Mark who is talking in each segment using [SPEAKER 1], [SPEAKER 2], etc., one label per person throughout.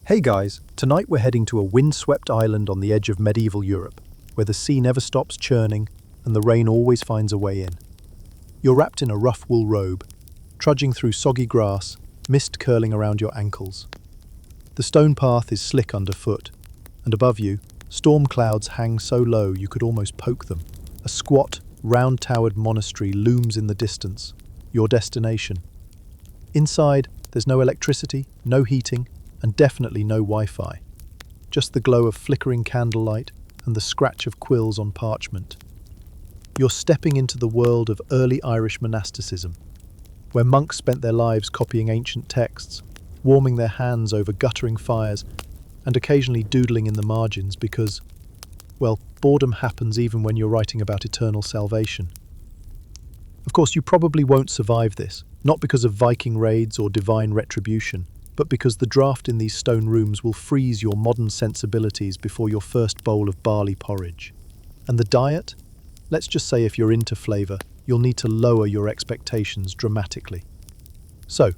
[SPEAKER 1] Hey guys, tonight we're heading to a windswept island on the edge of medieval Europe, where the sea never stops churning and the rain always finds a way in. You're wrapped in a rough wool robe, trudging through soggy grass, mist curling around your ankles. The stone path is slick underfoot, and above you, storm clouds hang so low you could almost poke them. A squat, round-towered monastery looms in the distance, your destination. Inside, there's no electricity, no heating, and definitely no Wi-Fi. Just the glow of flickering candlelight and the scratch of quills on parchment. You're stepping into the world of early Irish monasticism, where monks spent their lives copying ancient texts, warming their hands over guttering fires, and occasionally doodling in the margins because, well, boredom happens even when you're writing about eternal salvation. Of course, you probably won't survive this, not because of Viking raids or divine retribution, but because the draft in these stone rooms will freeze your modern sensibilities before your first bowl of barley porridge. And the diet? Let's just say if you're into flavour, you'll need to lower your expectations dramatically. So,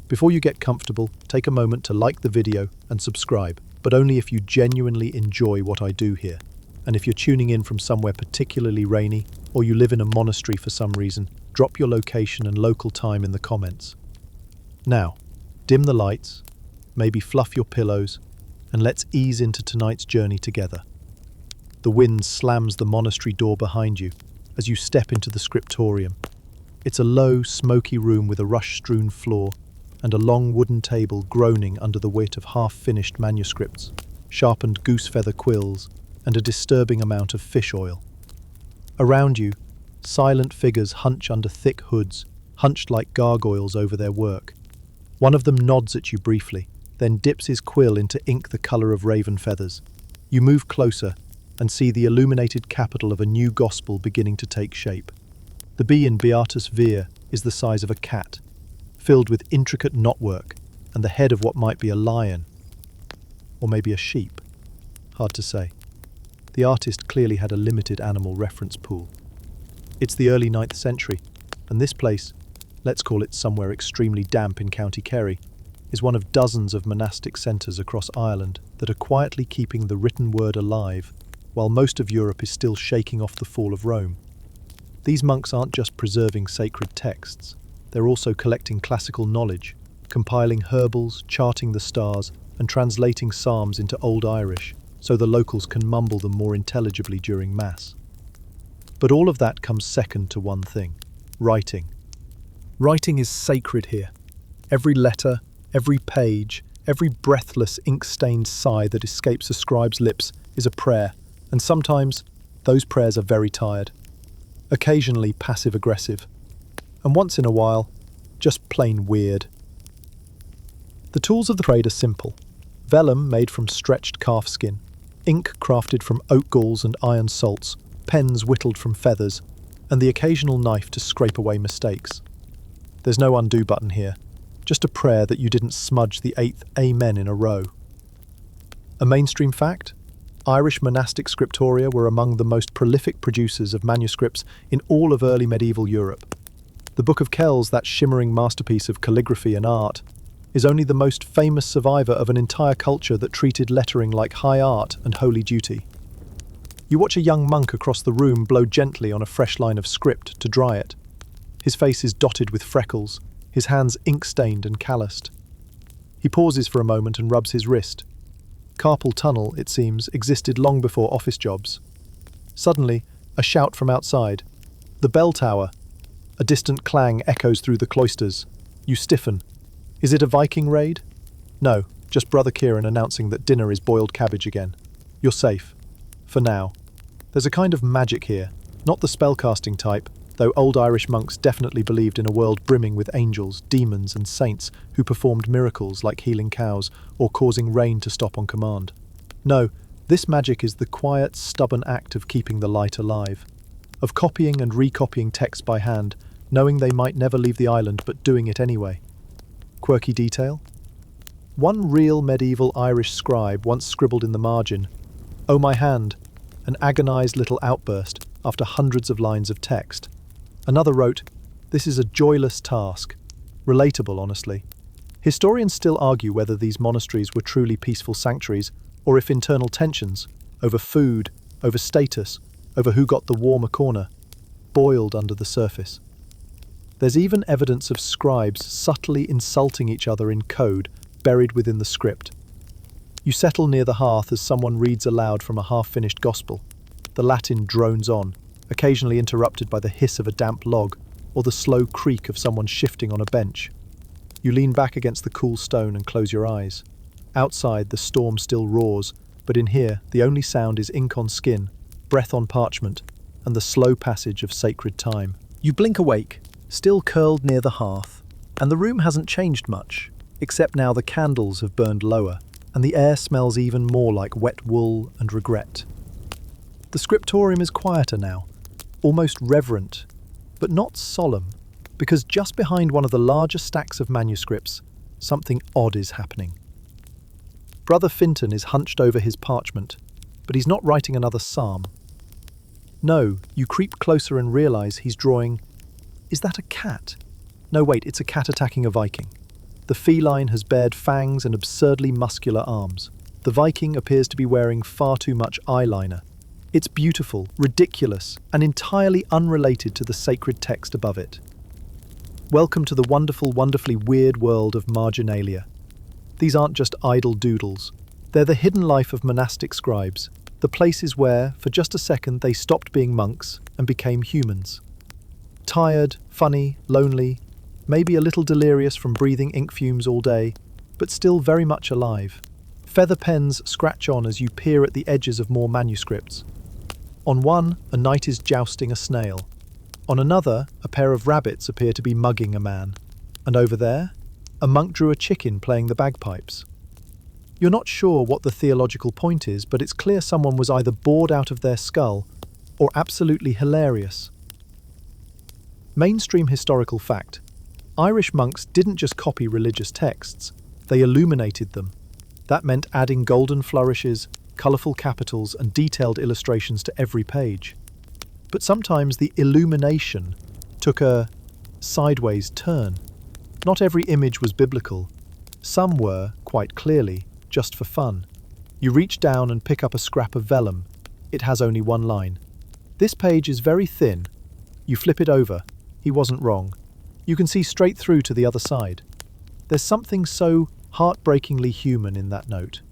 [SPEAKER 1] before you get comfortable, take a moment to like the video and subscribe, but only if you genuinely enjoy what I do here. And if you're tuning in from somewhere particularly rainy, or you live in a monastery for some reason, drop your location and local time in the comments. Now, dim the lights, maybe fluff your pillows, and let's ease into tonight's journey together. The wind slams the monastery door behind you as you step into the scriptorium. It's a low, smoky room with a rush-strewn floor and a long wooden table groaning under the weight of half-finished manuscripts, sharpened goose-feather quills, and a disturbing amount of fish oil. Around you, silent figures hunch under thick hoods, hunched like gargoyles over their work. One of them nods at you briefly, then dips his quill into ink the colour of raven feathers. You move closer and see the illuminated capital of a new gospel beginning to take shape. The bee in Beatus Vir is the size of a cat, filled with intricate knotwork and the head of what might be a lion, or maybe a sheep. Hard to say. The artist clearly had a limited animal reference pool. It's the early 9th century, and this place, let's call it somewhere extremely damp in County Kerry, is one of dozens of monastic centres across Ireland that are quietly keeping the written word alive, while most of Europe is still shaking off the fall of Rome. These monks aren't just preserving sacred texts, they're also collecting classical knowledge, compiling herbals, charting the stars, and translating psalms into Old Irish, so the locals can mumble them more intelligibly during Mass. But all of that comes second to one thing: writing. Writing is sacred here. Every letter, every page, every breathless, ink-stained sigh that escapes a scribe's lips is a prayer, and sometimes those prayers are very tired, occasionally passive-aggressive, and once in a while, just plain weird. The tools of the trade are simple: vellum made from stretched calf skin, ink crafted from oak galls and iron salts, pens whittled from feathers, and the occasional knife to scrape away mistakes. There's no undo button here, just a prayer that you didn't smudge the 8th amen in a row. A mainstream fact? Irish monastic scriptoria were among the most prolific producers of manuscripts in all of early medieval Europe. The Book of Kells, that shimmering masterpiece of calligraphy and art, is only the most famous survivor of an entire culture that treated lettering like high art and holy duty. You watch a young monk across the room blow gently on a fresh line of script to dry it. His face is dotted with freckles, his hands ink-stained and calloused. He pauses for a moment and rubs his wrist. Carpal tunnel, it seems, existed long before office jobs. Suddenly, a shout from outside. The bell tower! A distant clang echoes through the cloisters. You stiffen. Is it a Viking raid? No, just Brother Kieran announcing that dinner is boiled cabbage again. You're safe. For now. There's a kind of magic here, not the spellcasting type, though old Irish monks definitely believed in a world brimming with angels, demons and saints who performed miracles like healing cows or causing rain to stop on command. No, this magic is the quiet, stubborn act of keeping the light alive, of copying and recopying text by hand, knowing they might never leave the island but doing it anyway. Quirky detail? One real medieval Irish scribe once scribbled in the margin, "Oh my hand," an agonized little outburst after hundreds of lines of text. Another wrote, "This is a joyless task." Relatable, honestly. Historians still argue whether these monasteries were truly peaceful sanctuaries or if internal tensions over food, over status, over who got the warmer corner, boiled under the surface. There's even evidence of scribes subtly insulting each other in code buried within the script. You settle near the hearth as someone reads aloud from a half-finished gospel. The Latin drones on, occasionally interrupted by the hiss of a damp log or the slow creak of someone shifting on a bench. You lean back against the cool stone and close your eyes. Outside, the storm still roars, but in here, the only sound is ink on skin, breath on parchment, and the slow passage of sacred time. You blink awake, still curled near the hearth, and the room hasn't changed much, except now the candles have burned lower, and the air smells even more like wet wool and regret. The scriptorium is quieter now, almost reverent, but not solemn, because just behind one of the larger stacks of manuscripts, something odd is happening. Brother Finton is hunched over his parchment, but he's not writing another psalm. No, you creep closer and realize he's drawing... Is that a cat? No, wait, it's a cat attacking a Viking. The feline has bared fangs and absurdly muscular arms. The Viking appears to be wearing far too much eyeliner. It's beautiful, ridiculous, and entirely unrelated to the sacred text above it. Welcome to the wonderful, wonderfully weird world of marginalia. These aren't just idle doodles. They're the hidden life of monastic scribes, the places where, for just a second, they stopped being monks and became humans. Tired, funny, lonely, maybe a little delirious from breathing ink fumes all day, but still very much alive. Feather pens scratch on as you peer at the edges of more manuscripts. On one, a knight is jousting a snail. On another, a pair of rabbits appear to be mugging a man. And over there, a monk drew a chicken playing the bagpipes. You're not sure what the theological point is, but it's clear someone was either bored out of their skull or absolutely hilarious. Mainstream historical fact: Irish monks didn't just copy religious texts, they illuminated them. That meant adding golden flourishes, colourful capitals, and detailed illustrations to every page. But sometimes the illumination took a sideways turn. Not every image was biblical. Some were, quite clearly, just for fun. You reach down and pick up a scrap of vellum. It has only one line. This page is very thin. You flip it over. He wasn't wrong. You can see straight through to the other side. There's something so heartbreakingly human in that note.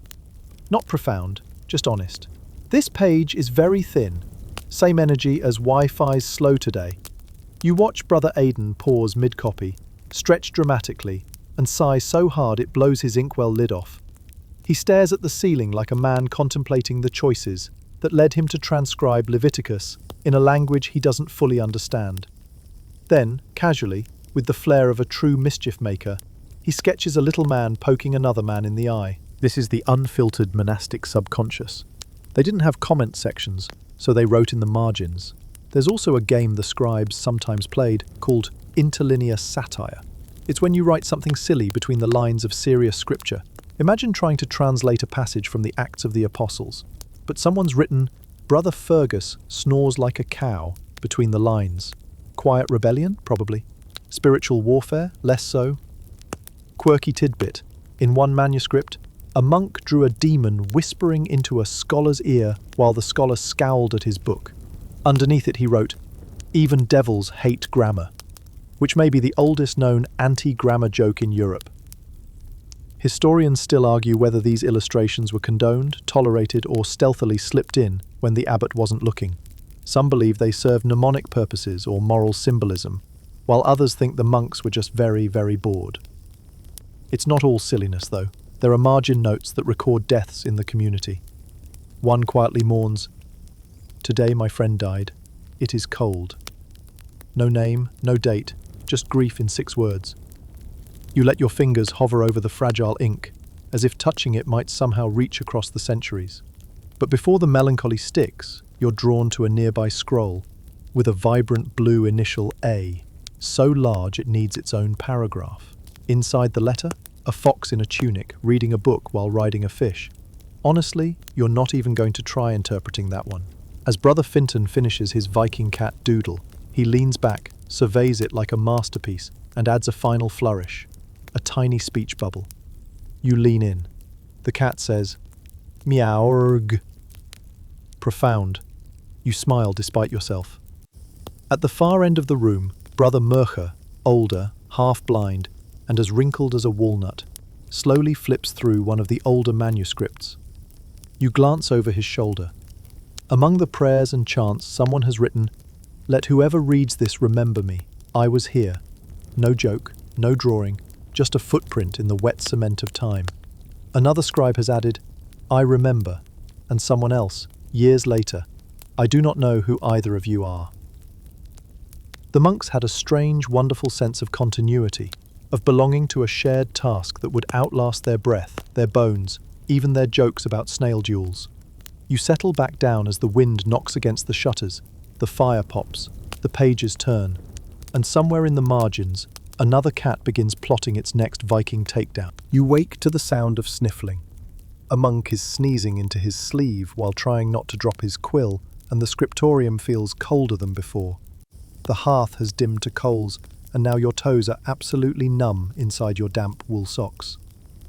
[SPEAKER 1] Not profound, just honest. This page is very thin. Same energy as Wi-Fi's slow today. You watch Brother Aidan pause mid-copy, stretch dramatically, and sigh so hard it blows his inkwell lid off. He stares at the ceiling like a man contemplating the choices that led him to transcribe Leviticus in a language he doesn't fully understand. Then, casually, with the flair of a true mischief maker, he sketches a little man poking another man in the eye. This is the unfiltered monastic subconscious. They didn't have comment sections, so they wrote in the margins. There's also a game the scribes sometimes played called interlinear satire. It's when you write something silly between the lines of serious scripture. Imagine trying to translate a passage from the Acts of the Apostles, but someone's written, "Brother Fergus snores like a cow," between the lines. Quiet rebellion? Probably. Spiritual warfare? Less so. Quirky tidbit. In one manuscript, a monk drew a demon whispering into a scholar's ear while the scholar scowled at his book. Underneath it he wrote, "Even devils hate grammar," which may be the oldest known anti-grammar joke in Europe. Historians still argue whether these illustrations were condoned, tolerated, or stealthily slipped in when the abbot wasn't looking. Some believe they served mnemonic purposes or moral symbolism, while others think the monks were just very, very bored. It's not all silliness, though. There are margin notes that record deaths in the community. One quietly mourns, "Today my friend died. It is cold." No name, no date, just grief in 6 words. You let your fingers hover over the fragile ink, as if touching it might somehow reach across the centuries. But before the melancholy sticks, you're drawn to a nearby scroll, with a vibrant blue initial A, so large it needs its own paragraph. Inside the letter, a fox in a tunic reading a book while riding a fish. Honestly, you're not even going to try interpreting that one. As Brother Finton finishes his Viking cat doodle, he leans back, surveys it like a masterpiece, and adds a final flourish. a tiny speech bubble. You lean in. The cat says, meow. Profound. You smile despite yourself. At the far end of the room, Brother Murcher, older, half-blind, and as wrinkled as a walnut, slowly flips through one of the older manuscripts. You glance over his shoulder. Among the prayers and chants, someone has written, "Let whoever reads this remember me. I was here." No joke, no drawing, just a footprint in the wet cement of time. Another scribe has added, "I remember," and someone else, years later, "I do not know who either of you are." The monks had a strange, wonderful sense of continuity, of belonging to a shared task that would outlast their breath, their bones, even their jokes about snail duels. You settle back down as the wind knocks against the shutters, the fire pops, the pages turn, and somewhere in the margins, another cat begins plotting its next Viking takedown. You wake to the sound of sniffling. A monk is sneezing into his sleeve while trying not to drop his quill, and the scriptorium feels colder than before. The hearth has dimmed to coals, and now your toes are absolutely numb inside your damp wool socks.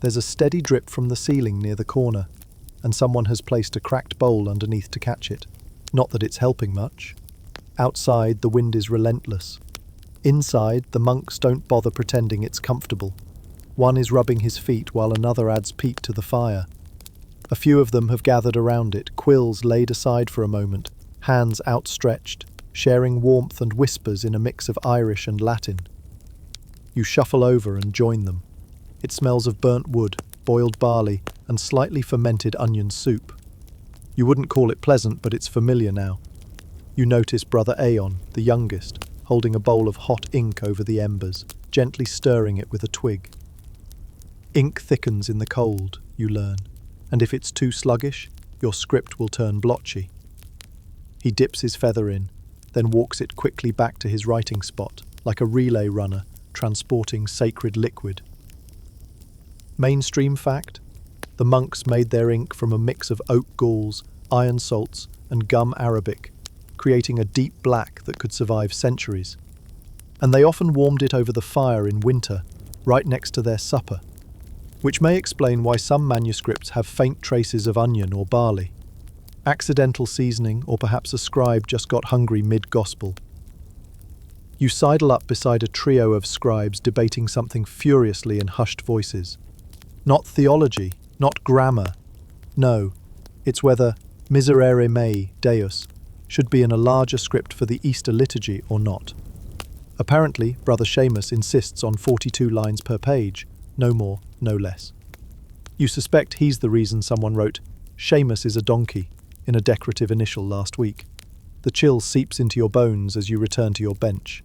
[SPEAKER 1] There's a steady drip from the ceiling near the corner, and someone has placed a cracked bowl underneath to catch it. Not that it's helping much. Outside, the wind is relentless. Inside, the monks don't bother pretending it's comfortable. One is rubbing his feet while another adds peat to the fire. A few of them have gathered around it, quills laid aside for a moment, hands outstretched, sharing warmth and whispers in a mix of Irish and Latin. You shuffle over and join them. It smells of burnt wood, boiled barley, and slightly fermented onion soup. You wouldn't call it pleasant, but it's familiar now. You notice Brother Aeon, the youngest, holding a bowl of hot ink over the embers, gently stirring it with a twig. Ink thickens in the cold, you learn, and if it's too sluggish, your script will turn blotchy. He dips his feather in, then walks it quickly back to his writing spot, like a relay runner transporting sacred liquid. Mainstream fact: the monks made their ink from a mix of oak galls, iron salts, and gum arabic, creating a deep black that could survive centuries. And they often warmed it over the fire in winter, right next to their supper, which may explain why some manuscripts have faint traces of onion or barley. Accidental seasoning, or perhaps a scribe just got hungry mid-gospel. You sidle up beside a trio of scribes debating something furiously in hushed voices. Not theology, not grammar. No, it's whether miserere mei, Deus, should be in a larger script for the Easter liturgy or not. Apparently, Brother Seamus insists on 42 lines per page, no more, no less. You suspect he's the reason someone wrote, "Seamus is a donkey," in a decorative initial last week. The chill seeps into your bones as you return to your bench.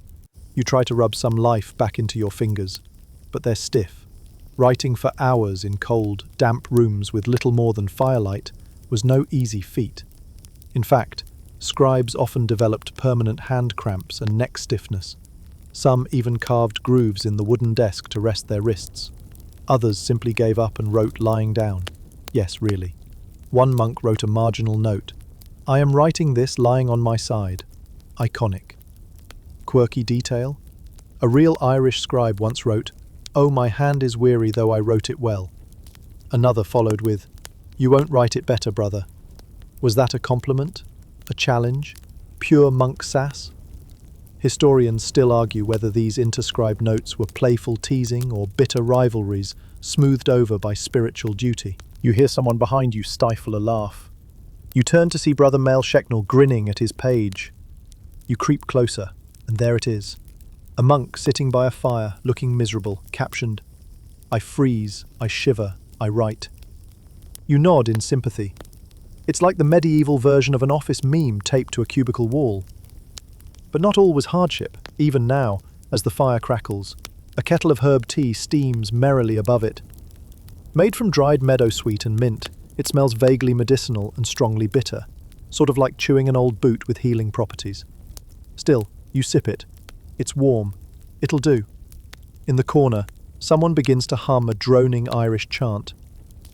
[SPEAKER 1] You try to rub some life back into your fingers, but they're stiff. Writing for hours in cold, damp rooms with little more than firelight was no easy feat. In fact, scribes often developed permanent hand cramps and neck stiffness. Some even carved grooves in the wooden desk to rest their wrists. Others simply gave up and wrote lying down. Yes, really. One monk wrote a marginal note. "I am writing this lying on my side." Iconic. Quirky detail? A real Irish scribe once wrote, "Oh, my hand is weary though I wrote it well." Another followed with, "You won't write it better, brother." Was that a compliment? A challenge? Pure monk sass? Historians still argue whether these interscribed notes were playful teasing or bitter rivalries smoothed over by spiritual duty. You hear someone behind you stifle a laugh. You turn to see Brother Melcheknel grinning at his page. You creep closer, and there it is. A monk sitting by a fire, looking miserable, captioned, "I freeze, I shiver, I write." You nod in sympathy. It's like the medieval version of an office meme taped to a cubicle wall. But not all was hardship, even now, as the fire crackles. A kettle of herb tea steams merrily above it. Made from dried meadowsweet and mint, it smells vaguely medicinal and strongly bitter, sort of like chewing an old boot with healing properties. Still, you sip it. It's warm. It'll do. In the corner, someone begins to hum a droning Irish chant.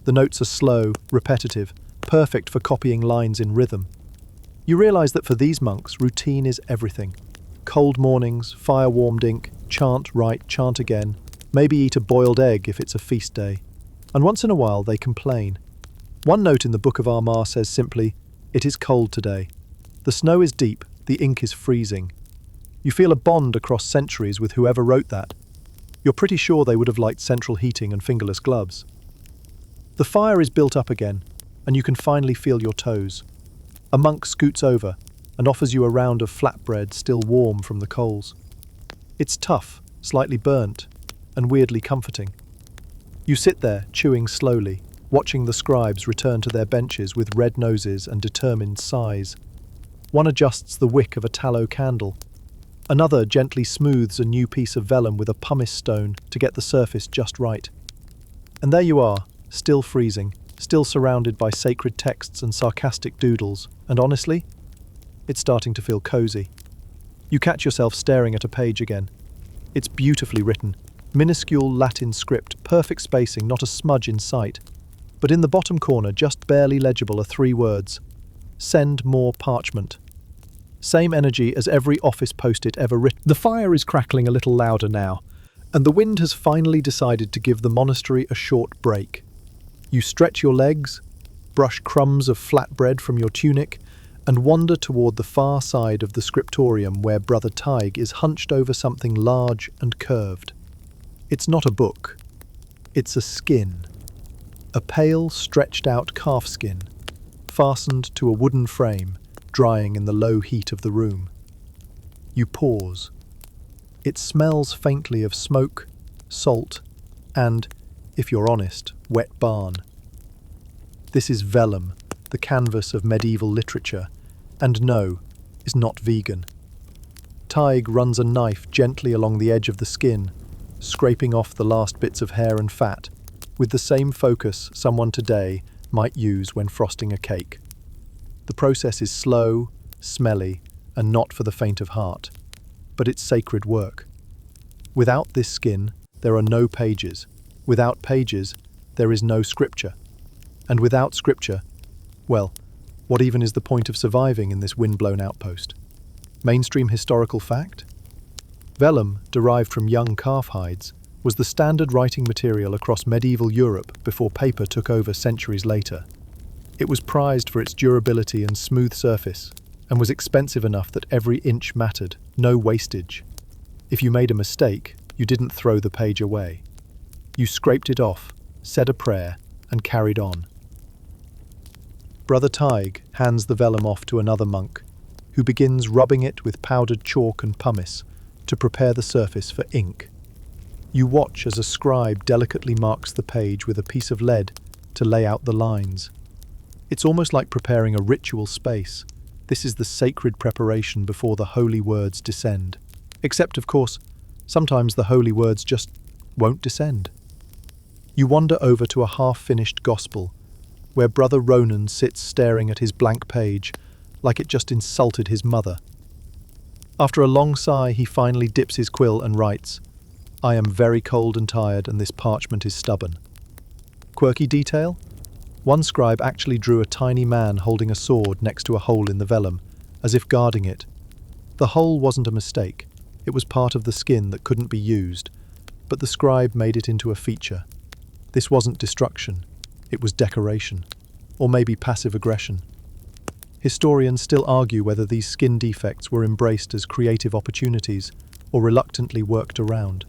[SPEAKER 1] The notes are slow, repetitive, perfect for copying lines in rhythm. You realize that for these monks, routine is everything. Cold mornings, fire-warmed ink, chant, write, chant again, Maybe eat a boiled egg if it's a feast day. And once in a while they complain. One note in the Book of Armagh says simply, "It is cold today. The snow is deep, the ink is freezing." You feel a bond across centuries with whoever wrote that. You're pretty sure they would have liked central heating and fingerless gloves. The fire is built up again, and you can finally feel your toes. A monk scoots over and offers you a round of flatbread still warm from the coals. It's tough, slightly burnt, and weirdly comforting. You sit there, chewing slowly, watching the scribes return to their benches with red noses and determined sighs. One adjusts the wick of a tallow candle. Another gently smooths a new piece of vellum with a pumice stone to get the surface just right. And there you are, still freezing, still surrounded by sacred texts and sarcastic doodles, and honestly, it's starting to feel cozy. You catch yourself staring at a page again. It's beautifully written, minuscule Latin script, perfect spacing, not a smudge in sight. But in the bottom corner, just barely legible, are 3 words. Send more parchment. Same energy as every office post-it ever written. The fire is crackling a little louder now, and the wind has finally decided to give the monastery a short break. You stretch your legs, brush crumbs of flatbread from your tunic, and wander toward the far side of the scriptorium where Brother Tig is hunched over something large and curved. It's not a book. It's a skin. A pale, stretched-out calf skin, fastened to a wooden frame, drying in the low heat of the room. You pause. It smells faintly of smoke, salt, and, if you're honest, wet barn. This is vellum, the canvas of medieval literature, and no, is not vegan. Tig runs a knife gently along the edge of the skin, scraping off the last bits of hair and fat, with the same focus someone today might use when frosting a cake. The process is slow, smelly, and not for the faint of heart, but it's sacred work. Without this skin, there are no pages. Without pages, there is no scripture. And without scripture, well, what even is the point of surviving in this wind-blown outpost? Mainstream historical fact? Vellum, derived from young calf hides, was the standard writing material across medieval Europe before paper took over centuries later. It was prized for its durability and smooth surface, and was expensive enough that every inch mattered, no wastage. If you made a mistake, you didn't throw the page away. You scraped it off, said a prayer, and carried on. Brother Tig hands the vellum off to another monk, who begins rubbing it with powdered chalk and pumice to prepare the surface for ink. You watch as a scribe delicately marks the page with a piece of lead to lay out the lines. It's almost like preparing a ritual space. This is the sacred preparation before the holy words descend. Except, of course, sometimes the holy words just won't descend. You wander over to a half-finished gospel, where Brother Ronan sits staring at his blank page, like it just insulted his mother. After a long sigh, he finally dips his quill and writes, "I am very cold and tired, and this parchment is stubborn." Quirky detail? One scribe actually drew a tiny man holding a sword next to a hole in the vellum, as if guarding it. The hole wasn't a mistake. It was part of the skin that couldn't be used, but the scribe made it into a feature. This wasn't destruction. It was decoration. Or maybe passive aggression. Historians still argue whether these skin defects were embraced as creative opportunities or reluctantly worked around.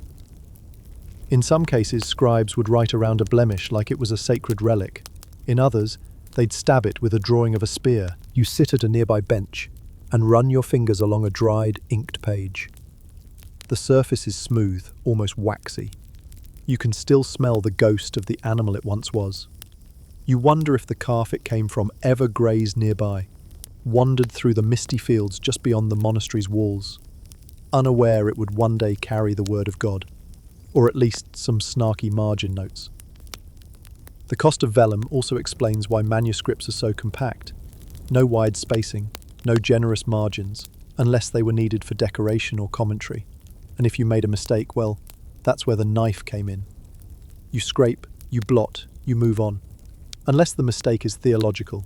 [SPEAKER 1] In some cases, scribes would write around a blemish like it was a sacred relic. In others, they'd stab it with a drawing of a spear. You sit at a nearby bench and run your fingers along a dried, inked page. The surface is smooth, almost waxy. You can still smell the ghost of the animal it once was. You wonder if the calf it came from ever grazed nearby, wandered through the misty fields just beyond the monastery's walls, unaware it would one day carry the word of God, or at least some snarky margin notes. The cost of vellum also explains why manuscripts are so compact. No wide spacing, no generous margins, unless they were needed for decoration or commentary. And if you made a mistake, well, that's where the knife came in. You scrape, you blot, you move on. Unless the mistake is theological,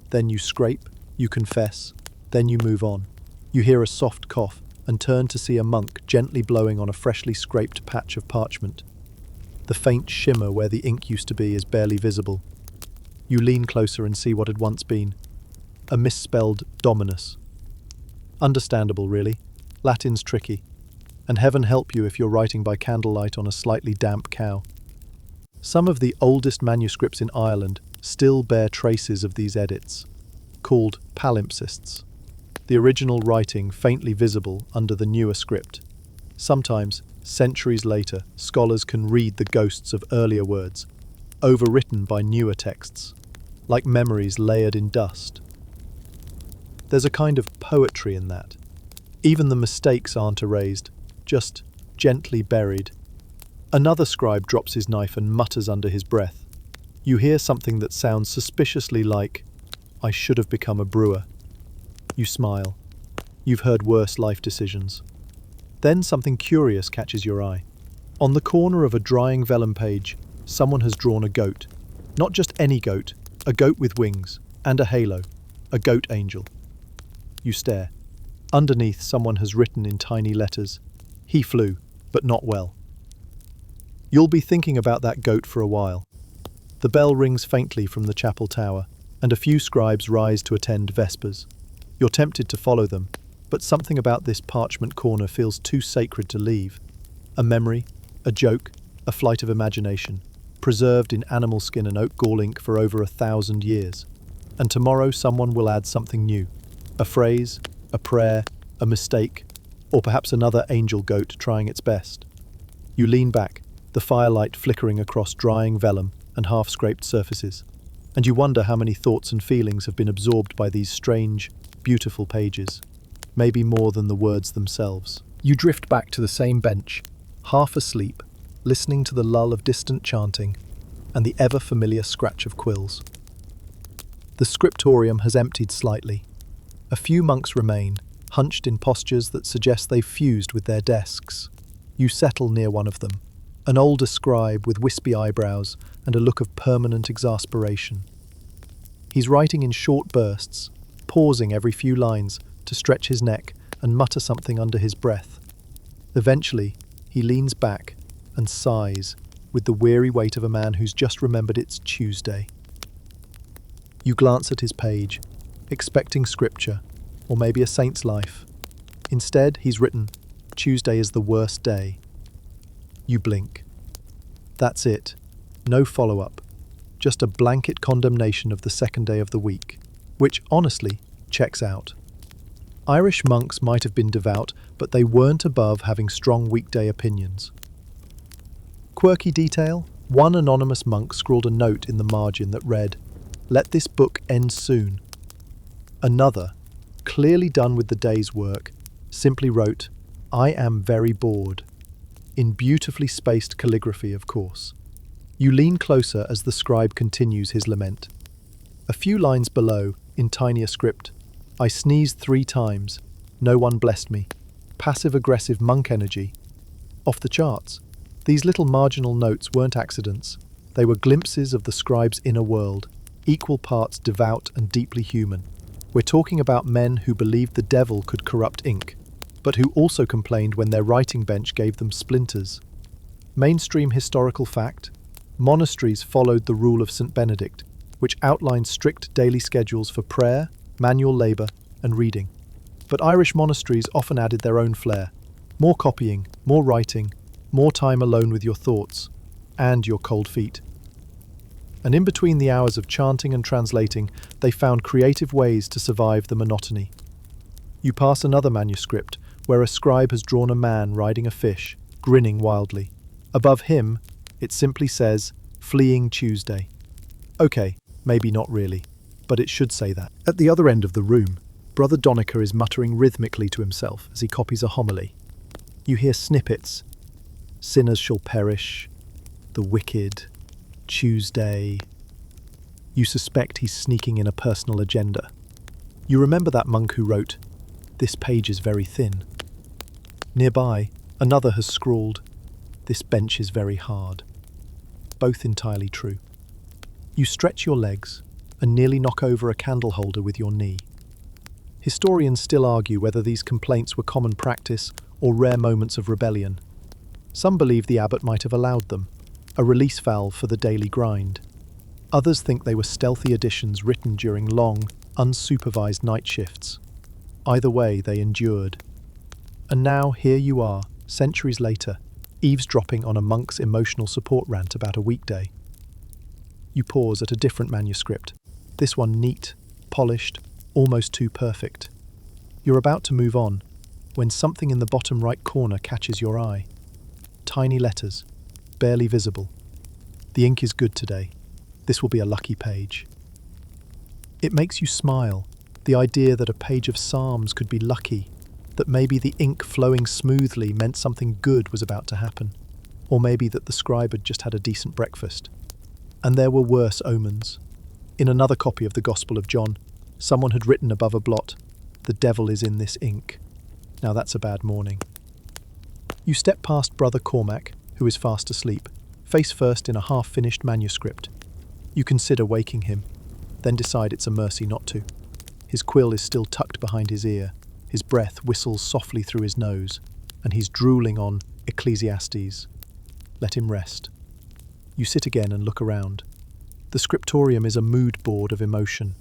[SPEAKER 1] then you scrape, you confess, then you move on. You hear a soft cough and turn to see a monk gently blowing on a freshly scraped patch of parchment. The faint shimmer where the ink used to be is barely visible. You lean closer and see what had once been. A misspelled dominus. Understandable, really. Latin's tricky. And heaven help you if you're writing by candlelight on a slightly damp cow. Some of the oldest manuscripts in Ireland still bear traces of these edits, called palimpsests. The original writing faintly visible under the newer script. Sometimes, centuries later, scholars can read the ghosts of earlier words, overwritten by newer texts, like memories layered in dust. There's a kind of poetry in that. Even the mistakes aren't erased, just gently buried. Another scribe drops his knife and mutters under his breath. You hear something that sounds suspiciously like, "I should have become a brewer." You smile. You've heard worse life decisions. Then something curious catches your eye. On the corner of a drying vellum page, someone has drawn a goat. Not just any goat, a goat with wings and a halo, a goat angel. You stare. Underneath, someone has written in tiny letters, "He flew, but not well." You'll be thinking about that goat for a while. The bell rings faintly from the chapel tower, and a few scribes rise to attend vespers. You're tempted to follow them, but something about this parchment corner feels too sacred to leave. A memory, a joke, a flight of imagination, preserved in animal skin and oak gall ink for over 1,000 years. And tomorrow someone will add something new. A phrase, a prayer, a mistake, or perhaps another angel goat trying its best. You lean back, the firelight flickering across drying vellum and half-scraped surfaces, and you wonder how many thoughts and feelings have been absorbed by these strange, beautiful pages, maybe more than the words themselves. You drift back to the same bench, half asleep, listening to the lull of distant chanting and the ever-familiar scratch of quills. The scriptorium has emptied slightly. A few monks remain, hunched in postures that suggest they've fused with their desks. You settle near one of them, an older scribe with wispy eyebrows and a look of permanent exasperation. He's writing in short bursts, pausing every few lines to stretch his neck and mutter something under his breath. Eventually, he leans back and sighs with the weary weight of a man who's just remembered it's Tuesday. You glance at his page, expecting scripture, or maybe a saint's life. Instead, he's written, "Tuesday is the worst day." You blink. That's it. No follow-up. Just a blanket condemnation of the second day of the week, which, honestly, checks out. Irish monks might have been devout, but they weren't above having strong weekday opinions. Quirky detail? One anonymous monk scrawled a note in the margin that read, "Let this book end soon." Another, clearly done with the day's work, simply wrote, "I am very bored," in beautifully spaced calligraphy, of course. You lean closer as the scribe continues his lament. A few lines below, in tinier script, "I sneezed 3 times. No one blessed me. Passive-aggressive monk energy." Off the charts. These little marginal notes weren't accidents. They were glimpses of the scribe's inner world, equal parts devout and deeply human. We're talking about men who believed the devil could corrupt ink, but who also complained when their writing bench gave them splinters. Mainstream historical fact: monasteries followed the rule of St. Benedict, which outlined strict daily schedules for prayer, manual labour, and reading. But Irish monasteries often added their own flair. More copying, more writing, more time alone with your thoughts, and your cold feet. And in between the hours of chanting and translating, they found creative ways to survive the monotony. You pass another manuscript, where a scribe has drawn a man riding a fish, grinning wildly. Above him, it simply says, "Fleeing Tuesday." Okay, maybe not really, but it should say that. At the other end of the room, Brother Donica is muttering rhythmically to himself as he copies a homily. You hear snippets. "Sinners shall perish," "the wicked," "Tuesday." You suspect he's sneaking in a personal agenda. You remember that monk who wrote, "This page is very thin." Nearby, another has scrawled, "This bench is very hard." Both entirely true. You stretch your legs and nearly knock over a candle holder with your knee. Historians still argue whether these complaints were common practice or rare moments of rebellion. Some believe the abbot might have allowed them. a release valve for the daily grind. Others think they were stealthy additions written during long, unsupervised night shifts. Either way, they endured. And now here you are, centuries later, eavesdropping on a monk's emotional support rant about a weekday. You pause at a different manuscript, this one neat, polished, almost too perfect. You're about to move on, when something in the bottom right corner catches your eye. Tiny letters, barely visible. The ink is good today. This will be a lucky page. It makes you smile, the idea that a page of Psalms could be lucky, that maybe the ink flowing smoothly meant something good was about to happen, or maybe that the scribe had just had a decent breakfast. And there were worse omens. In another copy of the Gospel of John, someone had written above a blot, "The devil is in this ink." Now that's a bad morning. You step past Brother Cormac, who is fast asleep, face first in a half-finished manuscript. You consider waking him, then decide it's a mercy not to. His quill is still tucked behind his ear, his breath whistles softly through his nose, and he's drooling on Ecclesiastes. Let him rest. You sit again and look around. The scriptorium is a mood board of emotion.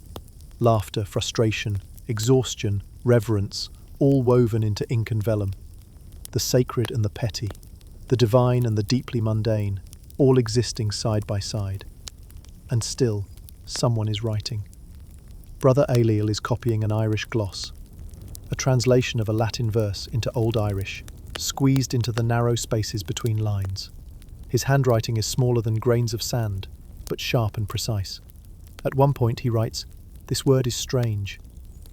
[SPEAKER 1] Laughter, frustration, exhaustion, reverence, all woven into ink and vellum. The sacred and the petty, the divine and the deeply mundane, all existing side by side. And still, someone is writing. Brother Ailill is copying an Irish gloss, a translation of a Latin verse into Old Irish, squeezed into the narrow spaces between lines. His handwriting is smaller than grains of sand, but sharp and precise. At one point he writes, "This word is strange."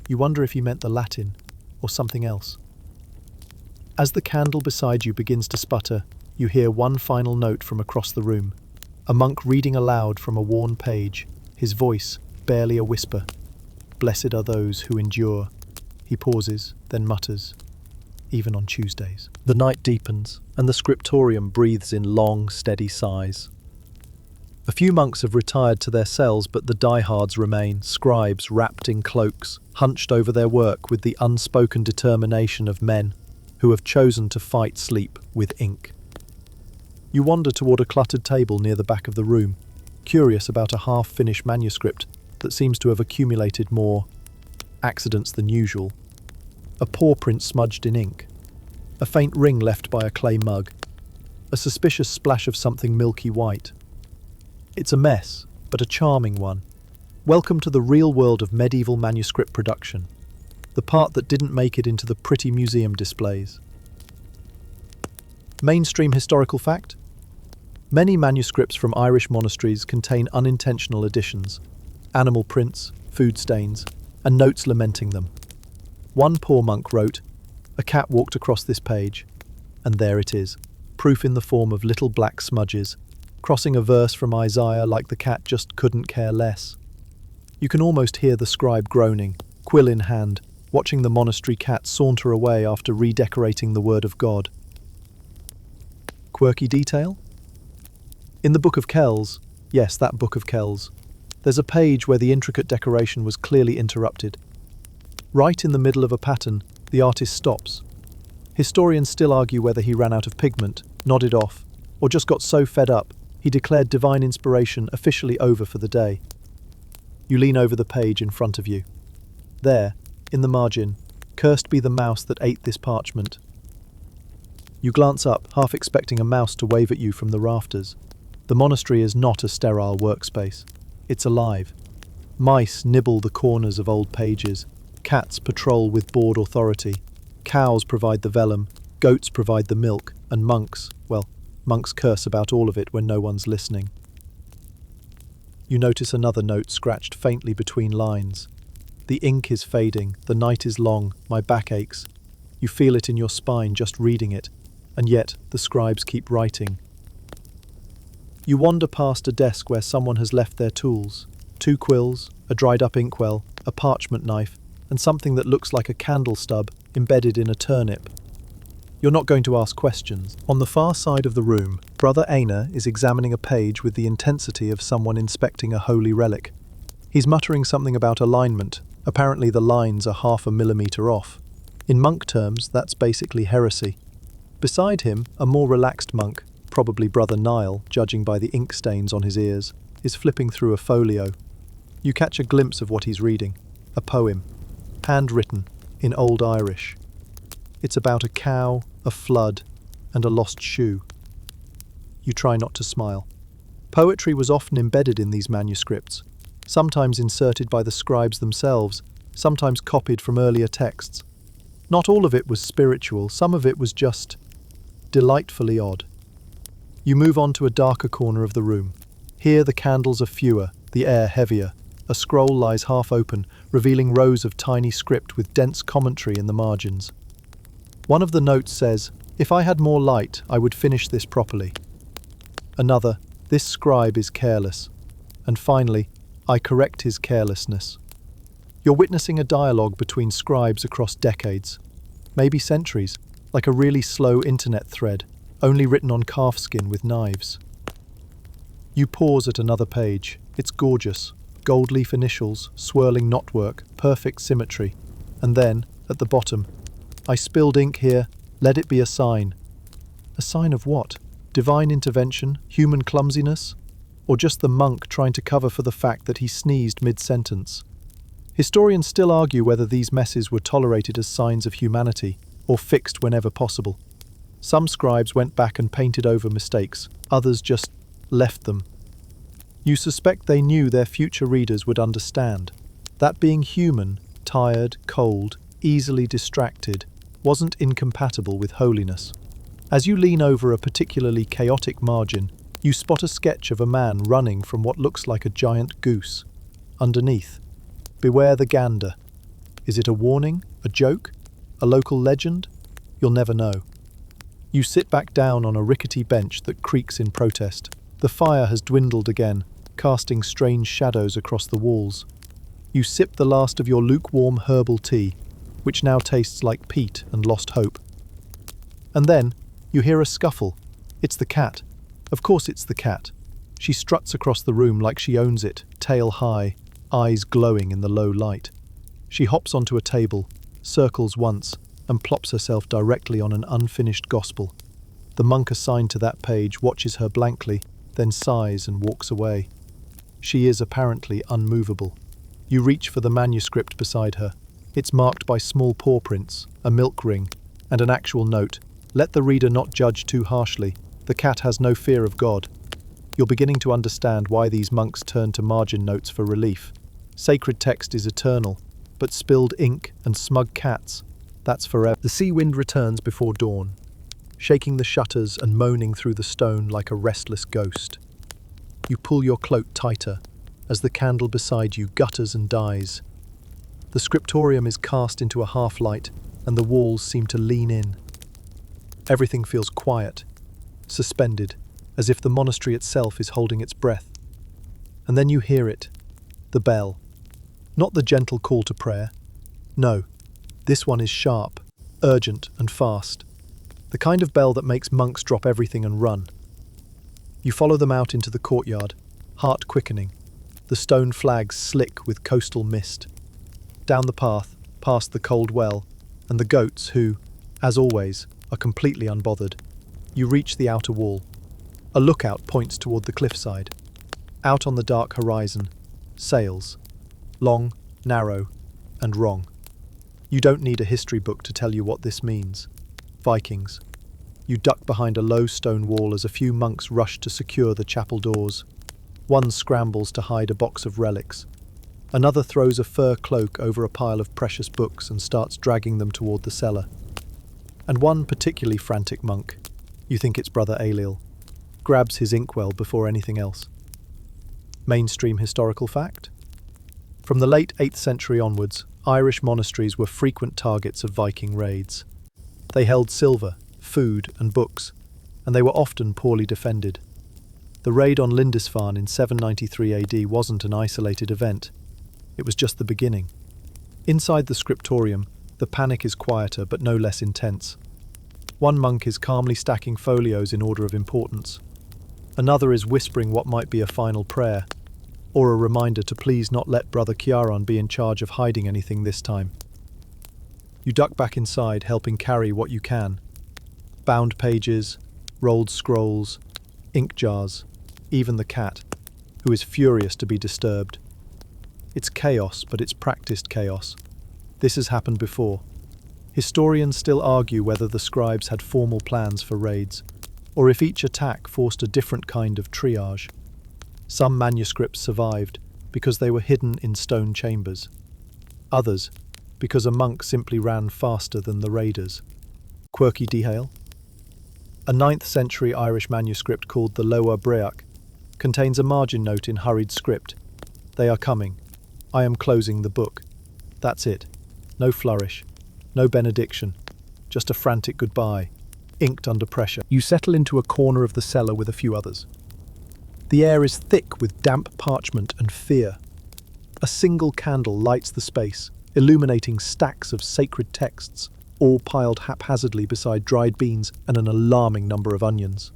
[SPEAKER 1] You wonder if he meant the Latin, or something else. As the candle beside you begins to sputter, you hear one final note from across the room. A monk reading aloud from a worn page, his voice barely a whisper. "Blessed are those who endure." He pauses, then mutters, "Even on Tuesdays." The night deepens, and the scriptorium breathes in long, steady sighs. A few monks have retired to their cells, but the diehards remain, scribes wrapped in cloaks, hunched over their work with the unspoken determination of men who have chosen to fight sleep with ink. You wander toward a cluttered table near the back of the room, curious about a half-finished manuscript that seems to have accumulated more accidents than usual. A paw print smudged in ink, a faint ring left by a clay mug, a suspicious splash of something milky white. It's a mess, but a charming one. Welcome to the real world of medieval manuscript production, the part that didn't make it into the pretty museum displays. Mainstream historical fact? Many manuscripts from Irish monasteries contain unintentional additions, animal prints, food stains, and notes lamenting them. One poor monk wrote, "A cat walked across this page," and there it is, proof in the form of little black smudges, crossing a verse from Isaiah like the cat just couldn't care less. You can almost hear the scribe groaning, quill in hand, watching the monastery cat saunter away after redecorating the word of God. Quirky detail? In the Book of Kells, yes, that Book of Kells, there's a page where the intricate decoration was clearly interrupted. Right in the middle of a pattern, the artist stops. Historians still argue whether he ran out of pigment, nodded off, or just got so fed up, he declared divine inspiration officially over for the day. You lean over the page in front of you. There, in the margin, "Cursed be the mouse that ate this parchment." You glance up, half expecting a mouse to wave at you from the rafters. The monastery is not a sterile workspace. It's alive. Mice nibble the corners of old pages. Cats patrol with bored authority. Cows provide the vellum. Goats provide the milk. And monks, well, monks curse about all of it when no one's listening. You notice another note scratched faintly between lines. "The ink is fading. The night is long. My back aches." You feel it in your spine just reading it. And yet, the scribes keep writing. You wander past a desk where someone has left their tools. 2 quills, a dried-up inkwell, a parchment knife, and something that looks like a candle stub embedded in a turnip. You're not going to ask questions. On the far side of the room, Brother Aina is examining a page with the intensity of someone inspecting a holy relic. He's muttering something about alignment. Apparently the lines are 0.5 millimeter off. In monk terms, that's basically heresy. Beside him, a more relaxed monk, probably Brother Nile, judging by the ink stains on his ears, is flipping through a folio. You catch a glimpse of what he's reading, a poem, handwritten, in Old Irish. It's about a cow, a flood, and a lost shoe. You try not to smile. Poetry was often embedded in these manuscripts, sometimes inserted by the scribes themselves, sometimes copied from earlier texts. Not all of it was spiritual, some of it was just delightfully odd. You move on to a darker corner of the room. Here the candles are fewer, the air heavier. A scroll lies half open, revealing rows of tiny script with dense commentary in the margins. One of the notes says, "If I had more light, I would finish this properly." Another, "This scribe is careless." And finally, "I correct his carelessness." You're witnessing a dialogue between scribes across decades, maybe centuries, like a really slow internet thread, only written on calfskin with knives. You pause at another page. It's gorgeous. Gold leaf initials, swirling knotwork, perfect symmetry. And then, at the bottom, "I spilled ink here, let it be a sign." A sign of what? Divine intervention? Human clumsiness? Or just the monk trying to cover for the fact that he sneezed mid-sentence? Historians still argue whether these messes were tolerated as signs of humanity, or fixed whenever possible. Some scribes went back and painted over mistakes, others just left them. You suspect they knew their future readers would understand that being human, tired, cold, easily distracted, wasn't incompatible with holiness. As you lean over a particularly chaotic margin, you spot a sketch of a man running from what looks like a giant goose. Underneath, "Beware the gander." Is it a warning? A joke? A local legend? You'll never know. You sit back down on a rickety bench that creaks in protest. The fire has dwindled again, casting strange shadows across the walls. You sip the last of your lukewarm herbal tea, which now tastes like peat and lost hope. And then, you hear a scuffle. It's the cat. Of course it's the cat. She struts across the room like she owns it, tail high, eyes glowing in the low light. She hops onto a table, circles once, and plops herself directly on an unfinished gospel. The monk assigned to that page watches her blankly, then sighs and walks away. She is apparently unmovable. You reach for the manuscript beside her. It's marked by small paw prints, a milk ring, and an actual note. Let the reader not judge too harshly. The cat has no fear of God. You're beginning to understand why these monks turn to margin notes for relief. Sacred text is eternal, but spilled ink and smug cats, that's forever. The sea wind returns before dawn, shaking the shutters and moaning through the stone like a restless ghost. You pull your cloak tighter as the candle beside you gutters and dies. The scriptorium is cast into a half-light and the walls seem to lean in. Everything feels quiet, suspended, as if the monastery itself is holding its breath. And then you hear it, the bell. Not the gentle call to prayer. No, this one is sharp, urgent and fast. The kind of bell that makes monks drop everything and run. You follow them out into the courtyard, heart quickening, the stone flags slick with coastal mist. Down the path, past the cold well, and the goats who, as always, are completely unbothered. You reach the outer wall. A lookout points toward the cliffside. Out on the dark horizon, sails. Long, narrow, and wrong. You don't need a history book to tell you what this means. Vikings. You duck behind a low stone wall as a few monks rush to secure the chapel doors. One scrambles to hide a box of relics. Another throws a fur cloak over a pile of precious books and starts dragging them toward the cellar. And one particularly frantic monk, you think it's Brother Ailill, grabs his inkwell before anything else. Mainstream historical fact? From the late 8th century onwards, Irish monasteries were frequent targets of Viking raids. They held silver, food and books, and they were often poorly defended. The raid on Lindisfarne in 793 AD wasn't an isolated event. It was just the beginning. Inside the scriptorium, the panic is quieter but no less intense. One monk is calmly stacking folios in order of importance. Another is whispering what might be a final prayer, or a reminder to please not let Brother Ciaran be in charge of hiding anything this time. You duck back inside, helping carry what you can. Bound pages, rolled scrolls, ink jars, even the cat, who is furious to be disturbed. It's chaos, but it's practiced chaos. This has happened before. Historians still argue whether the scribes had formal plans for raids, or if each attack forced a different kind of triage. Some manuscripts survived because they were hidden in stone chambers. Others, because a monk simply ran faster than the raiders. Quirky detail? A 9th century Irish manuscript called the Lower Breach contains a margin note in hurried script. They are coming. I am closing the book. That's it. No flourish. No benediction. Just a frantic goodbye, inked under pressure. You settle into a corner of the cellar with a few others. The air is thick with damp parchment and fear. A single candle lights the space, illuminating stacks of sacred texts, all piled haphazardly beside dried beans and an alarming number of onions.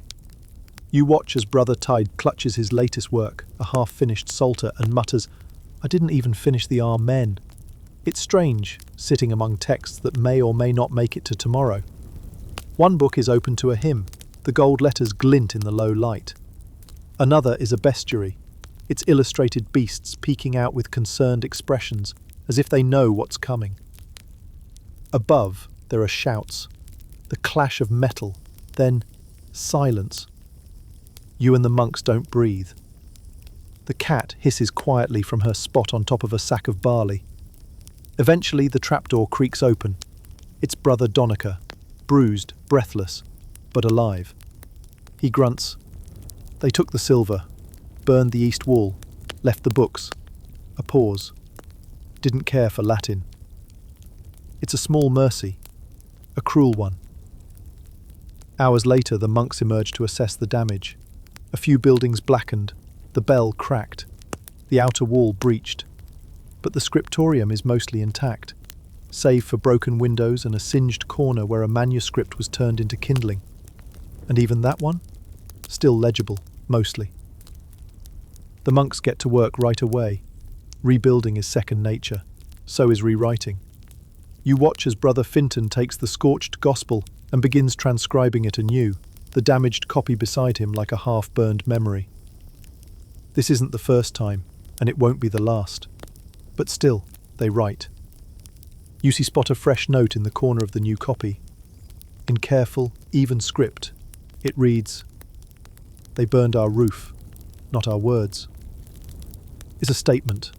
[SPEAKER 1] You watch as Brother Tide clutches his latest work, a half-finished psalter, and mutters, "I didn't even finish the Amen." It's strange, sitting among texts that may or may not make it to tomorrow. One book is open to a hymn, the gold letters glint in the low light. Another is a bestiary, its illustrated beasts peeking out with concerned expressions, as if they know what's coming. Above, there are shouts, the clash of metal, then silence. You and the monks don't breathe. The cat hisses quietly from her spot on top of a sack of barley. Eventually, the trapdoor creaks open. It's Brother Donica, bruised, breathless, but alive. He grunts. They took the silver, burned the east wall, left the books. A pause. Didn't care for Latin. It's a small mercy, a cruel one. Hours later, the monks emerged to assess the damage. A few buildings blackened, the bell cracked, the outer wall breached. But the scriptorium is mostly intact, save for broken windows and a singed corner where a manuscript was turned into kindling. And even that one? Still legible, mostly. The monks get to work right away. Rebuilding is second nature. So is rewriting. You watch as Brother Finton takes the scorched gospel and begins transcribing it anew, the damaged copy beside him like a half-burned memory. This isn't the first time, and it won't be the last. But still, they write. You spot a fresh note in the corner of the new copy. In careful, even script, it reads, "They burned our roof, not our words." It's a statement,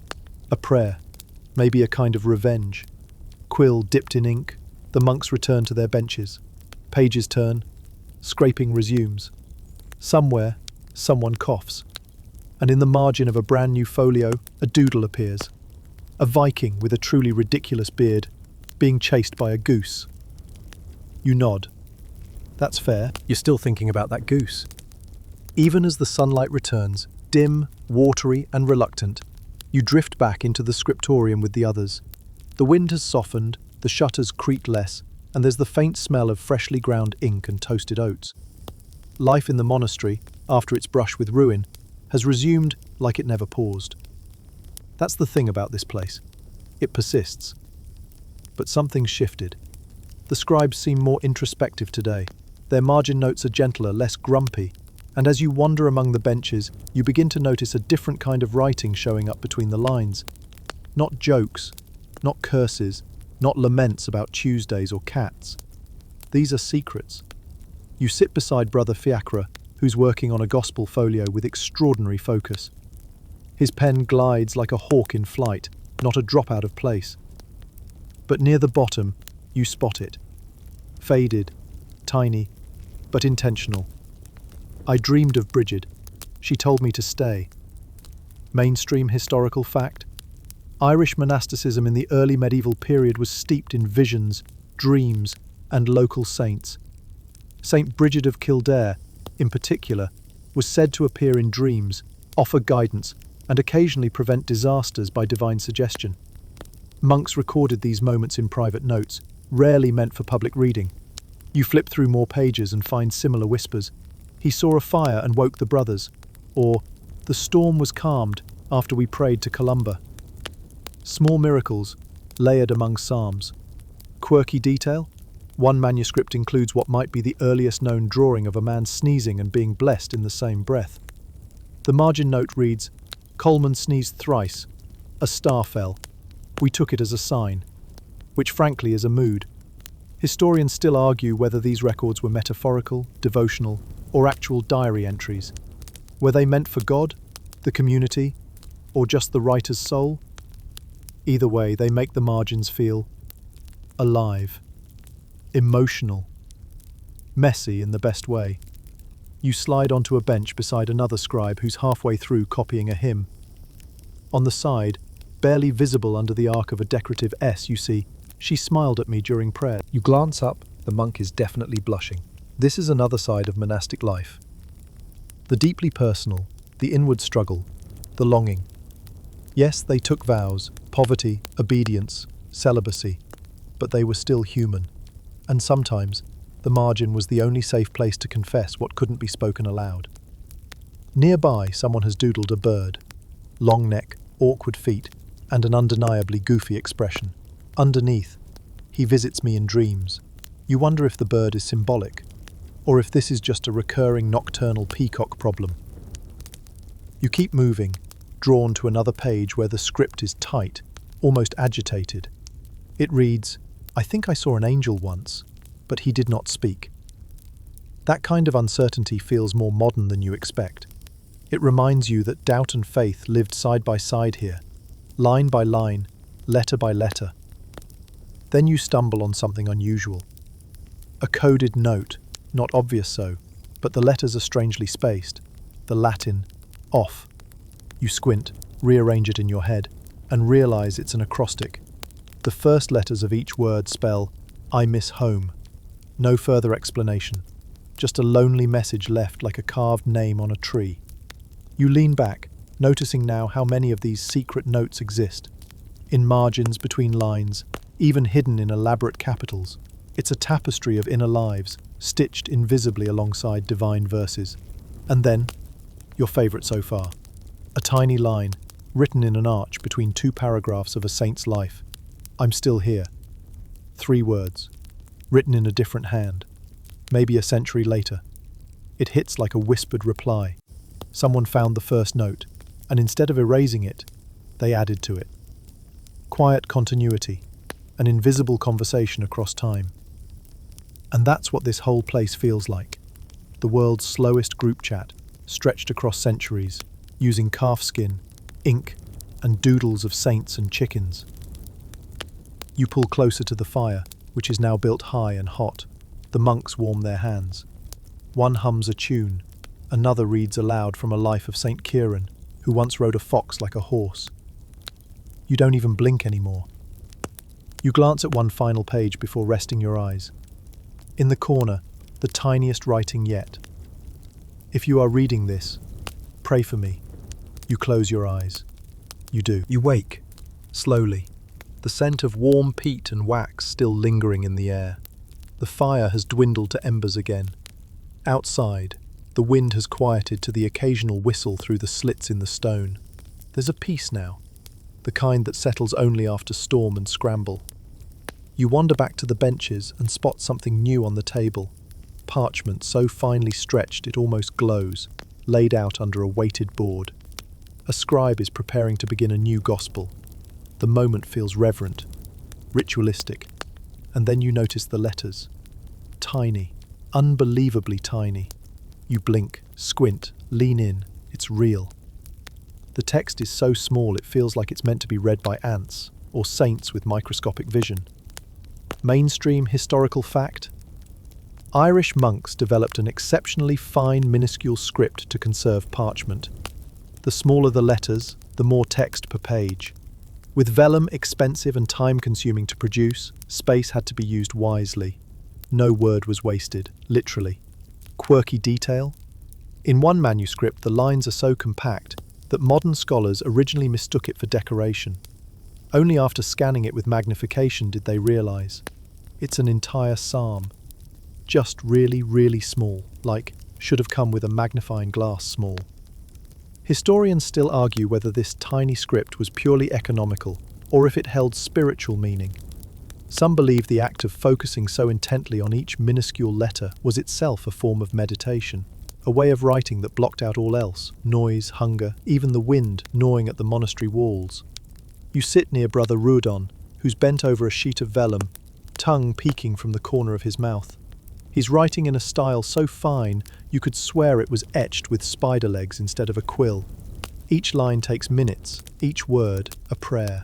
[SPEAKER 1] a prayer, maybe a kind of revenge. Quill dipped in ink, the monks return to their benches. Pages turn, scraping resumes. Somewhere, someone coughs. And in the margin of a brand new folio, a doodle appears. A Viking with a truly ridiculous beard, being chased by a goose. You nod. That's fair, you're still thinking about that goose. Even as the sunlight returns, dim, watery and reluctant, you drift back into the scriptorium with the others. The wind has softened, the shutters creak less, and there's the faint smell of freshly ground ink and toasted oats. Life in the monastery, after its brush with ruin, has resumed like it never paused. That's the thing about this place. It persists. But something's shifted. The scribes seem more introspective today. Their margin notes are gentler, less grumpy, and as you wander among the benches, you begin to notice a different kind of writing showing up between the lines. Not jokes, not curses, not laments about Tuesdays or cats. These are secrets. You sit beside Brother Fiacre, who's working on a gospel folio with extraordinary focus. His pen glides like a hawk in flight, not a drop out of place. But near the bottom, you spot it. Faded, tiny, but intentional. I dreamed of Brigid. She told me to stay. Mainstream historical fact? Irish monasticism in the early medieval period was steeped in visions, dreams, and local saints. Saint Brigid of Kildare, in particular, was said to appear in dreams, offer guidance, and occasionally prevent disasters by divine suggestion. Monks recorded these moments in private notes, rarely meant for public reading. You flip through more pages and find similar whispers. He saw a fire and woke the brothers, or the storm was calmed after we prayed to Columba. Small miracles, layered among psalms. Quirky detail? One manuscript includes what might be the earliest known drawing of a man sneezing and being blessed in the same breath. The margin note reads, "Coleman sneezed thrice. A star fell. We took it as a sign," which frankly is a mood. Historians still argue whether these records were metaphorical, devotional, or actual diary entries. Were they meant for God, the community, or just the writer's soul? Either way, they make the margins feel alive, emotional, messy in the best way. You slide onto a bench beside another scribe who's halfway through copying a hymn. On the side, barely visible under the arc of a decorative S, you see, "She smiled at me during prayer." You glance up, the monk is definitely blushing. This is another side of monastic life. The deeply personal, the inward struggle, the longing. Yes, they took vows, poverty, obedience, celibacy, but they were still human. And sometimes, the margin was the only safe place to confess what couldn't be spoken aloud. Nearby, someone has doodled a bird. Long neck, awkward feet, and an undeniably goofy expression. Underneath, "He visits me in dreams." You wonder if the bird is symbolic, or if this is just a recurring nocturnal peacock problem. You keep moving, drawn to another page where the script is tight, almost agitated. It reads, "I think I saw an angel once, but he did not speak." That kind of uncertainty feels more modern than you expect. It reminds you that doubt and faith lived side by side here, line by line, letter by letter. Then you stumble on something unusual. A coded note, not obvious so, but the letters are strangely spaced. The Latin, off. You squint, rearrange it in your head, and realize it's an acrostic. The first letters of each word spell, "I miss home." No further explanation, just a lonely message left like a carved name on a tree. You lean back, noticing now how many of these secret notes exist. In margins, between lines, even hidden in elaborate capitals. It's a tapestry of inner lives, stitched invisibly alongside divine verses. And then, your favourite so far, a tiny line, written in an arch between two paragraphs of a saint's life. "I'm still here." 3 words, written in a different hand, maybe a century later. It hits like a whispered reply. Someone found the first note, and instead of erasing it, they added to it. Quiet continuity, an invisible conversation across time. And that's what this whole place feels like. The world's slowest group chat, stretched across centuries, using calfskin, ink, and doodles of saints and chickens. You pull closer to the fire, which is now built high and hot. The monks warm their hands. One hums a tune, another reads aloud from a life of St. Kieran, who once rode a fox like a horse. You don't even blink anymore. You glance at one final page before resting your eyes. In the corner, the tiniest writing yet. "If you are reading this, pray for me." You close your eyes. You do. You wake, slowly, the scent of warm peat and wax still lingering in the air. The fire has dwindled to embers again. Outside, the wind has quieted to the occasional whistle through the slits in the stone. There's a peace now, the kind that settles only after storm and scramble. You wander back to the benches and spot something new on the table. Parchment so finely stretched it almost glows, laid out under a weighted board. A scribe is preparing to begin a new gospel. The moment feels reverent, ritualistic, and then you notice the letters. Tiny, unbelievably tiny. You blink, squint, lean in. It's real. The text is so small it feels like it's meant to be read by ants or saints with microscopic vision. Mainstream historical fact: Irish monks developed an exceptionally fine, minuscule script to conserve parchment. The smaller the letters, the more text per page. With vellum expensive and time-consuming to produce, space had to be used wisely. No word was wasted, literally. Quirky detail? In one manuscript, the lines are so compact that modern scholars originally mistook it for decoration. Only after scanning it with magnification did they realize it's an entire psalm. Just really, really small, like should have come with a magnifying glass small. Historians still argue whether this tiny script was purely economical or if it held spiritual meaning. Some believe the act of focusing so intently on each minuscule letter was itself a form of meditation, a way of writing that blocked out all else, noise, hunger, even the wind gnawing at the monastery walls. You sit near Brother Rudon, who's bent over a sheet of vellum, tongue peeking from the corner of his mouth. He's writing in a style so fine you could swear it was etched with spider legs instead of a quill. Each line takes minutes, each word a prayer.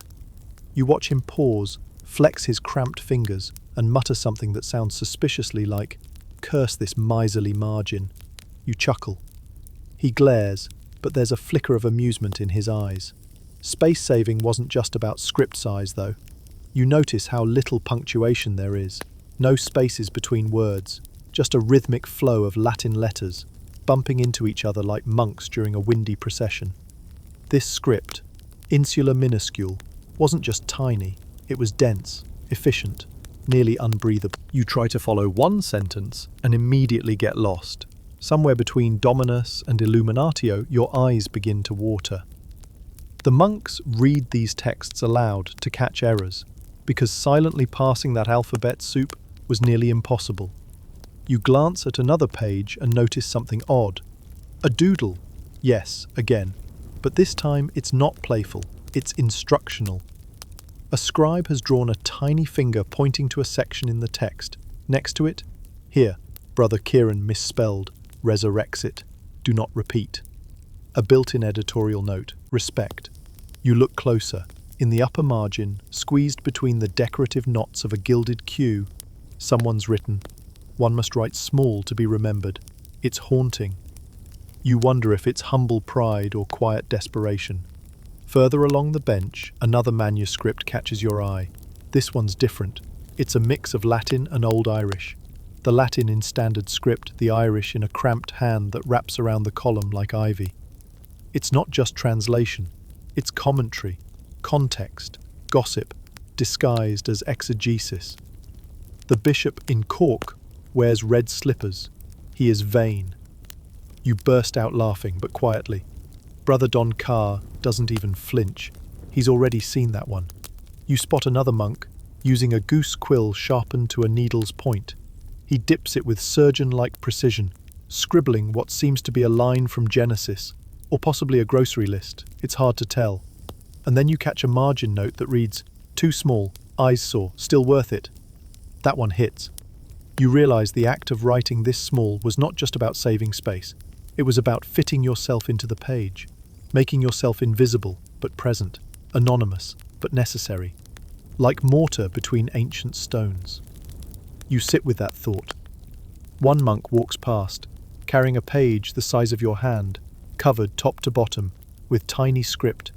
[SPEAKER 1] You watch him pause, flex his cramped fingers, and mutter something that sounds suspiciously like, "Curse this miserly margin." You chuckle. He glares, but there's a flicker of amusement in his eyes. Space saving wasn't just about script size, though. You notice how little punctuation there is. No spaces between words, just a rhythmic flow of Latin letters, bumping into each other like monks during a windy procession. This script, insular minuscule, wasn't just tiny, it was dense, efficient, nearly unbreathable. You try to follow one sentence and immediately get lost. Somewhere between Dominus and Illuminatio, your eyes begin to water. The monks read these texts aloud to catch errors, because silently passing that alphabet soup was nearly impossible. You glance at another page and notice something odd. A doodle. Yes, again. But this time it's not playful, it's instructional. A scribe has drawn a tiny finger pointing to a section in the text. Next to it, "Here, Brother Kieran misspelled, resurrects it. Do not repeat." A built-in editorial note, respect. You look closer. In the upper margin, squeezed between the decorative knots of a gilded Q, someone's written, "One must write small to be remembered." It's haunting. You wonder if it's humble pride or quiet desperation. Further along the bench, another manuscript catches your eye. This one's different. It's a mix of Latin and Old Irish. The Latin in standard script, the Irish in a cramped hand that wraps around the column like ivy. It's not just translation, it's commentary, context, gossip, disguised as exegesis. The bishop in Cork wears red slippers. He is vain. You burst out laughing, but quietly. Brother Don Carr doesn't even flinch. He's already seen that one. You spot another monk, using a goose quill sharpened to a needle's point. He dips it with surgeon-like precision, scribbling what seems to be a line from Genesis, or possibly a grocery list. It's hard to tell. And then you catch a margin note that reads, "Too small, eyes sore, still worth it." That one hits. You realize the act of writing this small was not just about saving space. It was about fitting yourself into the page, making yourself invisible but present, anonymous but necessary, like mortar between ancient stones. You sit with that thought. One monk walks past, carrying a page the size of your hand, covered top to bottom, with tiny script,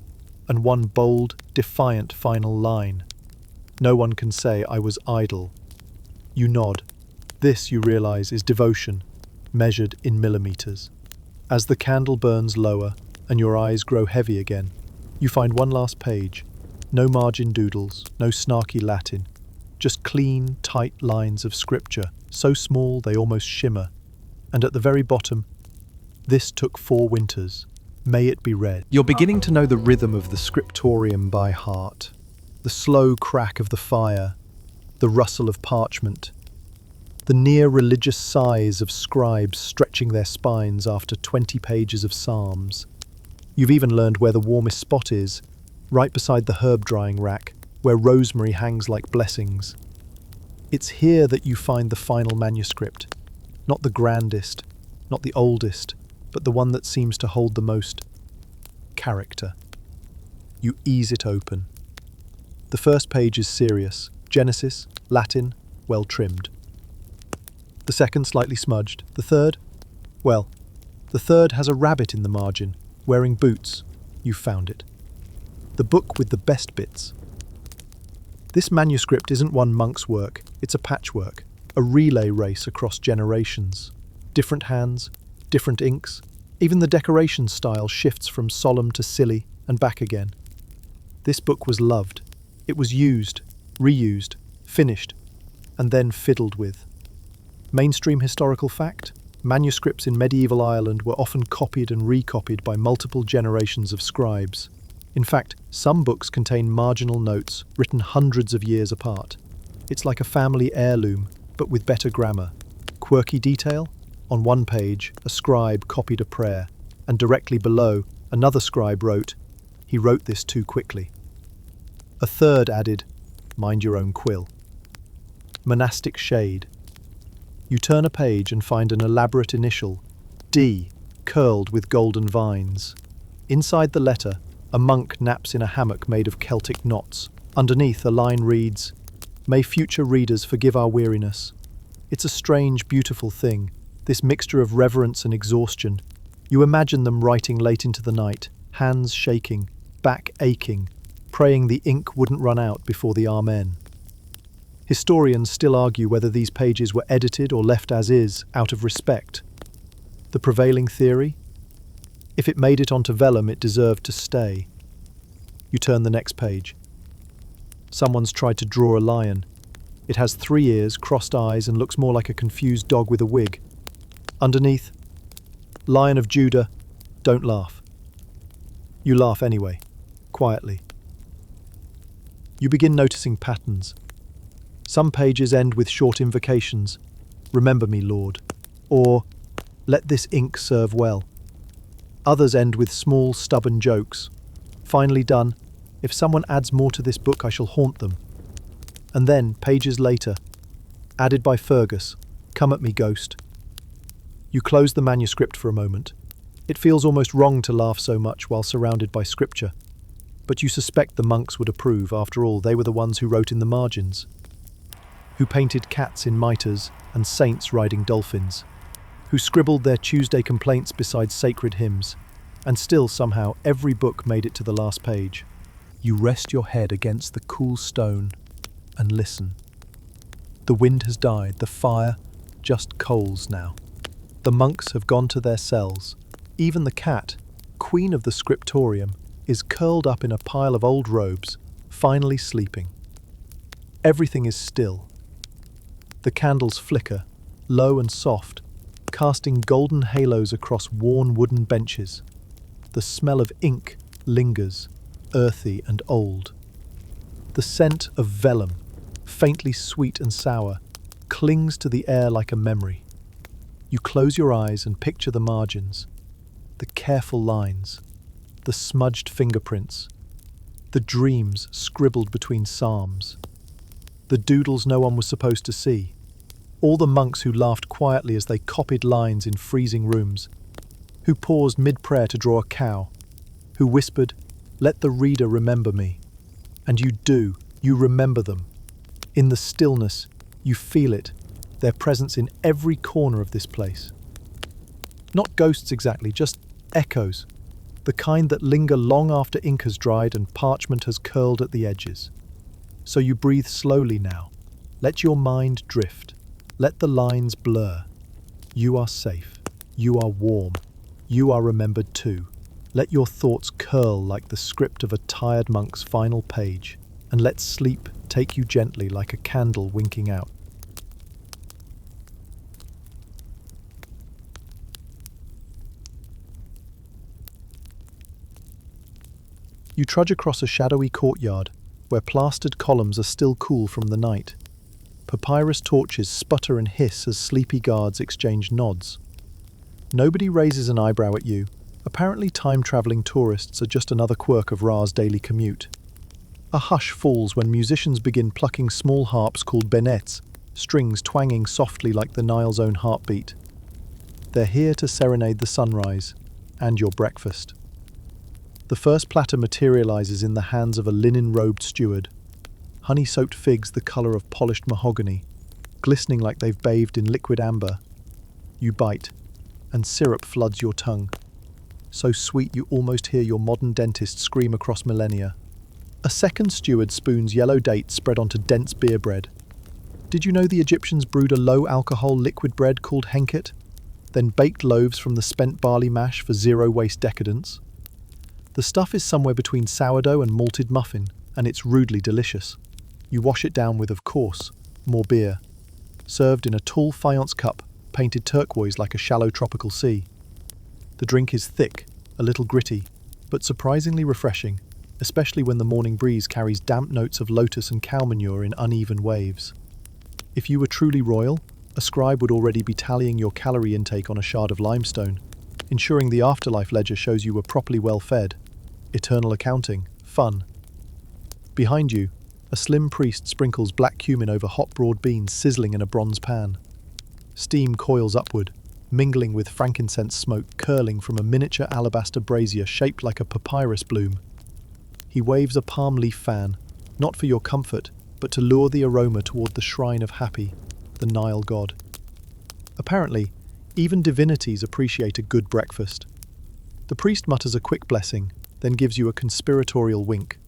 [SPEAKER 1] and one bold, defiant final line. "No one can say I was idle." You nod. This, you realize, is devotion, measured in millimeters. As the candle burns lower and your eyes grow heavy again, you find one last page. No margin doodles, no snarky Latin, just clean, tight lines of scripture, so small they almost shimmer. And at the very bottom, "This took 4 winters. May it be read." You're beginning to know the rhythm of the scriptorium by heart. The slow crack of the fire, the rustle of parchment, the near-religious sighs of scribes stretching their spines after 20 pages of psalms. You've even learned where the warmest spot is, right beside the herb-drying rack, where rosemary hangs like blessings. It's here that you find the final manuscript, not the grandest, not the oldest, but the one that seems to hold the most character. You ease it open. The first page is serious, Genesis, Latin, well trimmed. The second slightly smudged. The third? Well, the third has a rabbit in the margin, wearing boots. You found it. The book with the best bits. This manuscript isn't one monk's work, it's a patchwork, a relay race across generations. Different hands, different inks, even the decoration style shifts from solemn to silly and back again. This book was loved. It was used, reused, finished, and then fiddled with. Mainstream historical fact: manuscripts in medieval Ireland were often copied and recopied by multiple generations of scribes. In fact, some books contain marginal notes written hundreds of years apart. It's like a family heirloom, but with better grammar. Quirky detail? On one page, a scribe copied a prayer, and directly below, another scribe wrote, "He wrote this too quickly." A third added, "Mind your own quill." Monastic shade. You turn a page and find an elaborate initial, D, curled with golden vines. Inside the letter, a monk naps in a hammock made of Celtic knots. Underneath, a line reads, "May future readers forgive our weariness." It's a strange, beautiful thing, this mixture of reverence and exhaustion. You imagine them writing late into the night, hands shaking, back aching, praying the ink wouldn't run out before the Amen. Historians still argue whether these pages were edited or left as is, out of respect. The prevailing theory? If it made it onto vellum, it deserved to stay. You turn the next page. Someone's tried to draw a lion. It has 3 ears, crossed eyes, and looks more like a confused dog with a wig. Underneath, "Lion of Judah, don't laugh." You laugh anyway, quietly. You begin noticing patterns. Some pages end with short invocations, "Remember me, Lord," or "Let this ink serve well." Others end with small, stubborn jokes. "Finally done. If someone adds more to this book, I shall haunt them." And then, pages later, added by Fergus, "Come at me, ghost." You close the manuscript for a moment. It feels almost wrong to laugh so much while surrounded by scripture. But you suspect the monks would approve. After all, they were the ones who wrote in the margins, who painted cats in mitres and saints riding dolphins, who scribbled their Tuesday complaints beside sacred hymns, and still somehow every book made it to the last page. You rest your head against the cool stone and listen. The wind has died, the fire just coals now. The monks have gone to their cells. Even the cat, queen of the scriptorium, is curled up in a pile of old robes, finally sleeping. Everything is still. The candles flicker, low and soft, casting golden halos across worn wooden benches. The smell of ink lingers, earthy and old. The scent of vellum, faintly sweet and sour, clings to the air like a memory. You close your eyes and picture the margins, the careful lines, the smudged fingerprints, the dreams scribbled between psalms, the doodles no one was supposed to see, all the monks who laughed quietly as they copied lines in freezing rooms, who paused mid-prayer to draw a cow, who whispered, "Let the reader remember me." And you do, you remember them. In the stillness, you feel it, their presence in every corner of this place. Not ghosts exactly, just echoes, the kind that linger long after ink has dried and parchment has curled at the edges. So you breathe slowly now. Let your mind drift. Let the lines blur. You are safe. You are warm. You are remembered too. Let your thoughts curl like the script of a tired monk's final page, and let sleep take you gently like a candle winking out. You trudge across a shadowy courtyard where plastered columns are still cool from the night. Papyrus torches sputter and hiss as sleepy guards exchange nods. Nobody raises an eyebrow at you. Apparently time-travelling tourists are just another quirk of Ra's daily commute. A hush falls when musicians begin plucking small harps called bennets, strings twanging softly like the Nile's own heartbeat. They're here to serenade the sunrise and your breakfast. The first platter materializes in the hands of a linen-robed steward. Honey-soaked figs the color of polished mahogany, glistening like they've bathed in liquid amber. You bite, and syrup floods your tongue. So sweet you almost hear your modern dentist scream across millennia. A second steward spoons yellow dates spread onto dense beer bread. Did you know the Egyptians brewed a low-alcohol liquid bread called henket, then baked loaves from the spent barley mash for zero-waste decadence? The stuff is somewhere between sourdough and malted muffin, and it's rudely delicious. You wash it down with, of course, more beer, served in a tall faience cup painted turquoise like a shallow tropical sea. The drink is thick, a little gritty, but surprisingly refreshing, especially when the morning breeze carries damp notes of lotus and cow manure in uneven waves. If you were truly royal, a scribe would already be tallying your calorie intake on a shard of limestone, ensuring the afterlife ledger shows you were properly well fed. Eternal accounting, fun. Behind you, a slim priest sprinkles black cumin over hot broad beans sizzling in a bronze pan. Steam coils upward, mingling with frankincense smoke curling from a miniature alabaster brazier shaped like a papyrus bloom. He waves a palm leaf fan, not for your comfort, but to lure the aroma toward the shrine of Happy, the Nile god. Apparently, even divinities appreciate a good breakfast. The priest mutters a quick blessing, then gives you a conspiratorial wink.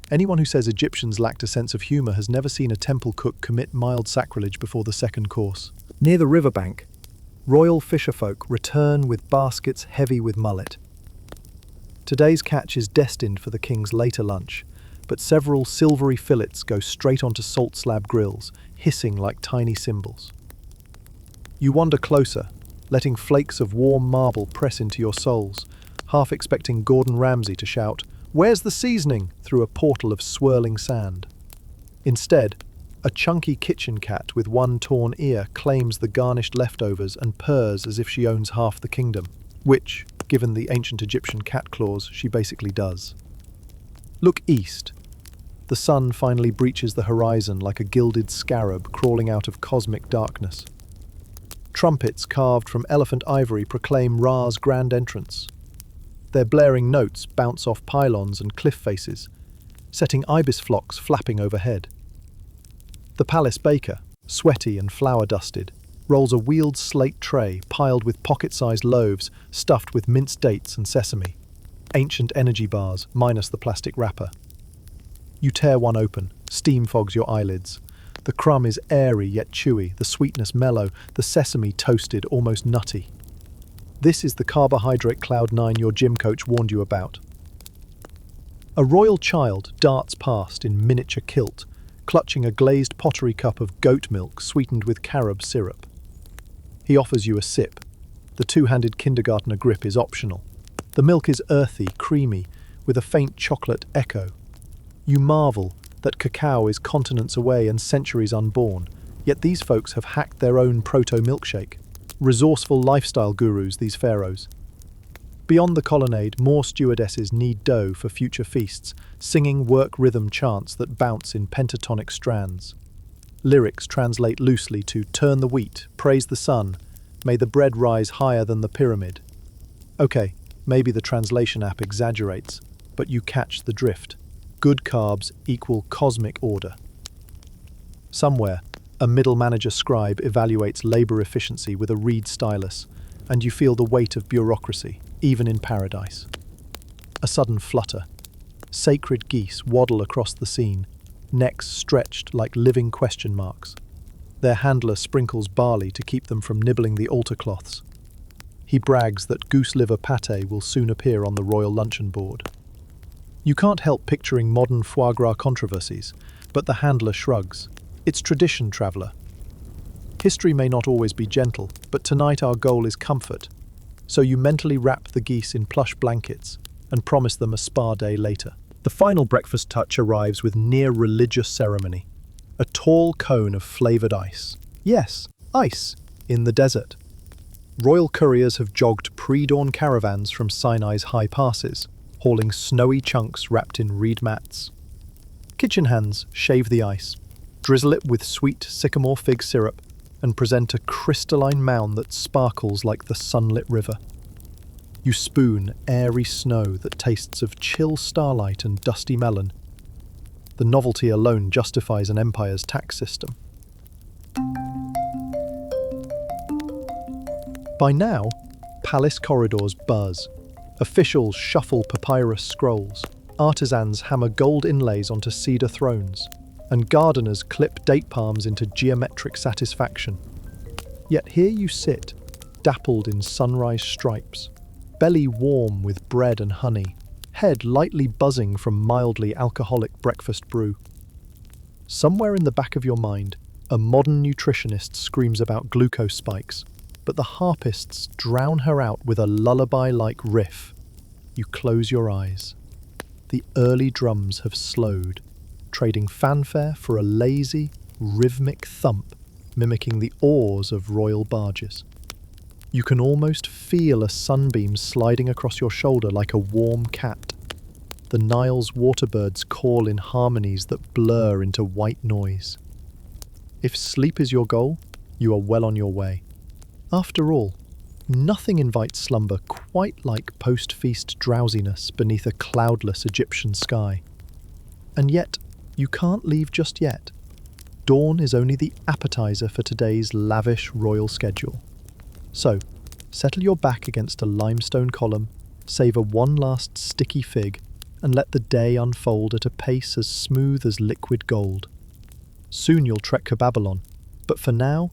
[SPEAKER 1] Anyone who says Egyptians lacked a sense of humour has never seen a temple cook commit mild sacrilege before the second course. Near the riverbank, royal fisherfolk return with baskets heavy with mullet. Today's catch is destined for the king's later lunch, but several silvery fillets go straight onto salt slab grills, hissing like tiny cymbals. You wander closer, letting flakes of warm marble press into your soles, half expecting Gordon Ramsay to shout, "Where's the seasoning?" through a portal of swirling sand. Instead, a chunky kitchen cat with one torn ear claims the garnished leftovers and purrs as if she owns half the kingdom, which, given the ancient Egyptian cat claws, she basically does. Look east. The sun finally breaches the horizon like a gilded scarab crawling out of cosmic darkness. Trumpets carved from elephant ivory proclaim Ra's grand entrance. Their blaring notes bounce off pylons and cliff faces, setting ibis flocks flapping overhead. The palace baker, sweaty and flour-dusted, rolls a wheeled slate tray piled with pocket-sized loaves stuffed with minced dates and sesame. Ancient energy bars, minus the plastic wrapper. You tear one open, steam fogs your eyelids. The crumb is airy yet chewy, the sweetness mellow, the sesame toasted, almost nutty. This is the carbohydrate cloud nine your gym coach warned you about. A royal child darts past in miniature kilt, clutching a glazed pottery cup of goat milk sweetened with carob syrup. He offers you a sip. The two-handed kindergartner grip is optional. The milk is earthy, creamy, with a faint chocolate echo. You marvel that cacao is continents away and centuries unborn, yet these folks have hacked their own proto-milkshake. Resourceful lifestyle gurus, these pharaohs. Beyond the colonnade, more stewardesses knead dough for future feasts, singing work rhythm chants that bounce in pentatonic strands. Lyrics translate loosely to "turn the wheat, praise the sun, may the bread rise higher than the pyramid." Okay, maybe the translation app exaggerates, but you catch the drift. Good carbs equal cosmic order. Somewhere, a middle manager scribe evaluates labor efficiency with a reed stylus, and you feel the weight of bureaucracy, even in paradise. A sudden flutter. Sacred geese waddle across the scene, necks stretched like living question marks. Their handler sprinkles barley to keep them from nibbling the altar cloths. He brags that goose liver pâté will soon appear on the royal luncheon board. You can't help picturing modern foie gras controversies, but the handler shrugs. It's tradition, traveller. History may not always be gentle, but tonight our goal is comfort. So you mentally wrap the geese in plush blankets and promise them a spa day later. The final breakfast touch arrives with near religious ceremony. A tall cone of flavoured ice. Yes, ice, in the desert. Royal couriers have jogged pre-dawn caravans from Sinai's high passes, hauling snowy chunks wrapped in reed mats. Kitchen hands shave the ice, drizzle it with sweet sycamore fig syrup, and present a crystalline mound that sparkles like the sunlit river. You spoon airy snow that tastes of chill starlight and dusty melon. The novelty alone justifies an empire's tax system. By now, palace corridors buzz. Officials shuffle papyrus scrolls, artisans hammer gold inlays onto cedar thrones, and gardeners clip date palms into geometric satisfaction. Yet here you sit, dappled in sunrise stripes, belly warm with bread and honey, head lightly buzzing from mildly alcoholic breakfast brew. Somewhere in the back of your mind, a modern nutritionist screams about glucose spikes, but the harpists drown her out with a lullaby-like riff. You close your eyes. The early drums have slowed, trading fanfare for a lazy, rhythmic thump mimicking the oars of royal barges. You can almost feel a sunbeam sliding across your shoulder like a warm cat. The Nile's waterbirds call in harmonies that blur into white noise. If sleep is your goal, you are well on your way. After all, nothing invites slumber quite like post-feast drowsiness beneath a cloudless Egyptian sky. And yet, you can't leave just yet. Dawn is only the appetizer for today's lavish royal schedule. So, settle your back against a limestone column, savour one last sticky fig, and let the day unfold at a pace as smooth as liquid gold. Soon you'll trek to Babylon, but for now,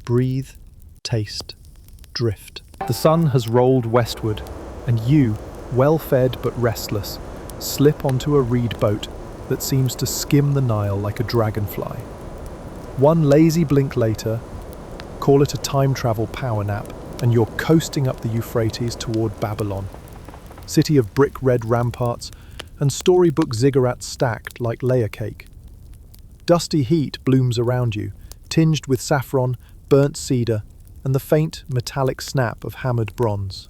[SPEAKER 1] breathe, taste, drift. The sun has rolled westward, and you, well-fed but restless, slip onto a reed boat that seems to skim the Nile like a dragonfly. One lazy blink later, call it a time travel power nap, and you're coasting up the Euphrates toward Babylon. City of brick red ramparts and storybook ziggurats stacked like layer cake. Dusty heat blooms around you, tinged with saffron, burnt cedar, and the faint metallic snap of hammered bronze.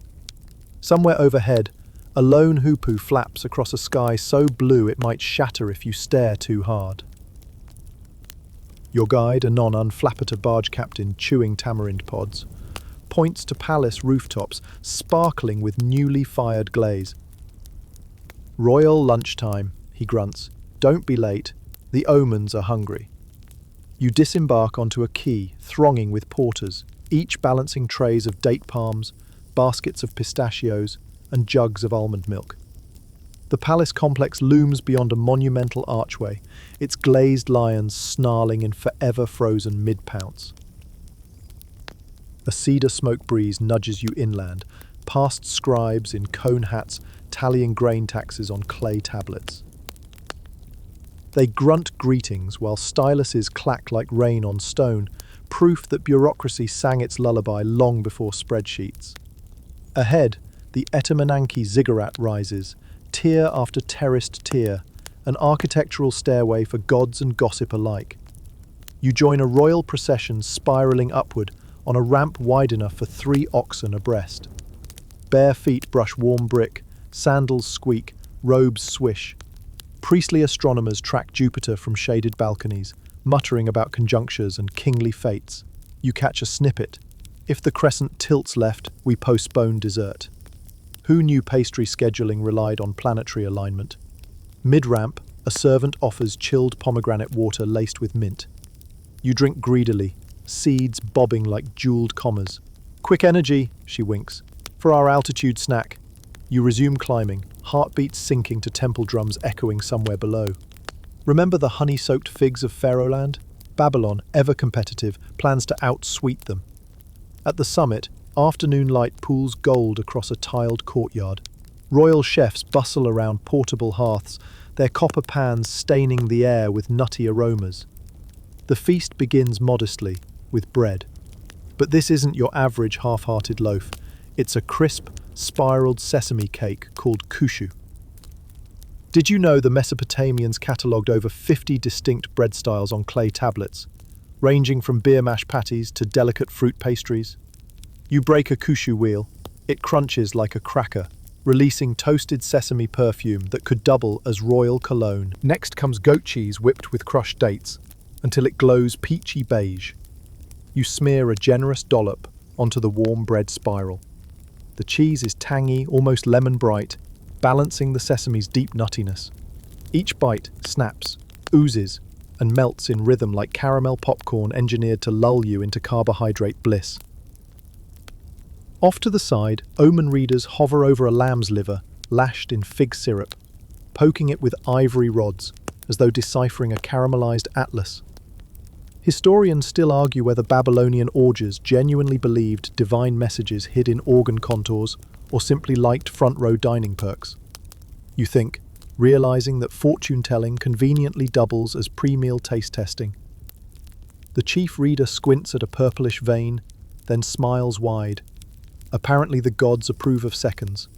[SPEAKER 1] Somewhere overhead, a lone hoopoo flaps across a sky so blue it might shatter if you stare too hard. Your guide, a non-unflappert barge captain chewing tamarind pods, points to palace rooftops sparkling with newly fired glaze. "Royal lunchtime," he grunts. "Don't be late. The omens are hungry." You disembark onto a quay thronging with porters, each balancing trays of date palms, baskets of pistachios, and jugs of almond milk. The palace complex looms beyond a monumental archway, its glazed lions snarling in forever frozen mid-pounce. A cedar smoke breeze nudges you inland, past scribes in cone hats tallying grain taxes on clay tablets. They grunt greetings while styluses clack like rain on stone, proof that bureaucracy sang its lullaby long before spreadsheets. Ahead, the Etamananki ziggurat rises, tier after terraced tier, an architectural stairway for gods and gossip alike. You join a royal procession spiralling upward on a ramp wide enough for 3 oxen abreast. Bare feet brush warm brick, sandals squeak, robes swish. Priestly astronomers track Jupiter from shaded balconies, muttering about conjunctures and kingly fates. You catch a snippet. If the crescent tilts left, we postpone dessert. Who knew pastry scheduling relied on planetary alignment? Mid-ramp, a servant offers chilled pomegranate water laced with mint. You drink greedily, seeds bobbing like jeweled commas. "Quick energy," she winks, "for our altitude snack." You resume climbing, heartbeats sinking to temple drums echoing somewhere below. Remember the honey-soaked figs of Pharaohland? Babylon, ever competitive, plans to outsweet them. At the summit, afternoon light pools gold across a tiled courtyard. Royal chefs bustle around portable hearths, their copper pans staining the air with nutty aromas. The feast begins modestly, with bread. But this isn't your average half-hearted loaf. It's a crisp, spiraled sesame cake called kushu. Did you know the Mesopotamians catalogued over 50 distinct bread styles on clay tablets, ranging from beer mash patties to delicate fruit pastries? You break a kushu wheel. It crunches like a cracker, releasing toasted sesame perfume that could double as royal cologne. Next comes goat cheese whipped with crushed dates, until it glows peachy beige. You smear a generous dollop onto the warm bread spiral. The cheese is tangy, almost lemon bright, balancing the sesame's deep nuttiness. Each bite snaps, oozes, and melts in rhythm like caramel popcorn engineered to lull you into carbohydrate bliss. Off to the side, omen readers hover over a lamb's liver, lashed in fig syrup, poking it with ivory rods, as though deciphering a caramelized atlas. Historians still argue whether Babylonian orgies genuinely believed divine messages hid in organ contours or simply liked front-row dining perks. You think, realizing that fortune-telling conveniently doubles as pre-meal taste testing. The chief reader squints at a purplish vein, then smiles wide. Apparently the gods approve of seconds.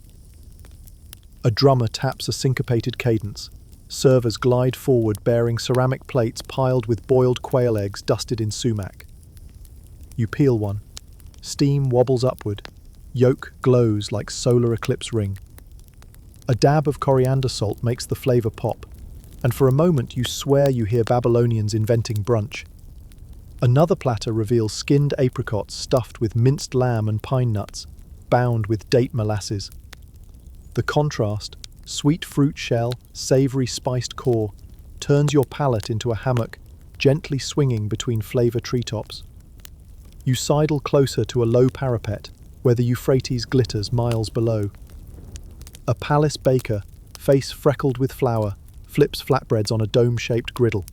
[SPEAKER 1] A drummer taps a syncopated cadence. Servers glide forward bearing ceramic plates piled with boiled quail eggs dusted in sumac. You peel one. Steam wobbles upward. Yolk glows like solar eclipse ring. A dab of coriander salt makes the flavor pop, and for a moment you swear you hear Babylonians inventing brunch. Another platter reveals skinned apricots stuffed with minced lamb and pine nuts, bound with date molasses. The contrast, sweet fruit shell, savory spiced core, turns your palate into a hammock, gently swinging between flavor treetops. You sidle closer to a low parapet, where the Euphrates glitters miles below. A palace baker, face freckled with flour, flips flatbreads on a dome-shaped griddle.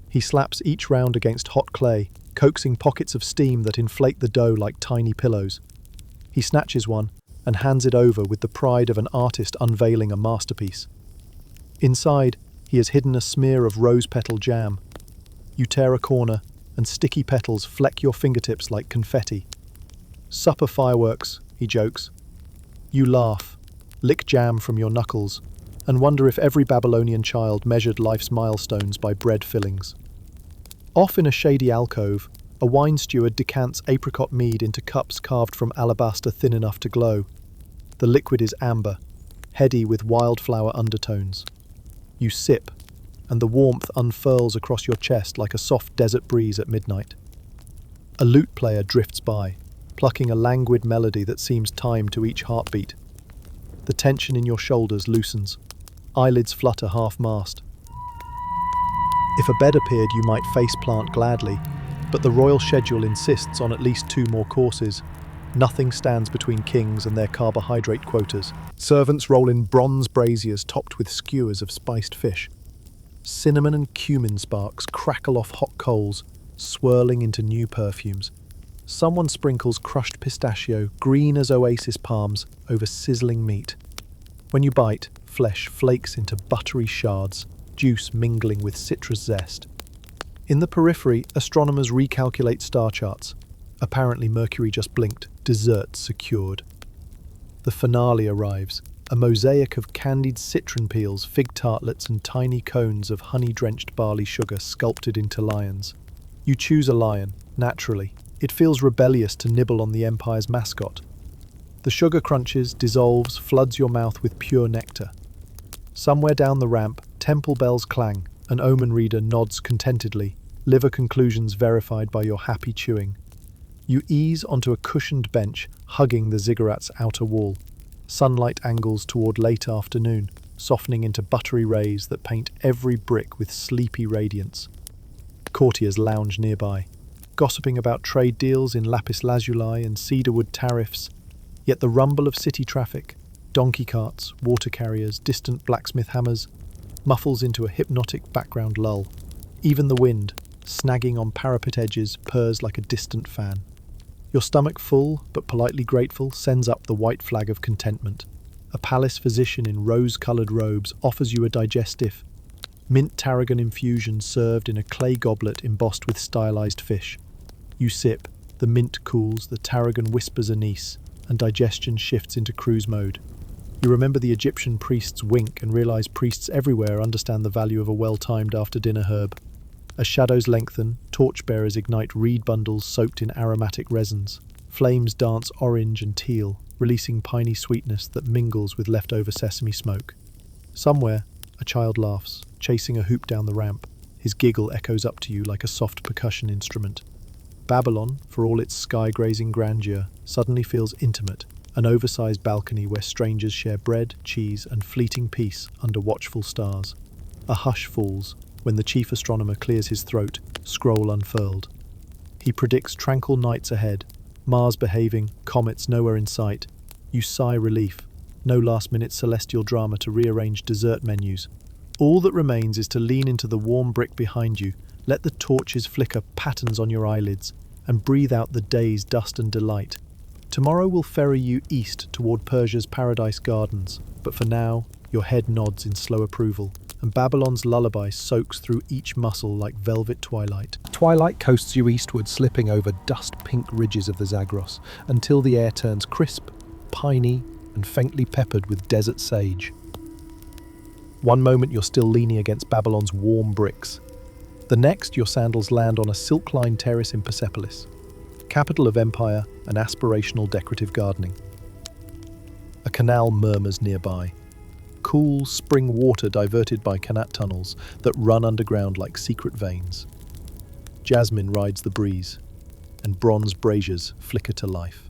[SPEAKER 1] He slaps each round against hot clay, coaxing pockets of steam that inflate the dough like tiny pillows. He snatches one and hands it over with the pride of an artist unveiling a masterpiece. Inside, he has hidden a smear of rose petal jam. You tear a corner, and sticky petals fleck your fingertips like confetti. "Supper fireworks," he jokes. You laugh, lick jam from your knuckles, and wonder if every Babylonian child measured life's milestones by bread fillings. Off in a shady alcove, a wine steward decants apricot mead into cups carved from alabaster thin enough to glow. The liquid is amber, heady with wildflower undertones. You sip, and the warmth unfurls across your chest like a soft desert breeze at midnight. A lute player drifts by, plucking a languid melody that seems timed to each heartbeat. The tension in your shoulders loosens. Eyelids flutter half-mast. If a bed appeared, you might face-plant gladly, but the royal schedule insists on at least 2 more courses. Nothing stands between kings and their carbohydrate quotas. Servants roll in bronze braziers topped with skewers of spiced fish. Cinnamon and cumin sparks crackle off hot coals, swirling into new perfumes. Someone sprinkles crushed pistachio, green as oasis palms, over sizzling meat. When you bite, flesh flakes into buttery shards, juice mingling with citrus zest. In the periphery, astronomers recalculate star charts. Apparently Mercury just blinked, dessert secured. The finale arrives, a mosaic of candied citron peels, fig tartlets and tiny cones of honey-drenched barley sugar sculpted into lions. You choose a lion, naturally. It feels rebellious to nibble on the empire's mascot. The sugar crunches, dissolves, floods your mouth with pure nectar. Somewhere down the ramp, temple bells clang. An omen reader nods contentedly, liver conclusions verified by your happy chewing. You ease onto a cushioned bench, hugging the ziggurat's outer wall. Sunlight angles toward late afternoon, softening into buttery rays that paint every brick with sleepy radiance. Courtiers lounge nearby, gossiping about trade deals in lapis lazuli and cedarwood tariffs, yet the rumble of city traffic, donkey carts, water carriers, distant blacksmith hammers, muffles into a hypnotic background lull. Even the wind, snagging on parapet edges, purrs like a distant fan. Your stomach full, but politely grateful, sends up the white flag of contentment. A palace physician in rose-coloured robes offers you a digestif, mint tarragon infusion served in a clay goblet embossed with stylized fish. You sip, the mint cools, the tarragon whispers anise, and digestion shifts into cruise mode. You remember the Egyptian priest's wink and realize priests everywhere understand the value of a well-timed after-dinner herb. As shadows lengthen, torchbearers ignite reed bundles soaked in aromatic resins. Flames dance orange and teal, releasing piney sweetness that mingles with leftover sesame smoke. Somewhere, a child laughs, chasing a hoop down the ramp. His giggle echoes up to you like a soft percussion instrument. Babylon, for all its sky-grazing grandeur, suddenly feels intimate, an oversized balcony where strangers share bread, cheese, and fleeting peace under watchful stars. A hush falls when the chief astronomer clears his throat, scroll unfurled. He predicts tranquil nights ahead, Mars behaving, comets nowhere in sight. You sigh relief. No last-minute celestial drama to rearrange dessert menus. All that remains is to lean into the warm brick behind you, let the torches flicker patterns on your eyelids, and breathe out the day's dust and delight. Tomorrow will ferry you east toward Persia's paradise gardens, but for now, your head nods in slow approval, and Babylon's lullaby soaks through each muscle like velvet twilight. Twilight coasts you eastward, slipping over dust-pink ridges of the Zagros, until the air turns crisp, piney, and faintly peppered with desert sage. One moment you're still leaning against Babylon's warm bricks. The next, your sandals land on a silk-lined terrace in Persepolis. capital of empire and aspirational decorative gardening. A canal murmurs nearby. Cool spring water diverted by canat tunnels that run underground like secret veins. Jasmine rides the breeze, and bronze braziers flicker to life,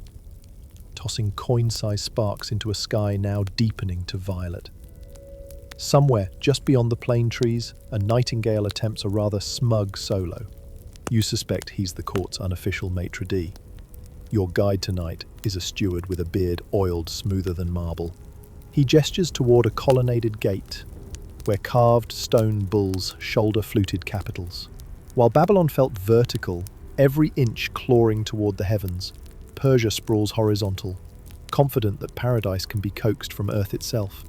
[SPEAKER 1] tossing coin-sized sparks into a sky now deepening to violet. Somewhere, just beyond the plane trees, a nightingale attempts a rather smug solo. You suspect he's the court's unofficial maitre d'. Your guide tonight is a steward with a beard oiled smoother than marble. He gestures toward a colonnaded gate, where carved stone bulls shoulder fluted capitals. While Babylon felt vertical, every inch clawing toward the heavens, Persia sprawls horizontal, confident that paradise can be coaxed from earth itself.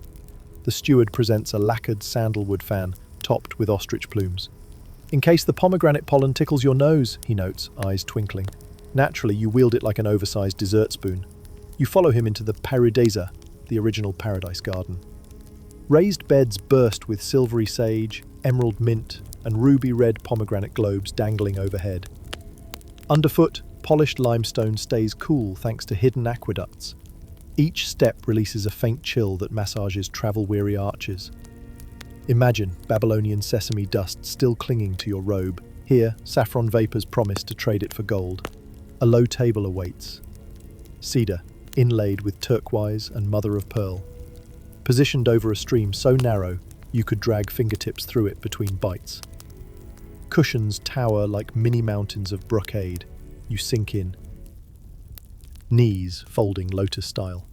[SPEAKER 1] The steward presents a lacquered sandalwood fan, topped with ostrich plumes. In case the pomegranate pollen tickles your nose, he notes, eyes twinkling. Naturally, you wield it like an oversized dessert spoon. You follow him into the Paradisa, the original paradise garden. Raised beds burst with silvery sage, emerald mint, and ruby-red pomegranate globes dangling overhead. Underfoot, polished limestone stays cool thanks to hidden aqueducts. Each step releases a faint chill that massages travel-weary arches. Imagine Babylonian sesame dust still clinging to your robe. Here, saffron vapors promise to trade it for gold. A low table awaits. Cedar, inlaid with turquoise and mother of pearl. Positioned over a stream so narrow, you could drag fingertips through it between bites. Cushions tower like mini mountains of brocade. You sink in. Knees folding lotus style.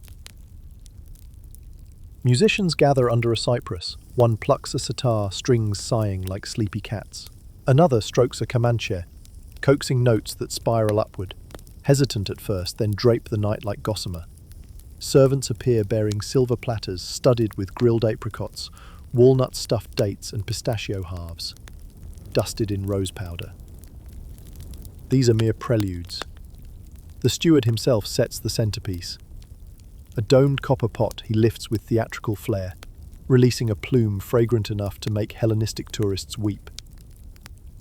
[SPEAKER 1] Musicians gather under a cypress. One plucks a sitar, strings sighing like sleepy cats. Another strokes a Comanche, coaxing notes that spiral upward. Hesitant at first, then drape the night like gossamer. Servants appear bearing silver platters studded with grilled apricots, walnut-stuffed dates and pistachio halves, dusted in rose powder. These are mere preludes. The steward himself sets the centerpiece. A domed copper pot he lifts with theatrical flair, releasing a plume fragrant enough to make Hellenistic tourists weep.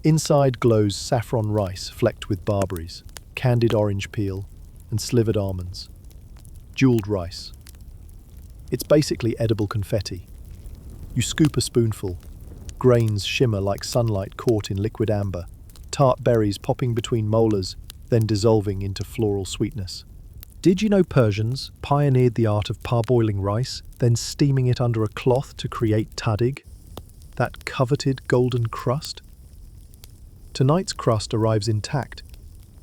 [SPEAKER 1] Inside glows saffron rice flecked with barberries, candied orange peel, and slivered almonds. Jeweled rice. It's basically edible confetti. You scoop a spoonful. Grains shimmer like sunlight caught in liquid amber, tart berries popping between molars, then dissolving into floral sweetness. Did you know Persians pioneered the art of parboiling rice, then steaming it under a cloth to create tadig, that coveted golden crust? Tonight's crust arrives intact,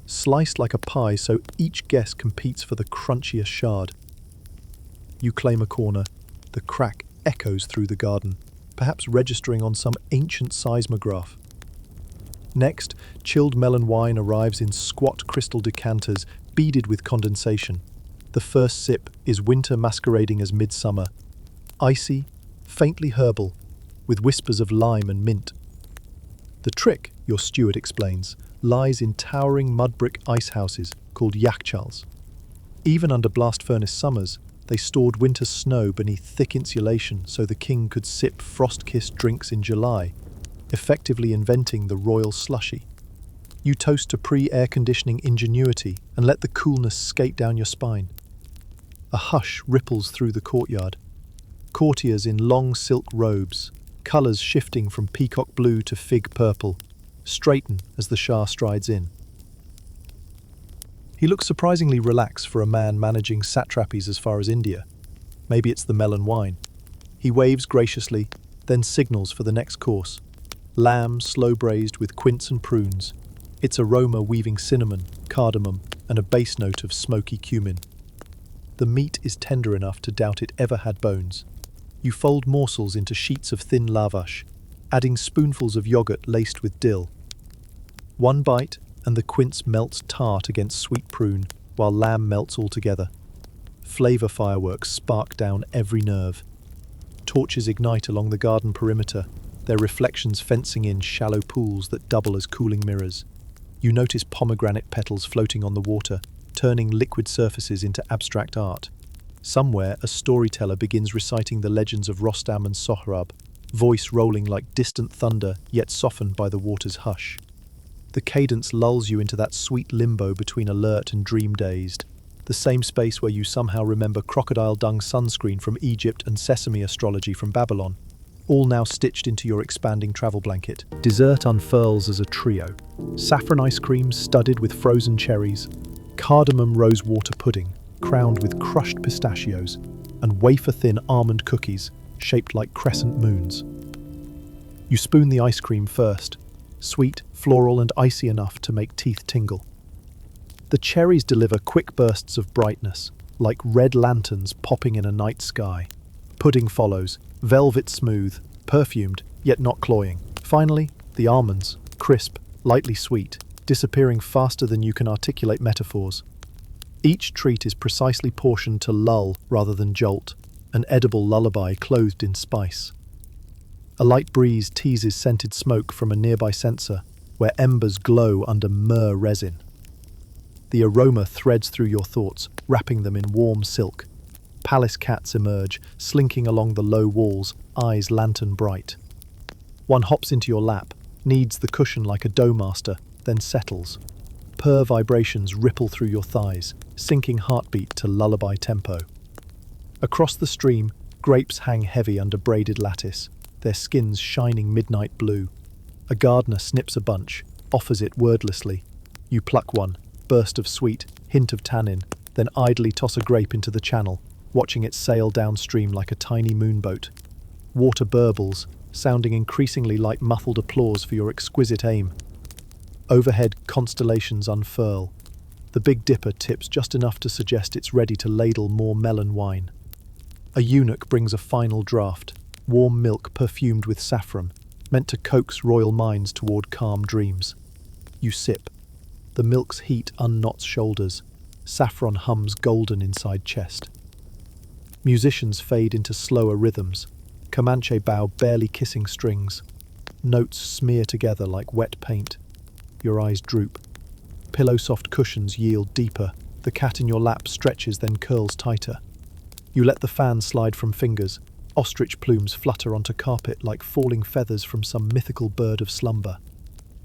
[SPEAKER 1] sliced like a pie so each guest competes for the crunchiest shard. You claim a corner, the crack echoes through the garden, perhaps registering on some ancient seismograph. Next, chilled melon wine arrives in squat crystal decanters beaded with condensation. The first sip is winter masquerading as midsummer, icy, faintly herbal, with whispers of lime and mint. The trick, your steward explains, lies in towering mud brick ice houses called yakhchals. Even under blast furnace summers, they stored winter snow beneath thick insulation so the king could sip frost-kissed drinks in July, effectively inventing the royal slushy. You toast to pre-air conditioning ingenuity and let the coolness skate down your spine. A hush ripples through the courtyard. Courtiers in long silk robes, colours shifting from peacock blue to fig purple, straighten as the Shah strides in. He looks surprisingly relaxed for a man managing satrapies as far as India. Maybe it's the melon wine. He waves graciously, then signals for the next course. Lamb slow-braised with quince and prunes, its aroma weaving cinnamon, cardamom, and a base note of smoky cumin. The meat is tender enough to doubt it ever had bones. You fold morsels into sheets of thin lavash, adding spoonfuls of yogurt laced with dill. One bite, and the quince melts tart against sweet prune, while lamb melts altogether. Flavour fireworks spark down every nerve. Torches ignite along the garden perimeter, their reflections fencing in shallow pools that double as cooling mirrors. You notice pomegranate petals floating on the water, turning liquid surfaces into abstract art. Somewhere, a storyteller begins reciting the legends of Rostam and Sohrab, voice rolling like distant thunder, yet softened by the water's hush. The cadence lulls you into that sweet limbo between alert and dream-dazed, the same space where you somehow remember crocodile dung sunscreen from Egypt and sesame astrology from Babylon, all now stitched into your expanding travel blanket. Dessert unfurls as a trio: saffron ice cream studded with frozen cherries, cardamom rosewater pudding crowned with crushed pistachios, and wafer-thin almond cookies shaped like crescent moons. You spoon the ice cream first, sweet, floral, and icy enough to make teeth tingle. The cherries deliver quick bursts of brightness, like red lanterns popping in a night sky. Pudding follows, velvet smooth, perfumed, yet not cloying. Finally, the almonds, crisp, lightly sweet, disappearing faster than you can articulate metaphors. Each treat is precisely portioned to lull rather than jolt, an edible lullaby clothed in spice. A light breeze teases scented smoke from a nearby censer, where embers glow under myrrh resin. The aroma threads through your thoughts, wrapping them in warm silk. Palace cats emerge, slinking along the low walls, eyes lantern bright. One hops into your lap, kneads the cushion like a doughmaster, then settles. Purr vibrations ripple through your thighs, syncing heartbeat to lullaby tempo. Across the stream, grapes hang heavy under braided lattice, their skins shining midnight blue. A gardener snips a bunch, offers it wordlessly. You pluck one, burst of sweet, hint of tannin, then idly toss a grape into the channel, watching it sail downstream like a tiny moonboat. Water burbles, sounding increasingly like muffled applause for your exquisite aim. Overhead, constellations unfurl. The Big Dipper tips just enough to suggest it's ready to ladle more melon wine. A eunuch brings a final draught, warm milk perfumed with saffron, meant to coax royal minds toward calm dreams. You sip. The milk's heat unknots shoulders. Saffron hums golden inside chest. Musicians fade into slower rhythms, Comanche bow barely kissing strings. Notes smear together like wet paint. Your eyes droop. Pillow-soft cushions yield deeper. The cat in your lap stretches, then curls tighter. You let the fan slide from fingers. Ostrich plumes flutter onto carpet like falling feathers from some mythical bird of slumber.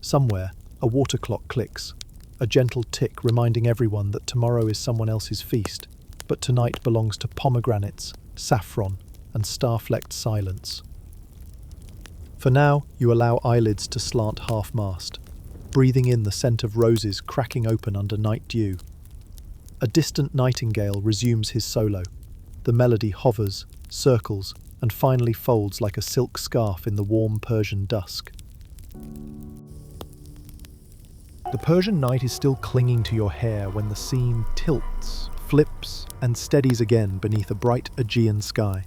[SPEAKER 1] Somewhere, a water clock clicks, a gentle tick reminding everyone that tomorrow is someone else's feast, but tonight belongs to pomegranates, saffron, and star-flecked silence. For now, you allow eyelids to slant half-mast, breathing in the scent of roses cracking open under night dew. A distant nightingale resumes his solo. The melody hovers, circles, and finally folds like a silk scarf in the warm Persian dusk. The Persian night is still clinging to your hair when the scene tilts, flips, and steadies again beneath a bright Aegean sky.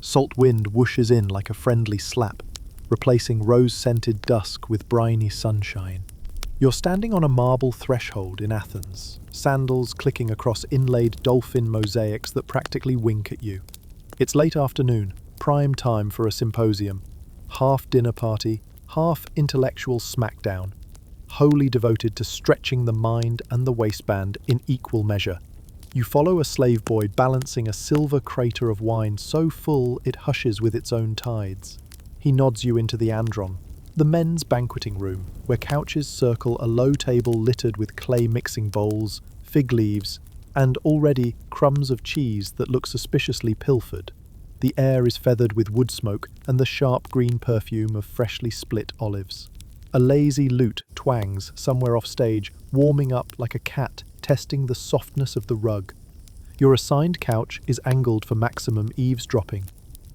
[SPEAKER 1] Salt wind whooshes in like a friendly slap, replacing rose-scented dusk with briny sunshine. You're standing on a marble threshold in Athens, sandals clicking across inlaid dolphin mosaics that practically wink at you. It's late afternoon, prime time for a symposium. Half dinner party, half intellectual smackdown, wholly devoted to stretching the mind and the waistband in equal measure. You follow a slave boy balancing a silver crater of wine so full it hushes with its own tides. He nods you into the andron, the men's banqueting room, where couches circle a low table littered with clay mixing bowls, fig leaves, and already crumbs of cheese that look suspiciously pilfered. The air is feathered with wood smoke and the sharp green perfume of freshly split olives. A lazy lute twangs somewhere off stage, warming up like a cat testing the softness of the rug. Your assigned couch is angled for maximum eavesdropping.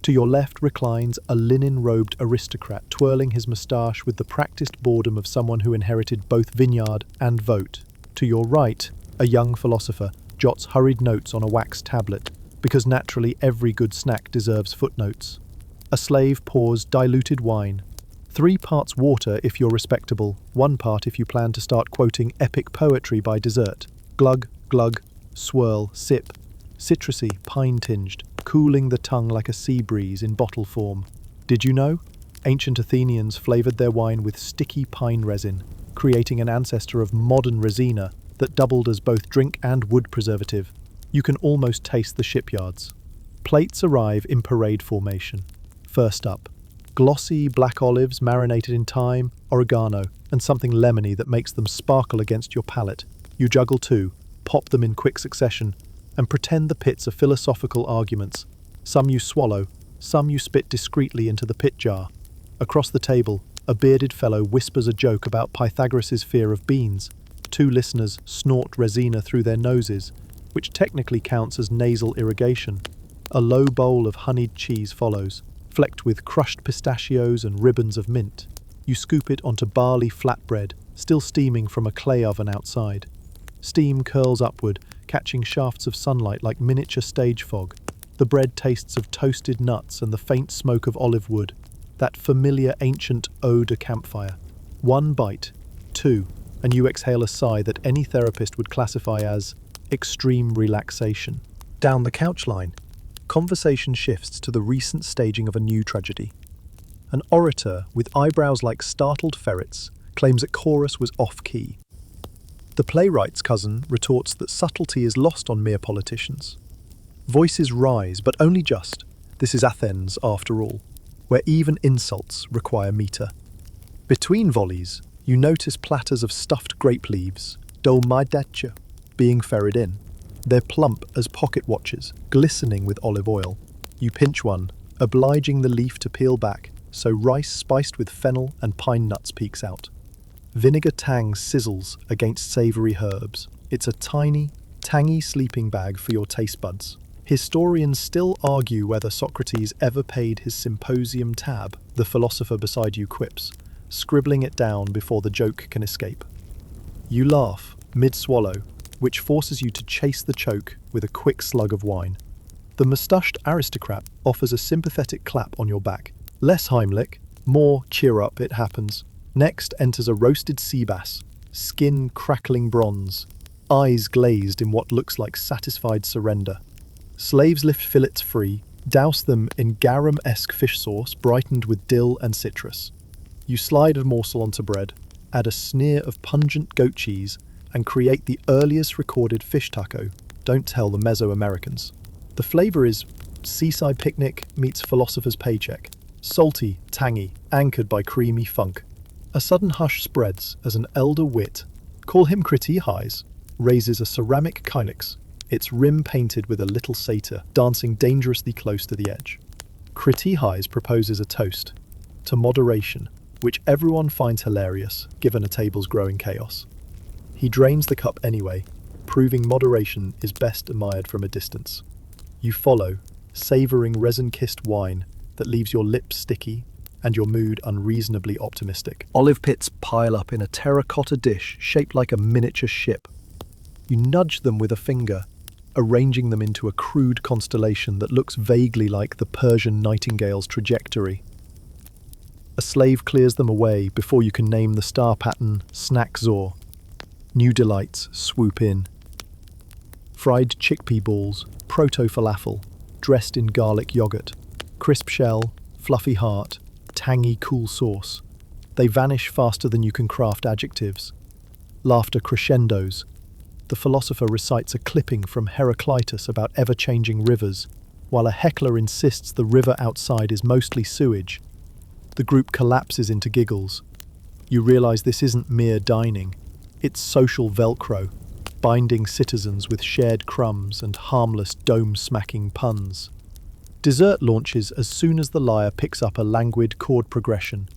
[SPEAKER 1] To your left reclines a linen-robed aristocrat twirling his moustache with the practiced boredom of someone who inherited both vineyard and vote. To your right, a young philosopher jots hurried notes on a wax tablet, because naturally every good snack deserves footnotes. A slave pours diluted wine. 3 parts water if you're respectable, 1 part if you plan to start quoting epic poetry by dessert. Glug, glug, swirl, sip. Citrusy, pine-tinged, cooling the tongue like a sea breeze in bottle form. Did you know? Ancient Athenians flavoured their wine with sticky pine resin, creating an ancestor of modern resina that doubled as both drink and wood preservative. You can almost taste the shipyards. Plates arrive in parade formation. First up, Glossy black olives marinated in thyme, oregano, and something lemony that makes them sparkle against your palate. You juggle two, pop them in quick succession, and pretend the pits are philosophical arguments. Some you swallow, some you spit discreetly into the pit jar. Across the table, a bearded fellow whispers a joke about Pythagoras' fear of beans. Two listeners snort resina through their noses, which technically counts as nasal irrigation. A low bowl of honeyed cheese follows, flecked with crushed pistachios and ribbons of mint. You scoop it onto barley flatbread, still steaming from a clay oven outside. Steam curls upward, catching shafts of sunlight like miniature stage fog. The bread tastes of toasted nuts and the faint smoke of olive wood, that familiar ancient ode to campfire. One bite, two, and you exhale a sigh that any therapist would classify as extreme relaxation. Down the couch line, conversation shifts to the recent staging of a new tragedy. An orator with eyebrows like startled ferrets claims that chorus was off-key. The playwright's cousin retorts that subtlety is lost on mere politicians. Voices rise, but only just. This is Athens, after all, where even insults require meter. Between volleys, you notice platters of stuffed grape leaves, dolmaidacha, being ferried in. They're plump as pocket watches, glistening with olive oil. You pinch one, obliging the leaf to peel back, so rice spiced with fennel and pine nuts peeks out. Vinegar tang sizzles against savoury herbs. It's a tiny, tangy sleeping bag for your taste buds. Historians still argue whether Socrates ever paid his symposium tab, the philosopher beside you quips, scribbling it down before the joke can escape. You laugh, mid-swallow, which forces you to chase the choke with a quick slug of wine. The moustached aristocrat offers a sympathetic clap on your back. Less Heimlich, more cheer up, it happens. Next enters a roasted sea bass, skin crackling bronze, eyes glazed in what looks like satisfied surrender. Slaves lift fillets free, douse them in garum-esque fish sauce brightened with dill and citrus. You slide a morsel onto bread, add a sneer of pungent goat cheese, and create the earliest recorded fish taco. Don't tell the Mesoamericans. The flavour is seaside picnic meets philosopher's paycheck. Salty, tangy, anchored by creamy funk. A sudden hush spreads as an elder wit, call him Critihies, raises a ceramic kylix, its rim painted with a little satyr dancing dangerously close to the edge. Critihies proposes a toast to moderation, which everyone finds hilarious given a table's growing chaos. He drains the cup anyway, proving moderation is best admired from a distance. You follow, savouring resin-kissed wine that leaves your lips sticky and your mood unreasonably optimistic. Olive pits pile up in a terracotta dish shaped like a miniature ship. You nudge them with a finger, arranging them into a crude constellation that looks vaguely like the Persian nightingale's trajectory. A slave clears them away before you can name the star pattern snack zor. New delights swoop in. Fried chickpea balls, proto-falafel, dressed in garlic yogurt, crisp shell, fluffy heart, tangy cool sauce. They vanish faster than you can craft adjectives. Laughter crescendos. The philosopher recites a clipping from Heraclitus about ever-changing rivers, while a heckler insists the river outside is mostly sewage. The group collapses into giggles. You realize this isn't mere dining. It's social Velcro, binding citizens with shared crumbs and harmless dome-smacking puns. Dessert launches as soon as the lyre picks up a languid chord progression.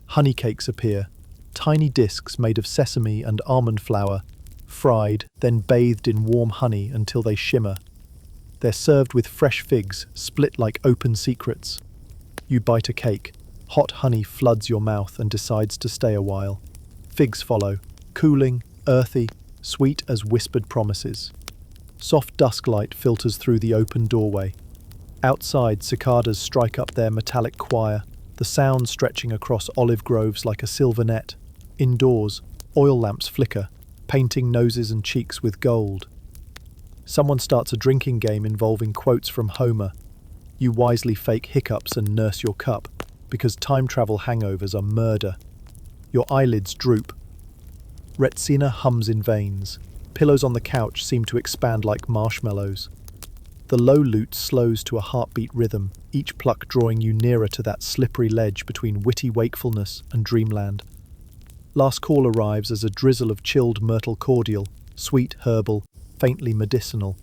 [SPEAKER 1] Honey cakes appear, tiny discs made of sesame and almond flour, fried, then bathed in warm honey until they shimmer. They're served with fresh figs, split like open secrets. You bite a cake. Hot honey floods your mouth and decides to stay a while. Figs follow, cooling, earthy, sweet as whispered promises. Soft dusklight filters through the open doorway. Outside, cicadas strike up their metallic choir, the sound stretching across olive groves like a silver net. Indoors, oil lamps flicker, painting noses and cheeks with gold. Someone starts a drinking game involving quotes from Homer. You wisely fake hiccups and nurse your cup, because time travel hangovers are murder. Your eyelids droop. Retina hums in veins. Pillows on the couch seem to expand like marshmallows. The low lute slows to a heartbeat rhythm, each pluck drawing you nearer to that slippery ledge between witty wakefulness and dreamland. Last call arrives as a drizzle of chilled myrtle cordial, sweet, herbal, faintly medicinal.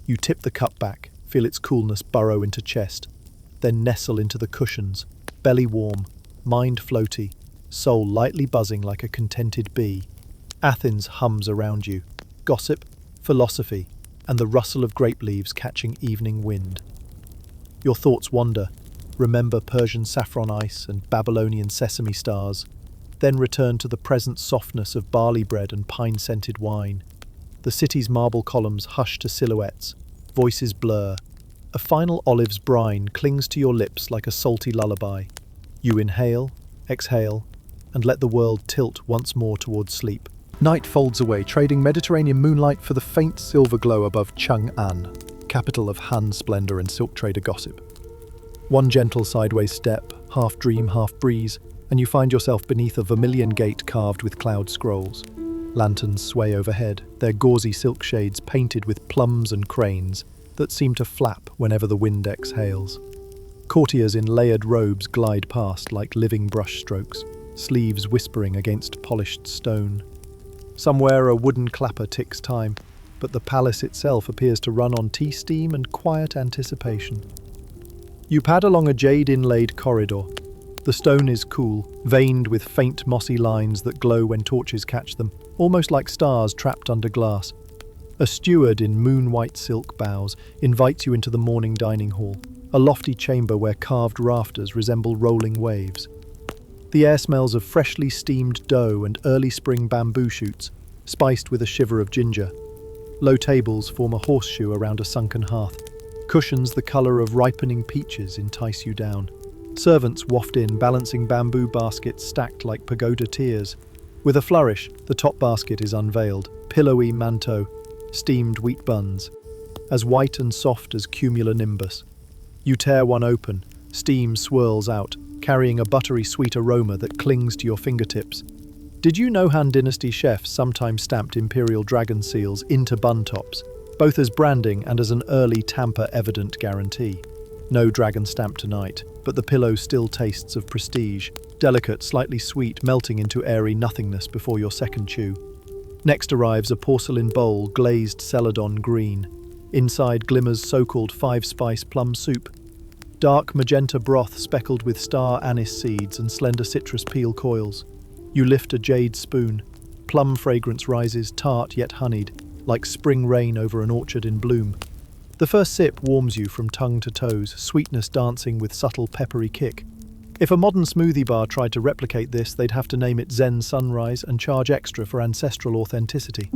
[SPEAKER 1] You tip the cup back, feel its coolness burrow into chest, then nestle into the cushions, belly warm, mind floaty, soul lightly buzzing like a contented bee. Athens hums around you, gossip, philosophy, and the rustle of grape leaves catching evening wind. Your thoughts wander, remember Persian saffron ice and Babylonian sesame stars, then return to the present softness of barley bread and pine-scented wine. The city's marble columns hush to silhouettes, voices blur. A final olive's brine clings to your lips like a salty lullaby. You inhale, exhale, and let the world tilt once more towards sleep. Night folds away, trading Mediterranean moonlight for the faint silver glow above Chang'an, capital of Han splendor and silk trader gossip. One gentle sideways step, half dream, half breeze, and you find yourself beneath a vermilion gate carved with cloud scrolls. Lanterns sway overhead, their gauzy silk shades painted with plums and cranes that seem to flap whenever the wind exhales. Courtiers in layered robes glide past like living brush strokes, sleeves whispering against polished stone. Somewhere a wooden clapper ticks time, but the palace itself appears to run on tea steam and quiet anticipation. You pad along a jade-inlaid corridor. The stone is cool, veined with faint mossy lines that glow when torches catch them, almost like stars trapped under glass. A steward in moon-white silk bows invites you into the morning dining hall, a lofty chamber where carved rafters resemble rolling waves. The air smells of freshly steamed dough and early spring bamboo shoots, spiced with a shiver of ginger. Low tables form a horseshoe around a sunken hearth. Cushions the colour of ripening peaches entice you down. Servants waft in, balancing bamboo baskets stacked like pagoda tiers. With a flourish, the top basket is unveiled, pillowy manteau, steamed wheat buns, as white and soft as cumulonimbus. You tear one open, steam swirls out, carrying a buttery sweet aroma that clings to your fingertips. Did you know Han Dynasty chefs sometimes stamped imperial dragon seals into bun tops, both as branding and as an early tamper-evident guarantee? No dragon stamp tonight, but the pillow still tastes of prestige, delicate, slightly sweet, melting into airy nothingness before your second chew. Next arrives a porcelain bowl glazed celadon green. Inside glimmers so-called five-spice plum soup, dark magenta broth speckled with star anise seeds and slender citrus peel coils. You lift a jade spoon. Plum fragrance rises, tart yet honeyed, like spring rain over an orchard in bloom. The first sip warms you from tongue to toes, sweetness dancing with subtle peppery kick. If a modern smoothie bar tried to replicate this, they'd have to name it Zen Sunrise and charge extra for ancestral authenticity.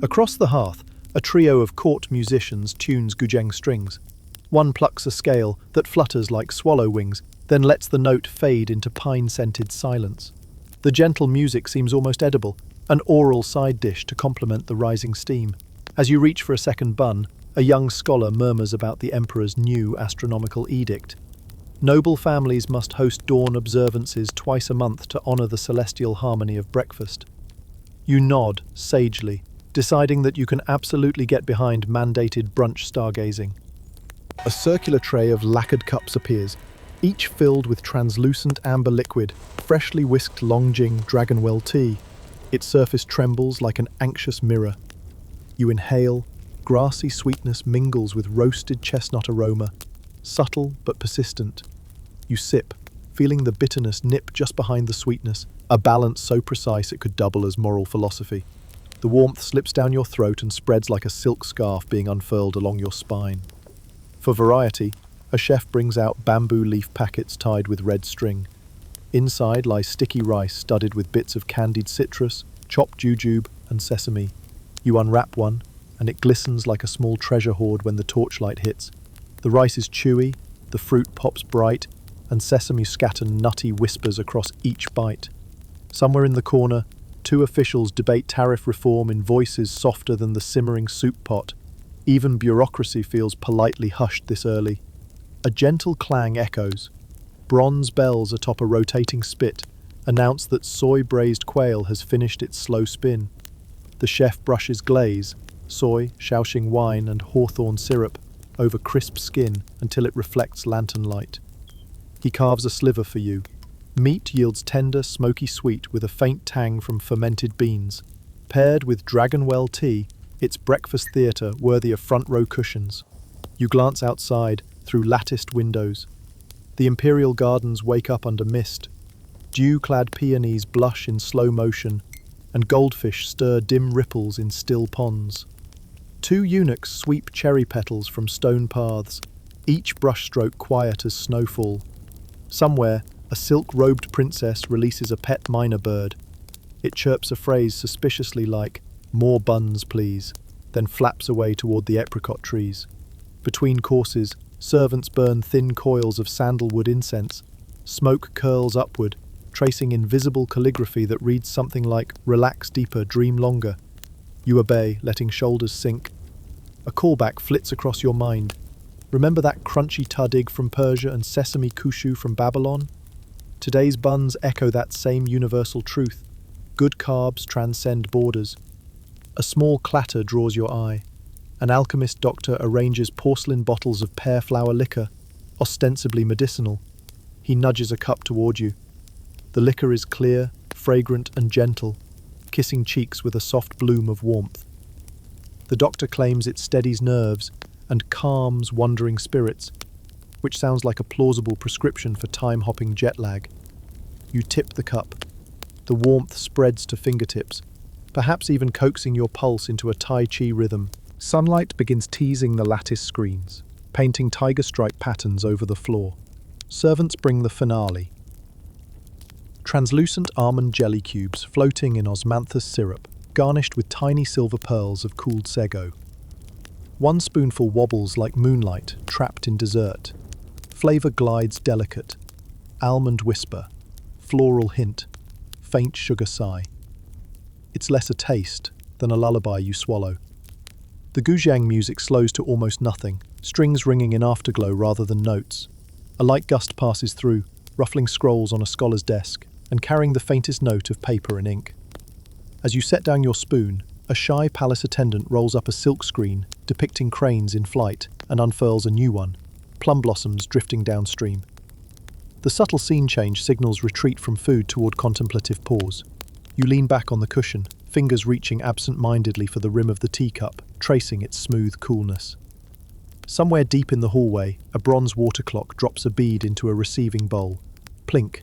[SPEAKER 1] Across the hearth, a trio of court musicians tunes guzheng strings. One plucks a scale that flutters like swallow wings, then lets the note fade into pine-scented silence. The gentle music seems almost edible, an oral side dish to complement the rising steam. As you reach for a second bun, a young scholar murmurs about the emperor's new astronomical edict. Noble families must host dawn observances twice a month to honor the celestial harmony of breakfast. You nod, sagely, deciding that you can absolutely get behind mandated brunch stargazing. A circular tray of lacquered cups appears, each filled with translucent amber liquid, freshly whisked Longjing Dragonwell tea. Its surface trembles like an anxious mirror. You inhale, grassy sweetness mingles with roasted chestnut aroma, subtle but persistent. You sip, feeling the bitterness nip just behind the sweetness, a balance so precise it could double as moral philosophy. The warmth slips down your throat and spreads like a silk scarf being unfurled along your spine. For variety, a chef brings out bamboo leaf packets tied with red string. Inside lies sticky rice studded with bits of candied citrus, chopped jujube, and sesame. You unwrap one, and it glistens like a small treasure hoard when the torchlight hits. The rice is chewy, the fruit pops bright, and sesame scatter nutty whispers across each bite. Somewhere in the corner, two officials debate tariff reform in voices softer than the simmering soup pot. Even bureaucracy feels politely hushed this early. A gentle clang echoes. Bronze bells atop a rotating spit announce that soy-braised quail has finished its slow spin. The chef brushes glaze, soy, Shaoxing wine, and hawthorn syrup over crisp skin until it reflects lantern light. He carves a sliver for you. Meat yields tender, smoky sweet with a faint tang from fermented beans. Paired with Dragonwell tea, it's breakfast theatre worthy of front-row cushions. You glance outside through latticed windows. The imperial gardens wake up under mist. Dew-clad peonies blush in slow motion, and goldfish stir dim ripples in still ponds. Two eunuchs sweep cherry petals from stone paths, each brushstroke quiet as snowfall. Somewhere, a silk-robed princess releases a pet myna bird. It chirps a phrase suspiciously like, "More buns, please," then flaps away toward the apricot trees. Between courses, servants burn thin coils of sandalwood incense. Smoke curls upward, tracing invisible calligraphy that reads something like, "Relax deeper, dream longer." You obey, letting shoulders sink. A callback flits across your mind. Remember that crunchy tadig from Persia and sesame kushu from Babylon? Today's buns echo that same universal truth. Good carbs transcend borders. A small clatter draws your eye. An alchemist doctor arranges porcelain bottles of pear flower liquor, ostensibly medicinal. He nudges a cup toward you. The liquor is clear, fragrant, and gentle, kissing cheeks with a soft bloom of warmth. The doctor claims it steadies nerves and calms wandering spirits, which sounds like a plausible prescription for time-hopping jet lag. You tip the cup. The warmth spreads to fingertips, perhaps even coaxing your pulse into a Tai Chi rhythm. Sunlight begins teasing the lattice screens, painting tiger stripe patterns over the floor. Servants bring the finale. Translucent almond jelly cubes floating in osmanthus syrup, garnished with tiny silver pearls of cooled sago. One spoonful wobbles like moonlight, trapped in dessert. Flavor glides delicate. Almond whisper, floral hint, faint sugar sigh. It's less a taste than a lullaby you swallow. The guzheng music slows to almost nothing, strings ringing in afterglow rather than notes. A light gust passes through, ruffling scrolls on a scholar's desk and carrying the faintest note of paper and ink. As you set down your spoon, a shy palace attendant rolls up a silk screen depicting cranes in flight and unfurls a new one, plum blossoms drifting downstream. The subtle scene change signals retreat from food toward contemplative pause. You lean back on the cushion, fingers reaching absent-mindedly for the rim of the teacup, tracing its smooth coolness. Somewhere deep in the hallway, a bronze water clock drops a bead into a receiving bowl. Plink,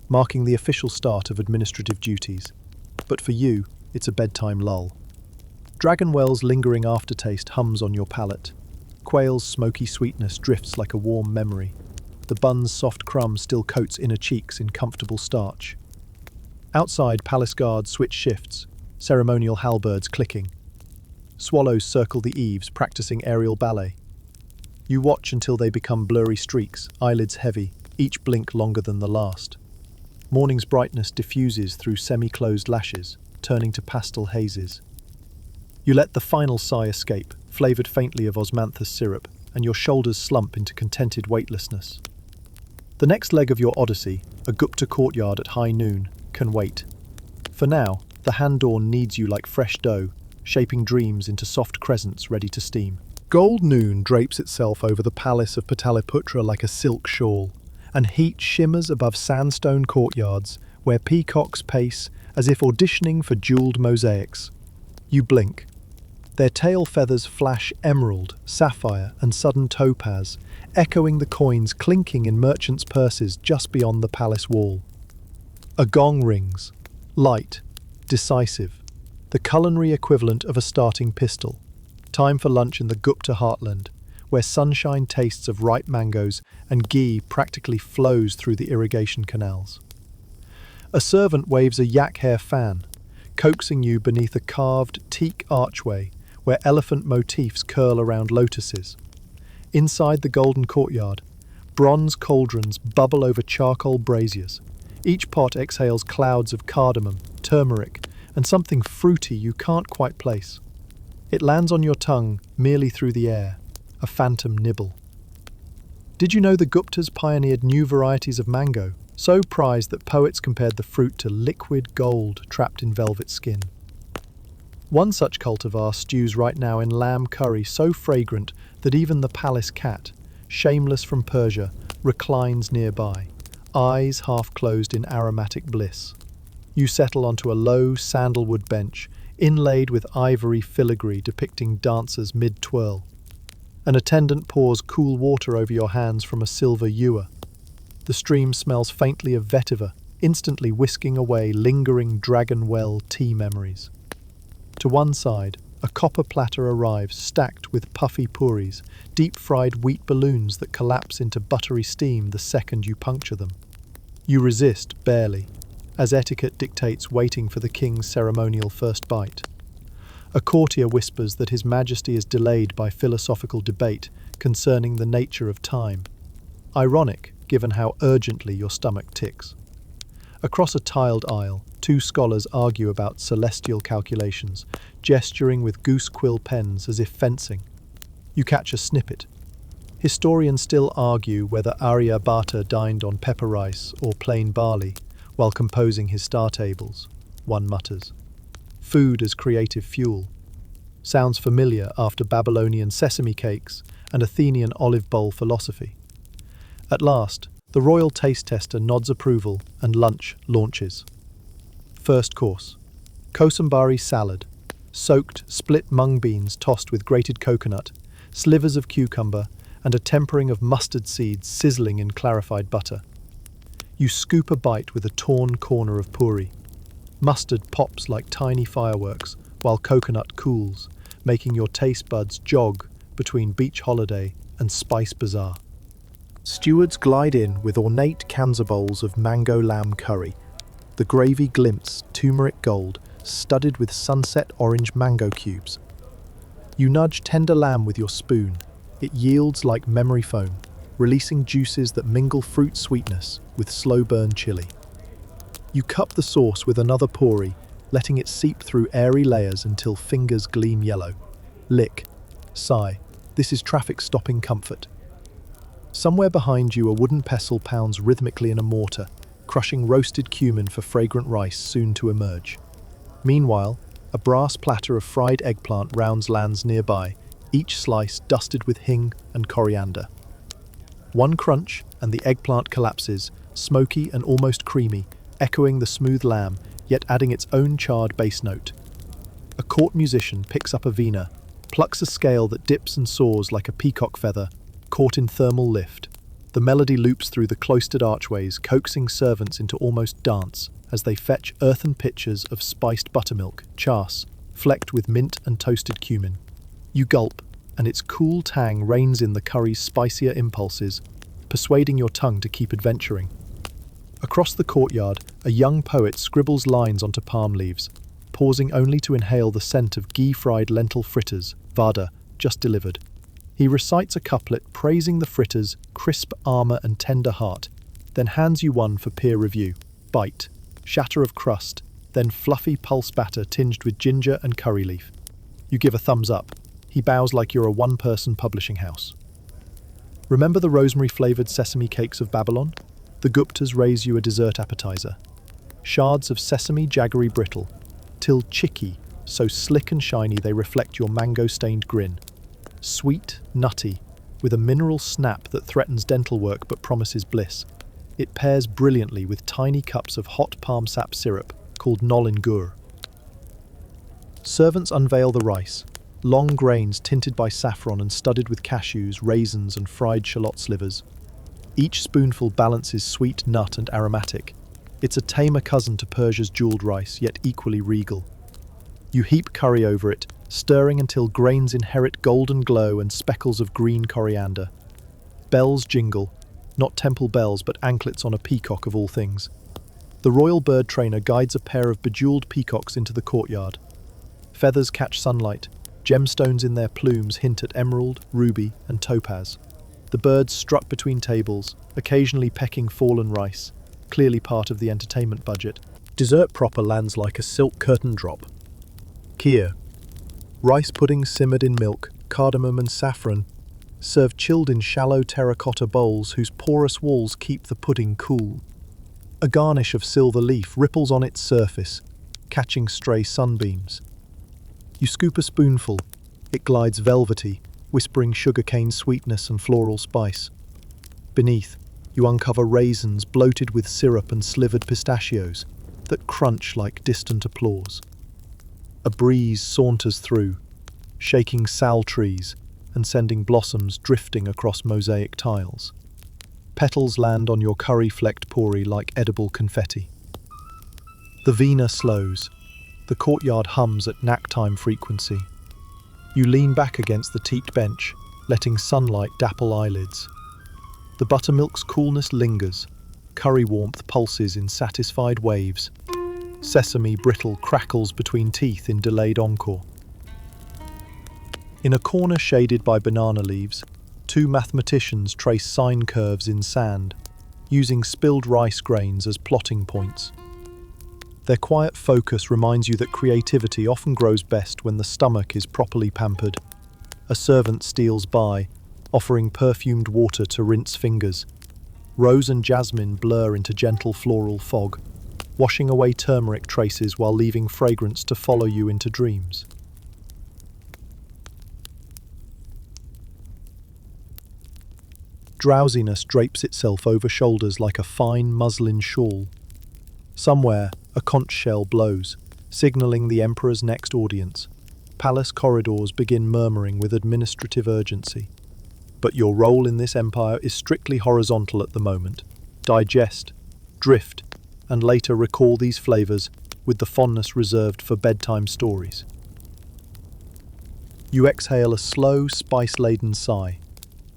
[SPEAKER 1] marking the official start of administrative duties. But for you, it's a bedtime lull. Dragonwell's lingering aftertaste hums on your palate. Quail's smoky sweetness drifts like a warm memory. The bun's soft crumb still coats inner cheeks in comfortable starch. Outside, palace guards switch shifts, ceremonial halberds clicking. Swallows circle the eaves, practicing aerial ballet. You watch until they become blurry streaks, eyelids heavy, each blink longer than the last. Morning's brightness diffuses through semi-closed lashes, turning to pastel hazes. You let the final sigh escape, flavoured faintly of osmanthus syrup, and your shoulders slump into contented weightlessness. The next leg of your odyssey, a Gupta courtyard at high noon, can wait. For now, the hand-dawn kneads you like fresh dough, shaping dreams into soft crescents ready to steam. Gold noon drapes itself over the palace of Pataliputra like a silk shawl, and heat shimmers above sandstone courtyards where peacocks pace as if auditioning for jewelled mosaics. You blink. Their tail feathers flash emerald, sapphire, and sudden topaz, echoing the coins clinking in merchants' purses just beyond the palace wall. A gong rings, light, decisive, the culinary equivalent of a starting pistol. Time for lunch in the Gupta heartland, where sunshine tastes of ripe mangoes and ghee practically flows through the irrigation canals. A servant waves a yak hair fan, coaxing you beneath a carved teak archway where elephant motifs curl around lotuses. Inside the golden courtyard, bronze cauldrons bubble over charcoal braziers. Each pot exhales clouds of cardamom, turmeric, and something fruity you can't quite place. It lands on your tongue merely through the air, a phantom nibble. Did you know the Guptas pioneered new varieties of mango, so prized that poets compared the fruit to liquid gold trapped in velvet skin? One such cultivar stews right now in lamb curry so fragrant that even the palace cat, shameless from Persia, reclines nearby, eyes half closed in aromatic bliss. You settle onto a low sandalwood bench, inlaid with ivory filigree depicting dancers mid-twirl. An attendant pours cool water over your hands from a silver ewer. The stream smells faintly of vetiver, instantly whisking away lingering dragon well tea memories. To one side, a copper platter arrives stacked with puffy puris, deep-fried wheat balloons that collapse into buttery steam the second you puncture them. You resist, barely, as etiquette dictates waiting for the king's ceremonial first bite. A courtier whispers that His Majesty is delayed by philosophical debate concerning the nature of time. Ironic, given how urgently your stomach ticks. Across a tiled aisle, two scholars argue about celestial calculations, gesturing with goose-quill pens as if fencing. You catch a snippet. Historians still argue whether Aryabhata dined on pepper rice or plain barley while composing his star tables, one mutters. Food as creative fuel. Sounds familiar after Babylonian sesame cakes and Athenian olive bowl philosophy. At last, the royal taste tester nods approval and lunch launches. First course. Kosambari salad. Soaked, split mung beans tossed with grated coconut, slivers of cucumber, and a tempering of mustard seeds sizzling in clarified butter. You scoop a bite with a torn corner of puri. Mustard pops like tiny fireworks, while coconut cools, making your taste buds jog between beach holiday and spice bazaar. Stewards glide in with ornate kanza bowls of mango lamb curry. The gravy glints turmeric gold, studded with sunset orange mango cubes. You nudge tender lamb with your spoon. It yields like memory foam, releasing juices that mingle fruit sweetness with slow-burn chili. You cup the sauce with another puri, letting it seep through airy layers until fingers gleam yellow. Lick. Sigh. This is traffic-stopping comfort. Somewhere behind you, a wooden pestle pounds rhythmically in a mortar, crushing roasted cumin for fragrant rice soon to emerge. Meanwhile, a brass platter of fried eggplant rounds lands nearby, each slice dusted with hing and coriander. One crunch, and the eggplant collapses, smoky and almost creamy, echoing the smooth lamb, yet adding its own charred bass note. A court musician picks up a veena, plucks a scale that dips and soars like a peacock feather, caught in thermal lift. The melody loops through the cloistered archways, coaxing servants into almost dance as they fetch earthen pitchers of spiced buttermilk, chas, flecked with mint and toasted cumin. You gulp, and its cool tang reins in the curry's spicier impulses, persuading your tongue to keep adventuring. Across the courtyard, a young poet scribbles lines onto palm leaves, pausing only to inhale the scent of ghee-fried lentil fritters, vada, just delivered. He recites a couplet praising the fritters' crisp armor and tender heart, then hands you one for peer review. Bite, shatter of crust, then fluffy pulse batter tinged with ginger and curry leaf. You give a thumbs up. He bows like you're a one-person publishing house. Remember the rosemary-flavored sesame cakes of Babylon? The Guptas raise you a dessert appetizer. Shards of sesame jaggery brittle, till chicky, so slick and shiny they reflect your mango-stained grin. Sweet, nutty, with a mineral snap that threatens dental work but promises bliss. It pairs brilliantly with tiny cups of hot palm sap syrup, called nolin gur. Servants unveil the rice, long grains tinted by saffron and studded with cashews, raisins and fried shallot slivers. Each spoonful balances sweet, nut and aromatic. It's a tamer cousin to Persia's jeweled rice, yet equally regal. You heap curry over it, stirring until grains inherit golden glow and speckles of green coriander. Bells jingle, not temple bells but anklets on a peacock of all things. The royal bird trainer guides a pair of bejeweled peacocks into the courtyard. Feathers catch sunlight, gemstones in their plumes hint at emerald, ruby and topaz. The birds strut between tables, occasionally pecking fallen rice, clearly part of the entertainment budget. Dessert proper lands like a silk curtain drop. Kheer. Rice pudding simmered in milk, cardamom and saffron, served chilled in shallow terracotta bowls whose porous walls keep the pudding cool. A garnish of silver leaf ripples on its surface, catching stray sunbeams. You scoop a spoonful. It glides velvety, whispering sugarcane sweetness and floral spice. Beneath, you uncover raisins bloated with syrup and slivered pistachios that crunch like distant applause. A breeze saunters through, shaking sal trees and sending blossoms drifting across mosaic tiles. Petals land on your curry-flecked pori like edible confetti. The vina slows. The courtyard hums at knack-time frequency. You lean back against the teaked bench, letting sunlight dapple eyelids. The buttermilk's coolness lingers. Curry warmth pulses in satisfied waves. Sesame brittle crackles between teeth in delayed encore. In a corner shaded by banana leaves, two mathematicians trace sine curves in sand, using spilled rice grains as plotting points. Their quiet focus reminds you that creativity often grows best when the stomach is properly pampered. A servant steals by, offering perfumed water to rinse fingers. Rose and jasmine blur into gentle floral fog, washing away turmeric traces while leaving fragrance to follow you into dreams. Drowsiness drapes itself over shoulders like a fine muslin shawl. Somewhere, a conch shell blows, signaling the emperor's next audience. Palace corridors begin murmuring with administrative urgency. But your role in this empire is strictly horizontal at the moment. Digest, drift, and later recall these flavors with the fondness reserved for bedtime stories. You exhale a slow, spice-laden sigh.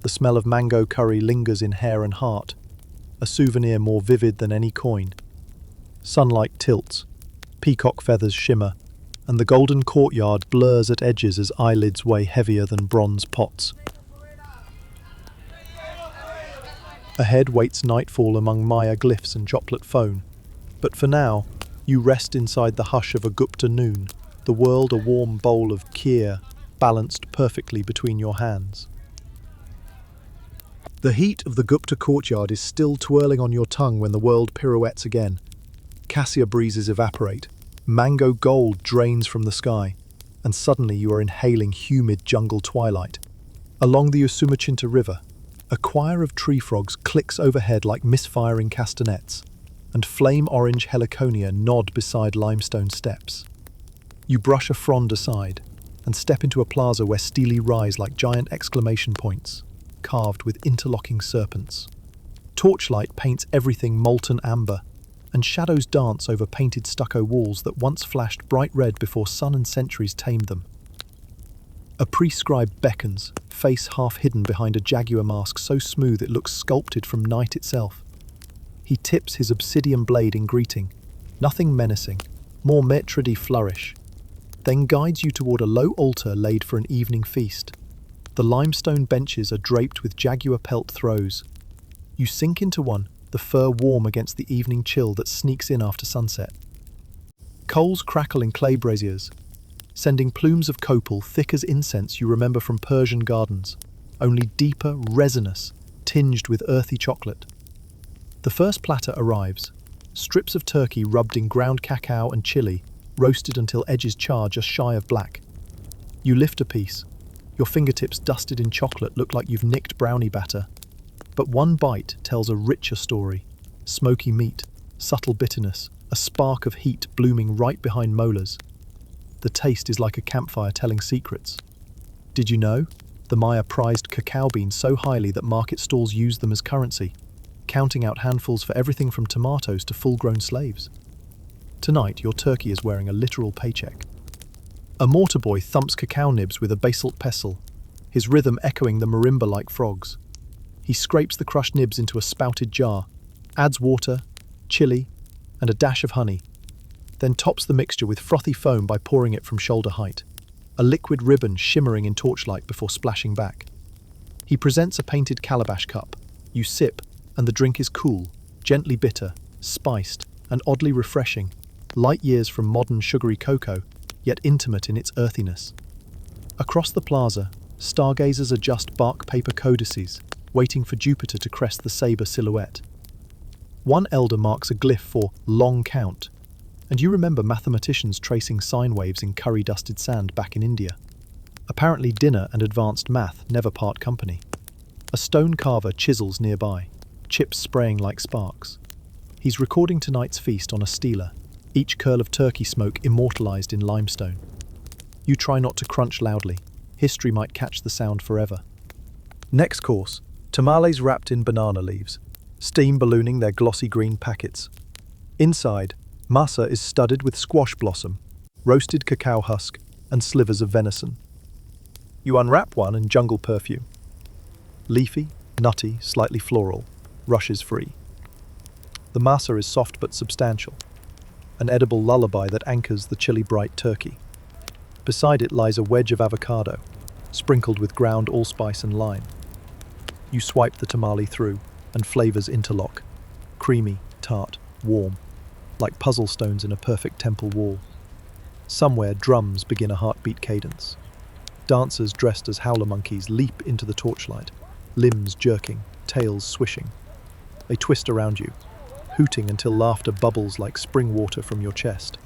[SPEAKER 1] The smell of mango curry lingers in hair and heart, a souvenir more vivid than any coin. Sunlight tilts, peacock feathers shimmer, and the golden courtyard blurs at edges as eyelids weigh heavier than bronze pots. Ahead waits nightfall among Maya glyphs and chocolate phone. But for now, you rest inside the hush of a Gupta noon, the world a warm bowl of kheer, balanced perfectly between your hands. The heat of the Gupta courtyard is still twirling on your tongue when the world pirouettes again. Cassia breezes evaporate, mango gold drains from the sky, and suddenly you are inhaling humid jungle twilight. Along the Usumachinta River, a choir of tree frogs clicks overhead like misfiring castanets, and flame-orange heliconia nod beside limestone steps. You brush a frond aside and step into a plaza where stelae rise like giant exclamation points, carved with interlocking serpents. Torchlight paints everything molten amber, and shadows dance over painted stucco walls that once flashed bright red before sun and centuries tamed them. A priest-scribe beckons, face half hidden behind a jaguar mask so smooth it looks sculpted from night itself. He tips his obsidian blade in greeting, nothing menacing, more maître d' flourish, then guides you toward a low altar laid for an evening feast. The limestone benches are draped with jaguar pelt throws. You sink into one, the fur warm against the evening chill that sneaks in after sunset. Coals crackle in clay braziers, sending plumes of copal thick as incense you remember from Persian gardens, only deeper, resinous, tinged with earthy chocolate. The first platter arrives, strips of turkey rubbed in ground cacao and chili, roasted until edges char just shy of black. You lift a piece. Your fingertips dusted in chocolate look like you've nicked brownie batter. But one bite tells a richer story. Smoky meat, subtle bitterness, a spark of heat blooming right behind molars. The taste is like a campfire telling secrets. Did you know? The Maya prized cacao beans so highly that market stalls used them as currency, counting out handfuls for everything from tomatoes to full-grown slaves. Tonight, your turkey is wearing a literal paycheck. A mortar boy thumps cacao nibs with a basalt pestle, his rhythm echoing the marimba like frogs. He scrapes the crushed nibs into a spouted jar, adds water, chili, and a dash of honey, then tops the mixture with frothy foam by pouring it from shoulder height, a liquid ribbon shimmering in torchlight before splashing back. He presents a painted calabash cup. You sip, and the drink is cool, gently bitter, spiced, and oddly refreshing, light years from modern sugary cocoa, yet intimate in its earthiness. Across the plaza, stargazers adjust bark paper codices, waiting for Jupiter to crest the saber silhouette. One elder marks a glyph for long count, And you remember mathematicians tracing sine waves in curry-dusted sand back in India. Apparently dinner and advanced math never part company. A stone carver chisels nearby, chips spraying like sparks. He's recording tonight's feast on a steeler, each curl of turkey smoke immortalized in limestone. You try not to crunch loudly. History might catch the sound forever. Next course, tamales wrapped in banana leaves, steam ballooning their glossy green packets. Inside, masa is studded with squash blossom, roasted cacao husk, and slivers of venison. You unwrap one and jungle perfume. Leafy, nutty, slightly floral, rushes free. The masa is soft but substantial, an edible lullaby that anchors the chilly bright turkey. Beside it lies a wedge of avocado, sprinkled with ground allspice and lime. You swipe the tamale through, and flavors interlock, creamy, tart, warm, like puzzle stones in a perfect temple wall. Somewhere drums begin a heartbeat cadence. Dancers dressed as howler monkeys leap into the torchlight, limbs jerking, tails swishing. They twist around you, hooting until laughter bubbles like spring water from your chest.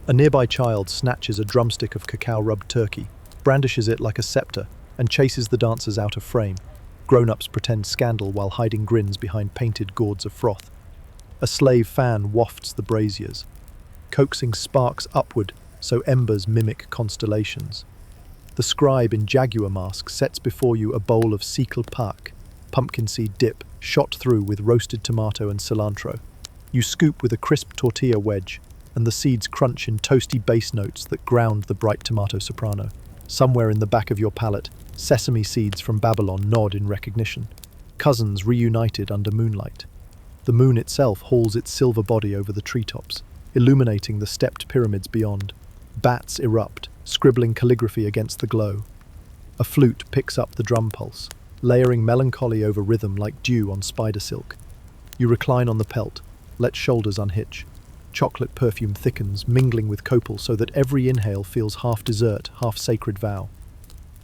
[SPEAKER 1] A nearby child snatches a drumstick of cacao-rubbed turkey, brandishes it like a scepter, and chases the dancers out of frame. Grown-ups pretend scandal while hiding grins behind painted gourds of froth. A slave fan wafts the braziers, coaxing sparks upward so embers mimic constellations. The scribe in jaguar mask sets before you a bowl of sikal pak, pumpkin seed dip shot through with roasted tomato and cilantro. You scoop with a crisp tortilla wedge, and the seeds crunch in toasty bass notes that ground the bright tomato soprano. Somewhere in the back of your palate, sesame seeds from Babylon nod in recognition. Cousins reunited under moonlight. The moon itself hauls its silver body over the treetops, illuminating the stepped pyramids beyond. Bats erupt, scribbling calligraphy against the glow. A flute picks up the drum pulse, layering melancholy over rhythm like dew on spider silk. You recline on the pelt, let shoulders unhitch. Chocolate perfume thickens, mingling with copal so that every inhale feels half dessert, half sacred vow.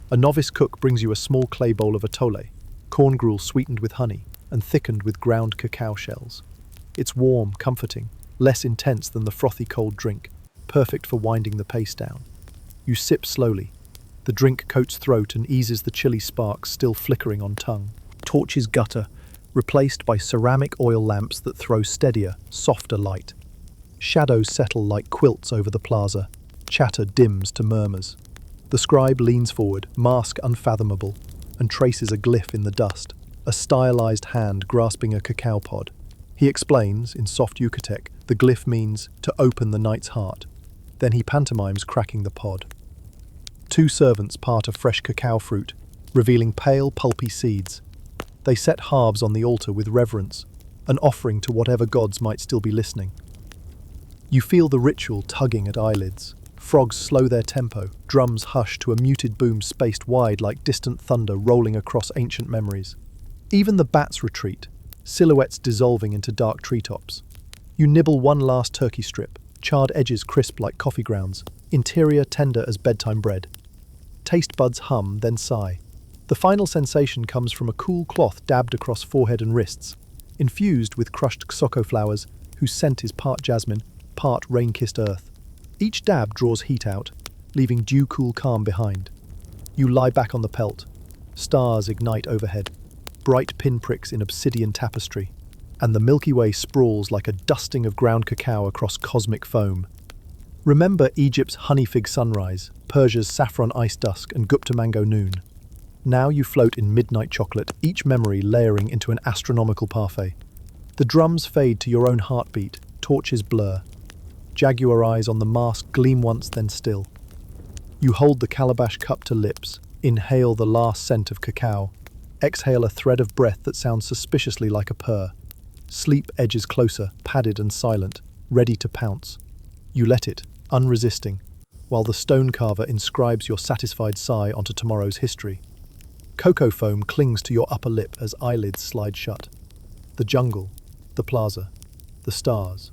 [SPEAKER 1] A novice cook brings you a small clay bowl of atole, corn gruel sweetened with honey and thickened with ground cacao shells. It's warm, comforting, less intense than the frothy cold drink, perfect for winding the pace down. You sip slowly. The drink coats throat and eases the chilly sparks still flickering on tongue. Torches gutter, replaced by ceramic oil lamps that throw steadier, softer light. Shadows settle like quilts over the plaza. Chatter dims to murmurs. The scribe leans forward, mask unfathomable, and traces a glyph in the dust, a stylized hand grasping a cacao pod. He explains, in soft Yucatec, the glyph means to open the knight's heart. Then he pantomimes cracking the pod. Two servants part a fresh cacao fruit, revealing pale, pulpy seeds. They set halves on the altar with reverence, an offering to whatever gods might still be listening. You feel the ritual tugging at eyelids. Frogs slow their tempo, drums hush to a muted boom spaced wide like distant thunder rolling across ancient memories. Even the bats retreat, silhouettes dissolving into dark treetops. You nibble one last turkey strip, charred edges crisp like coffee grounds, interior tender as bedtime bread. Taste buds hum, then sigh. The final sensation comes from a cool cloth dabbed across forehead and wrists, infused with crushed xoko flowers whose scent is part jasmine, part rain-kissed earth. Each dab draws heat out, leaving dew-cool calm behind. You lie back on the pelt. Stars ignite overhead, bright pinpricks in obsidian tapestry, and the Milky Way sprawls like a dusting of ground cacao across cosmic foam. Remember Egypt's honey fig sunrise, Persia's saffron ice dusk, and Gupta mango noon. Now you float in midnight chocolate, each memory layering into an astronomical parfait. The drums fade to your own heartbeat, torches blur. Jaguar eyes on the mask gleam once, then still. You hold the calabash cup to lips, inhale the last scent of cacao, exhale a thread of breath that sounds suspiciously like a purr. Sleep edges closer, padded and silent, ready to pounce. You let it, unresisting, while the stone carver inscribes your satisfied sigh onto tomorrow's history. Cocoa foam clings to your upper lip as eyelids slide shut. The jungle, the plaza, the stars,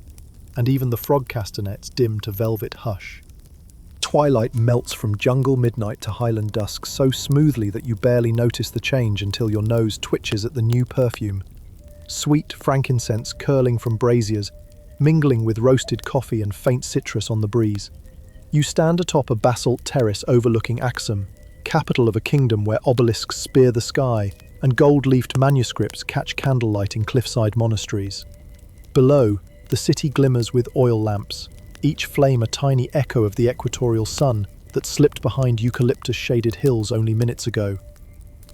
[SPEAKER 1] and even the frog castanets dim to velvet hush. Twilight melts from jungle midnight to highland dusk so smoothly that you barely notice the change until your nose twitches at the new perfume. Sweet frankincense curling from braziers, mingling with roasted coffee and faint citrus on the breeze. You stand atop a basalt terrace overlooking Axum, capital of a kingdom where obelisks spear the sky and gold-leafed manuscripts catch candlelight in cliffside monasteries. Below, the city glimmers with oil lamps, each flame a tiny echo of the equatorial sun that slipped behind eucalyptus-shaded hills only minutes ago.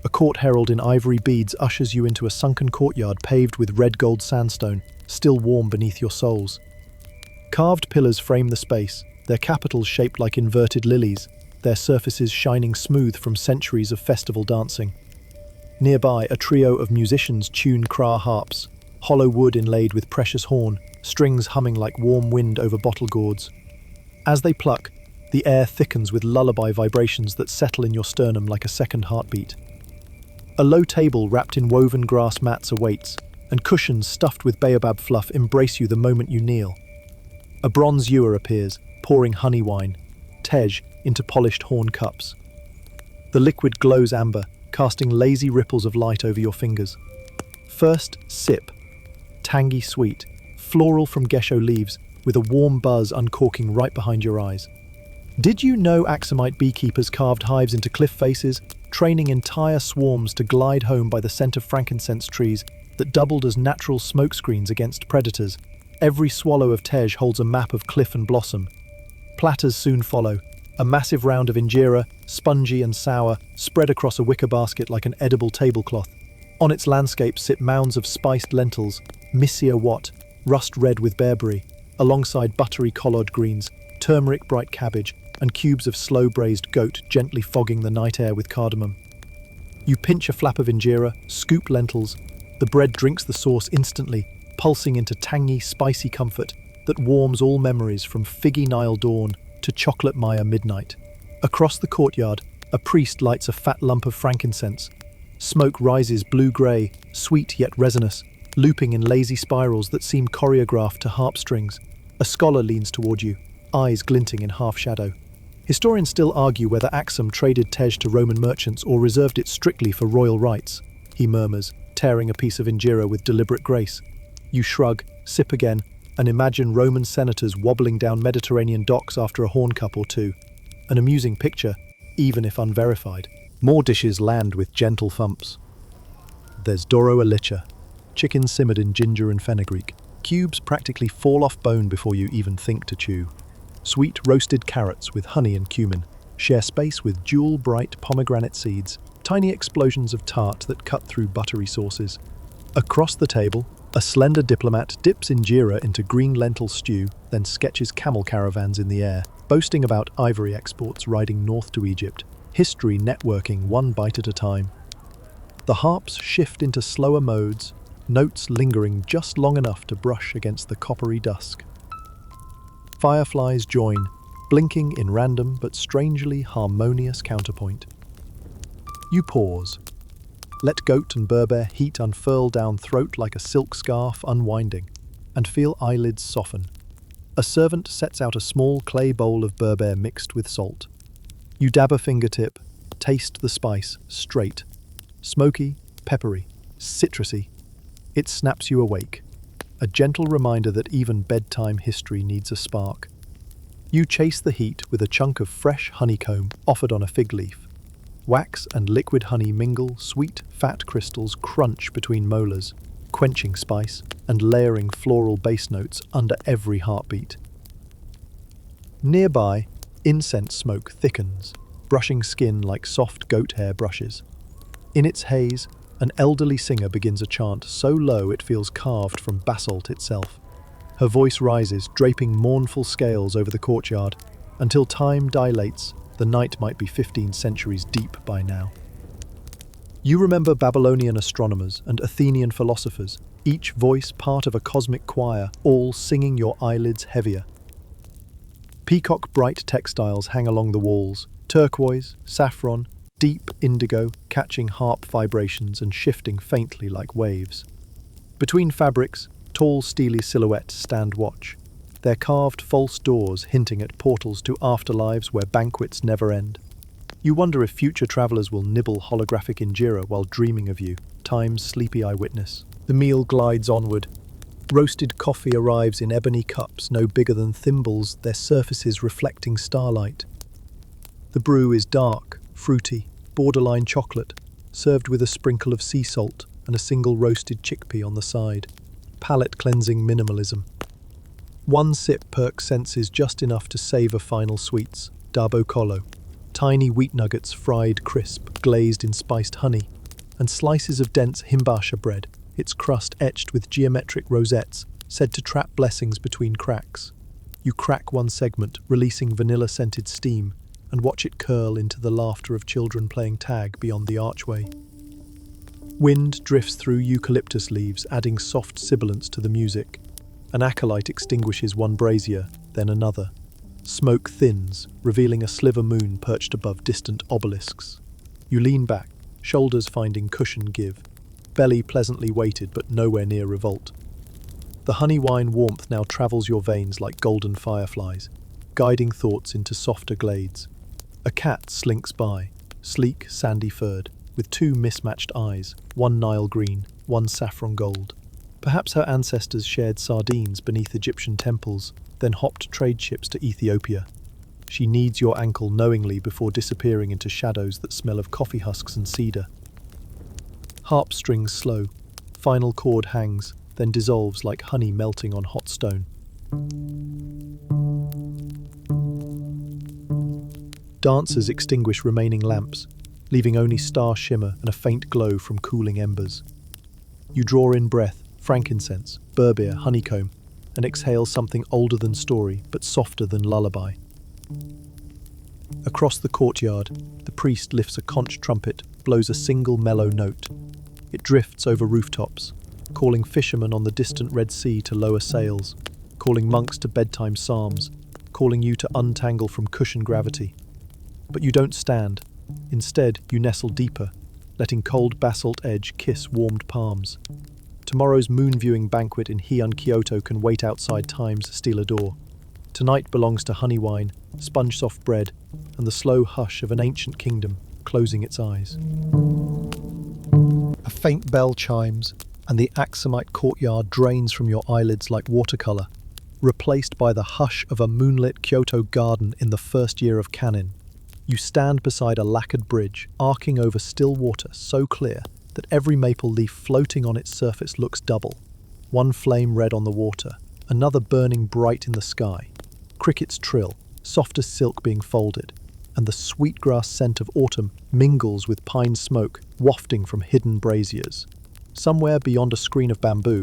[SPEAKER 1] A court herald in ivory beads ushers you into a sunken courtyard paved with red gold sandstone, still warm beneath your soles. Carved pillars frame the space, their capitals shaped like inverted lilies, their surfaces shining smooth from centuries of festival dancing. Nearby, a trio of musicians tune kra harps, hollow wood inlaid with precious horn, strings humming like warm wind over bottle gourds. As they pluck, the air thickens with lullaby vibrations that settle in your sternum like a second heartbeat. A low table wrapped in woven grass mats awaits, and cushions stuffed with baobab fluff embrace you the moment you kneel. A bronze ewer appears, pouring honey wine, tej, into polished horn cups. The liquid glows amber, casting lazy ripples of light over your fingers. First sip, tangy sweet, floral from gesho leaves, with a warm buzz uncorking right behind your eyes. Did you know Axumite beekeepers carved hives into cliff faces, training entire swarms to glide home by the scent of frankincense trees that doubled as natural smokescreens against predators? Every swallow of tej holds a map of cliff and blossom. Platters soon follow, a massive round of injera, spongy and sour, spread across a wicker basket like an edible tablecloth. On its landscape sit mounds of spiced lentils, missia wat, rust red with bearberry, alongside buttery collard greens, turmeric bright cabbage, and cubes of slow-braised goat gently fogging the night air with cardamom. You pinch a flap of injera, scoop lentils. The bread drinks the sauce instantly, pulsing into tangy, spicy comfort that warms all memories from figgy Nile dawn to chocolate Maya midnight. Across the courtyard, a priest lights a fat lump of frankincense. Smoke rises blue-grey, sweet yet resinous, looping in lazy spirals that seem choreographed to harp strings. A scholar leans toward you, eyes glinting in half-shadow. Historians still argue whether Axum traded tej to Roman merchants or reserved it strictly for royal rites, he murmurs, tearing a piece of injera with deliberate grace. You shrug, sip again, and imagine Roman senators wobbling down Mediterranean docks after a horn cup or two. An amusing picture, even if unverified. More dishes land with gentle thumps. There's doro alicha, chicken simmered in ginger and fenugreek. Cubes practically fall off bone before you even think to chew. Sweet roasted carrots with honey and cumin share space with jewel-bright pomegranate seeds, tiny explosions of tart that cut through buttery sauces. Across the table, a slender diplomat dips injera into green lentil stew, then sketches camel caravans in the air, boasting about ivory exports riding north to Egypt, history networking one bite at a time. The harps shift into slower modes, notes lingering just long enough to brush against the coppery dusk. Fireflies join, blinking in random but strangely harmonious counterpoint. You pause. Let goat and berber heat unfurl down throat like a silk scarf unwinding, and feel eyelids soften. A servant sets out a small clay bowl of berber mixed with salt. You dab a fingertip, taste the spice, straight. Smoky, peppery, citrusy. It snaps you awake. A gentle reminder that even bedtime history needs a spark. You chase the heat with a chunk of fresh honeycomb offered on a fig leaf. Wax and liquid honey mingle, sweet, fat crystals crunch between molars, quenching spice and layering floral bass notes under every heartbeat. Nearby, incense smoke thickens, brushing skin like soft goat hair brushes. In its haze, an elderly singer begins a chant so low it feels carved from basalt itself. Her voice rises, draping mournful scales over the courtyard. Until time dilates, the night might be 15 centuries deep by now. You remember Babylonian astronomers and Athenian philosophers, each voice part of a cosmic choir, all singing your eyelids heavier. Peacock bright textiles hang along the walls, turquoise, saffron, deep indigo, catching harp vibrations and shifting faintly like waves. Between fabrics, tall steely silhouettes stand watch, their carved false doors hinting at portals to afterlives where banquets never end. You wonder if future travelers will nibble holographic injera while dreaming of you, time's sleepy eyewitness. The meal glides onward. Roasted coffee arrives in ebony cups no bigger than thimbles, their surfaces reflecting starlight. The brew is dark, fruity, borderline chocolate, served with a sprinkle of sea salt and a single roasted chickpea on the side. Palate-cleansing minimalism. One sip perks senses just enough to savor final sweets. Dabo colo. Tiny wheat nuggets fried crisp, glazed in spiced honey, and slices of dense himbasha bread, its crust etched with geometric rosettes, said to trap blessings between cracks. You crack one segment, releasing vanilla-scented steam, and watch it curl into the laughter of children playing tag beyond the archway. Wind drifts through eucalyptus leaves, adding soft sibilance to the music. An acolyte extinguishes one brazier, then another. Smoke thins, revealing a sliver moon perched above distant obelisks. You lean back, shoulders finding cushion give, belly pleasantly weighted but nowhere near revolt. The honey wine warmth now travels your veins like golden fireflies, guiding thoughts into softer glades. A cat slinks by, sleek, sandy-furred, with two mismatched eyes, one Nile green, one saffron gold. Perhaps her ancestors shared sardines beneath Egyptian temples, then hopped trade ships to Ethiopia. She kneads your ankle knowingly before disappearing into shadows that smell of coffee husks and cedar. Harp strings slow, final chord hangs, then dissolves like honey melting on hot stone. Dancers extinguish remaining lamps, leaving only star shimmer and a faint glow from cooling embers. You draw in breath, frankincense, berbeer, honeycomb, and exhale something older than story but softer than lullaby. Across the courtyard, the priest lifts a conch trumpet, blows a single mellow note. It drifts over rooftops, calling fishermen on the distant Red Sea to lower sails, calling monks to bedtime psalms, calling you to untangle from cushion gravity. But you don't stand. Instead, you nestle deeper, letting cold basalt edge kiss warmed palms. Tomorrow's moon-viewing banquet in Heian, Kyoto can wait outside time's steelador. Tonight belongs to honey wine, sponge-soft bread, and the slow hush of an ancient kingdom closing its eyes. A faint bell chimes, and the Axumite courtyard drains from your eyelids like watercolor, replaced by the hush of a moonlit Kyoto garden in the first year of Kannin. You stand beside a lacquered bridge, arcing over still water so clear that every maple leaf floating on its surface looks double. One flame red on the water, another burning bright in the sky. Crickets trill, soft as silk being folded, and the sweetgrass scent of autumn mingles with pine smoke wafting from hidden braziers. Somewhere beyond a screen of bamboo,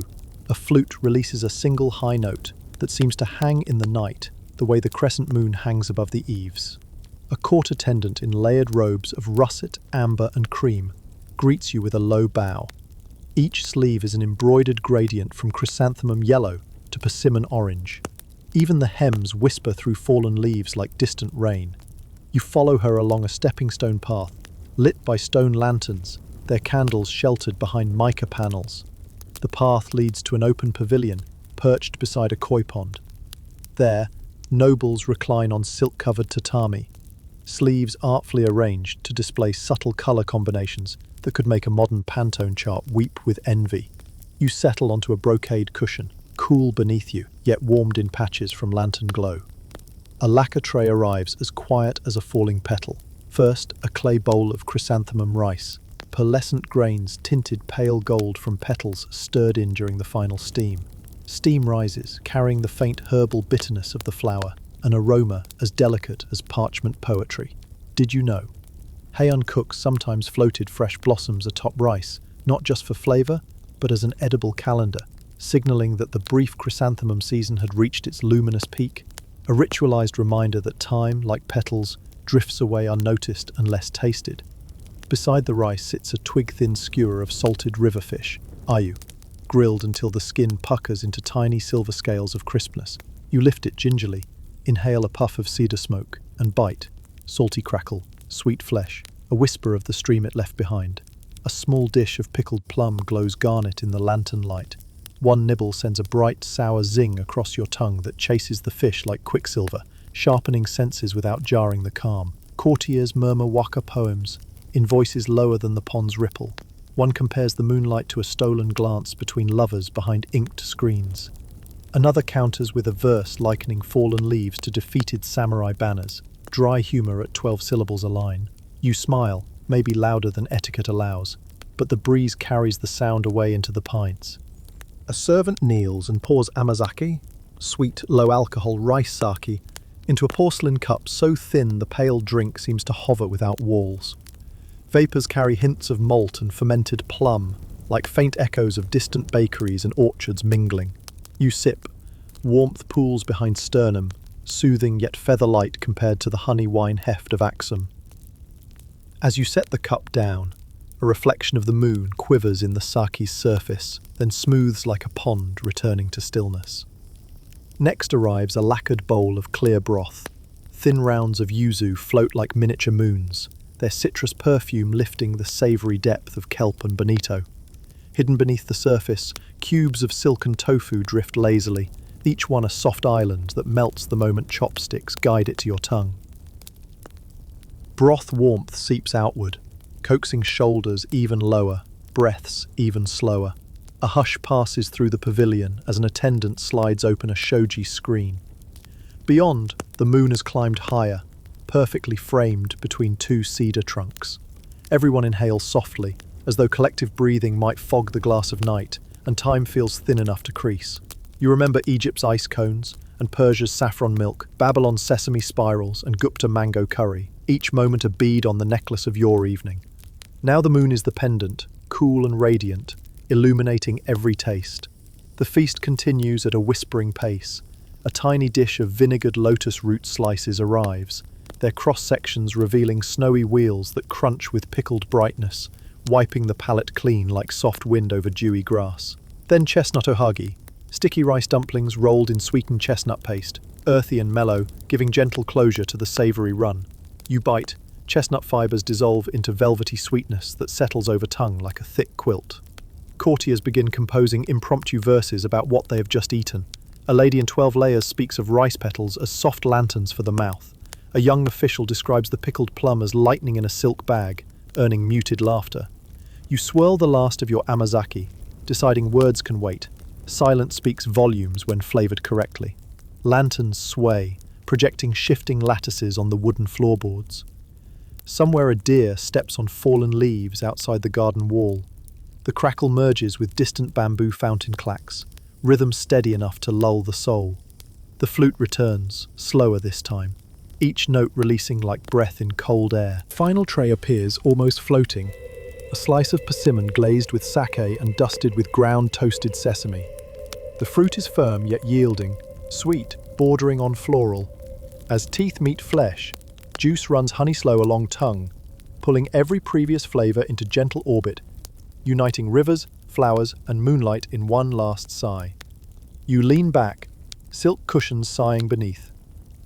[SPEAKER 1] a flute releases a single high note that seems to hang in the night, the way the crescent moon hangs above the eaves. A court attendant in layered robes of russet, amber, and cream greets you with a low bow. Each sleeve is an embroidered gradient from chrysanthemum yellow to persimmon orange. Even the hems whisper through fallen leaves like distant rain. You follow her along a stepping stone path, lit by stone lanterns, their candles sheltered behind mica panels. The path leads to an open pavilion, perched beside a koi pond. There, nobles recline on silk-covered tatami, sleeves artfully arranged to display subtle colour combinations that could make a modern Pantone chart weep with envy. You settle onto a brocade cushion, cool beneath you, yet warmed in patches from lantern glow. A lacquer tray arrives as quiet as a falling petal. First, a clay bowl of chrysanthemum rice, pearlescent grains tinted pale gold from petals stirred in during the final steam. Steam rises, carrying the faint herbal bitterness of the flour, an aroma as delicate as parchment poetry. Did you know? Heian cooks sometimes floated fresh blossoms atop rice, not just for flavour, but as an edible calendar, signalling that the brief chrysanthemum season had reached its luminous peak, a ritualized reminder that time, like petals, drifts away unnoticed unless tasted. Beside the rice sits a twig-thin skewer of salted river fish, ayu, grilled until the skin puckers into tiny silver scales of crispness. You lift it gingerly, inhale a puff of cedar smoke, and bite. Salty crackle, sweet flesh, a whisper of the stream it left behind. A small dish of pickled plum glows garnet in the lantern light. One nibble sends a bright, sour zing across your tongue that chases the fish like quicksilver, sharpening senses without jarring the calm. Courtiers murmur waka poems, in voices lower than the pond's ripple. One compares the moonlight to a stolen glance between lovers behind inked screens. Another counters with a verse likening fallen leaves to defeated samurai banners, dry humour at 12 syllables a line. You smile, maybe louder than etiquette allows, but the breeze carries the sound away into the pines. A servant kneels and pours amazake, sweet, low-alcohol rice sake, into a porcelain cup so thin the pale drink seems to hover without walls. Vapours carry hints of malt and fermented plum, like faint echoes of distant bakeries and orchards mingling. You sip. Warmth pools behind sternum, soothing yet feather-light compared to the honey wine heft of Axum. As you set the cup down, a reflection of the moon quivers in the sake's surface, then smooths like a pond returning to stillness. Next arrives a lacquered bowl of clear broth. Thin rounds of yuzu float like miniature moons, their citrus perfume lifting the savoury depth of kelp and bonito. Hidden beneath the surface, cubes of silken tofu drift lazily, each one a soft island that melts the moment chopsticks guide it to your tongue. Broth warmth seeps outward, coaxing shoulders even lower, breaths even slower. A hush passes through the pavilion as an attendant slides open a shoji screen. Beyond, the moon has climbed higher, perfectly framed between two cedar trunks. Everyone inhales softly, as though collective breathing might fog the glass of night, and time feels thin enough to crease. You remember Egypt's ice cones, and Persia's saffron milk, Babylon's sesame spirals, and Gupta mango curry, each moment a bead on the necklace of your evening. Now the moon is the pendant, cool and radiant, illuminating every taste. The feast continues at a whispering pace. A tiny dish of vinegared lotus root slices arrives, their cross-sections revealing snowy wheels that crunch with pickled brightness, wiping the palate clean like soft wind over dewy grass. Then chestnut ohagi, sticky rice dumplings rolled in sweetened chestnut paste, earthy and mellow, giving gentle closure to the savoury run. You bite, chestnut fibres dissolve into velvety sweetness that settles over tongue like a thick quilt. Courtiers begin composing impromptu verses about what they have just eaten. A lady in 12 layers speaks of rice petals as soft lanterns for the mouth. A young official describes the pickled plum as lightning in a silk bag, earning muted laughter. You swirl the last of your amazake, deciding words can wait. Silence speaks volumes when flavoured correctly. Lanterns sway, projecting shifting lattices on the wooden floorboards. Somewhere a deer steps on fallen leaves outside the garden wall. The crackle merges with distant bamboo fountain clacks, rhythm steady enough to lull the soul. The flute returns, slower this time, each note releasing like breath in cold air. Final tray appears, almost floating. A slice of persimmon glazed with sake and dusted with ground toasted sesame. The fruit is firm yet yielding, sweet, bordering on floral. As teeth meet flesh, juice runs honey-slow along tongue, pulling every previous flavour into gentle orbit, uniting rivers, flowers, and moonlight in one last sigh. You lean back, silk cushions sighing beneath.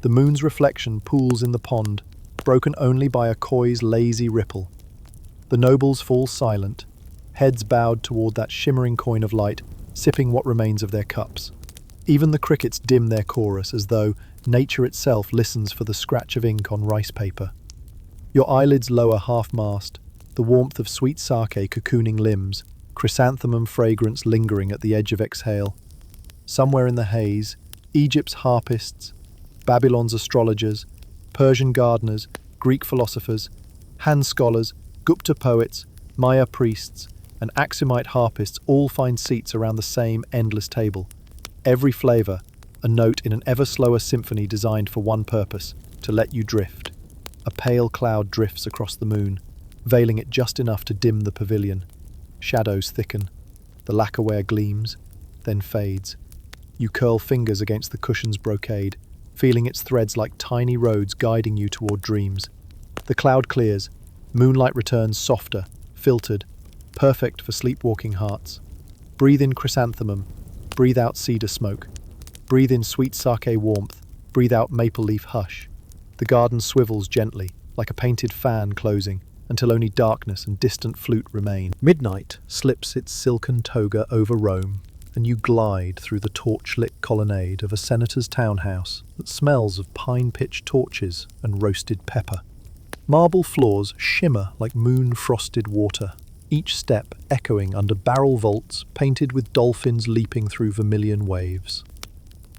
[SPEAKER 1] The moon's reflection pools in the pond, broken only by a koi's lazy ripple. The nobles fall silent, heads bowed toward that shimmering coin of light, sipping what remains of their cups. Even the crickets dim their chorus as though nature itself listens for the scratch of ink on rice paper. Your eyelids lower half-mast, the warmth of sweet sake cocooning limbs, chrysanthemum fragrance lingering at the edge of exhale. Somewhere in the haze, Egypt's harpists, Babylon's astrologers, Persian gardeners, Greek philosophers, Han scholars, Gupta poets, Maya priests, and Axumite harpists all find seats around the same endless table. Every flavour, a note in an ever slower symphony designed for one purpose, to let you drift. A pale cloud drifts across the moon, veiling it just enough to dim the pavilion. Shadows thicken. The lacquerware gleams, then fades. You curl fingers against the cushion's brocade, feeling its threads like tiny roads guiding you toward dreams. The cloud clears. Moonlight returns softer, filtered, perfect for sleepwalking hearts. Breathe in chrysanthemum, breathe out cedar smoke. Breathe in sweet sake warmth, breathe out maple leaf hush. The garden swivels gently, like a painted fan closing, until only darkness and distant flute remain. Midnight slips its silken toga over Rome, and you glide through the torch-lit colonnade of a senator's townhouse that smells of pine-pitch torches and roasted pepper. Marble floors shimmer like moon-frosted water. each step echoing under barrel vaults painted with dolphins leaping through vermilion waves.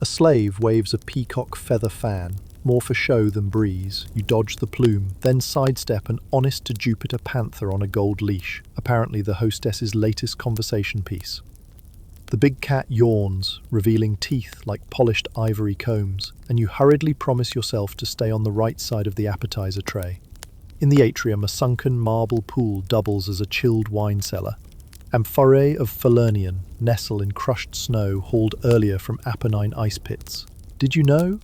[SPEAKER 1] A slave waves a peacock feather fan, more for show than breeze. You dodge the plume, then sidestep an honest-to-Jupiter panther on a gold leash, apparently the hostess's latest conversation piece. The big cat yawns, revealing teeth like polished ivory combs, and you hurriedly promise yourself to stay on the right side of the appetizer tray. In the atrium, a sunken marble pool doubles as a chilled wine cellar. Amphorae of Falernian nestle in crushed snow hauled earlier from Apennine ice pits. Did you know?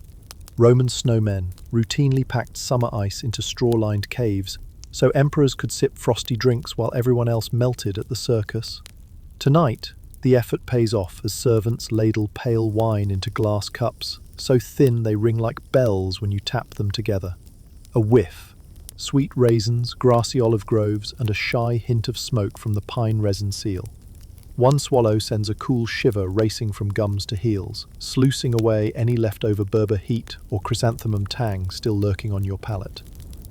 [SPEAKER 1] Roman snowmen routinely packed summer ice into straw-lined caves so emperors could sip frosty drinks while everyone else melted at the circus. Tonight, the effort pays off as servants ladle pale wine into glass cups, so thin they ring like bells when you tap them together. A whiff. Sweet raisins, grassy olive groves, and a shy hint of smoke from the pine resin seal. One swallow sends a cool shiver racing from gums to heels, sluicing away any leftover Berber heat or chrysanthemum tang still lurking on your palate.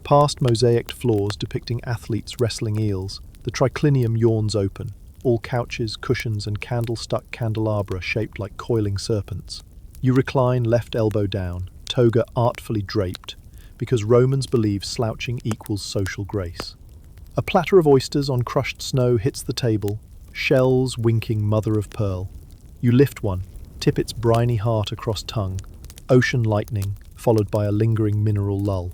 [SPEAKER 1] Past mosaicked floors depicting athletes wrestling eels, the triclinium yawns open, all couches, cushions, and candle-stuck candelabra shaped like coiling serpents. You recline left elbow down, toga artfully draped, because Romans believe slouching equals social grace. A platter of oysters on crushed snow hits the table, shells winking mother of pearl. You lift one, tip its briny heart across tongue, ocean lightning, followed by a lingering mineral lull.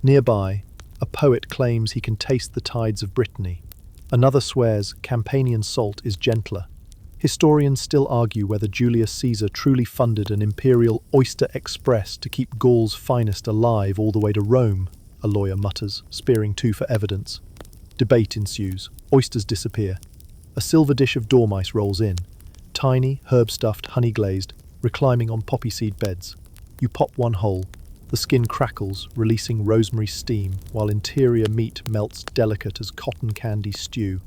[SPEAKER 1] Nearby, a poet claims he can taste the tides of Brittany. Another swears Campanian salt is gentler. Historians still argue whether Julius Caesar truly funded an imperial oyster express to keep Gaul's finest alive all the way to Rome, a lawyer mutters, spearing two for evidence. Debate ensues. Oysters disappear. A silver dish of dormice rolls in, tiny, herb-stuffed, honey-glazed, reclining on poppy seed beds. You pop one whole. The skin crackles, releasing rosemary steam, while interior meat melts delicate as cotton candy stew.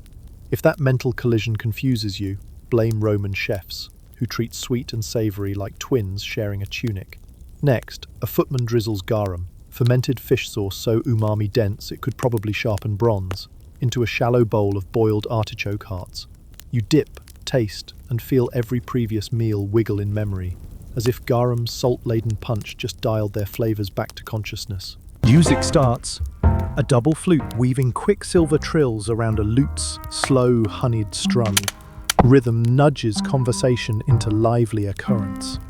[SPEAKER 1] If that mental collision confuses you, blame Roman chefs, who treat sweet and savoury like twins sharing a tunic. Next, a footman drizzles garum, fermented fish sauce so umami-dense it could probably sharpen bronze, into a shallow bowl of boiled artichoke hearts. You dip, taste, and feel every previous meal wiggle in memory, as if garum's salt-laden punch just dialed their flavours back to consciousness. Music starts. A double flute weaving quicksilver trills around a lute's slow, honeyed strum. Rhythm nudges conversation into lively occurrence.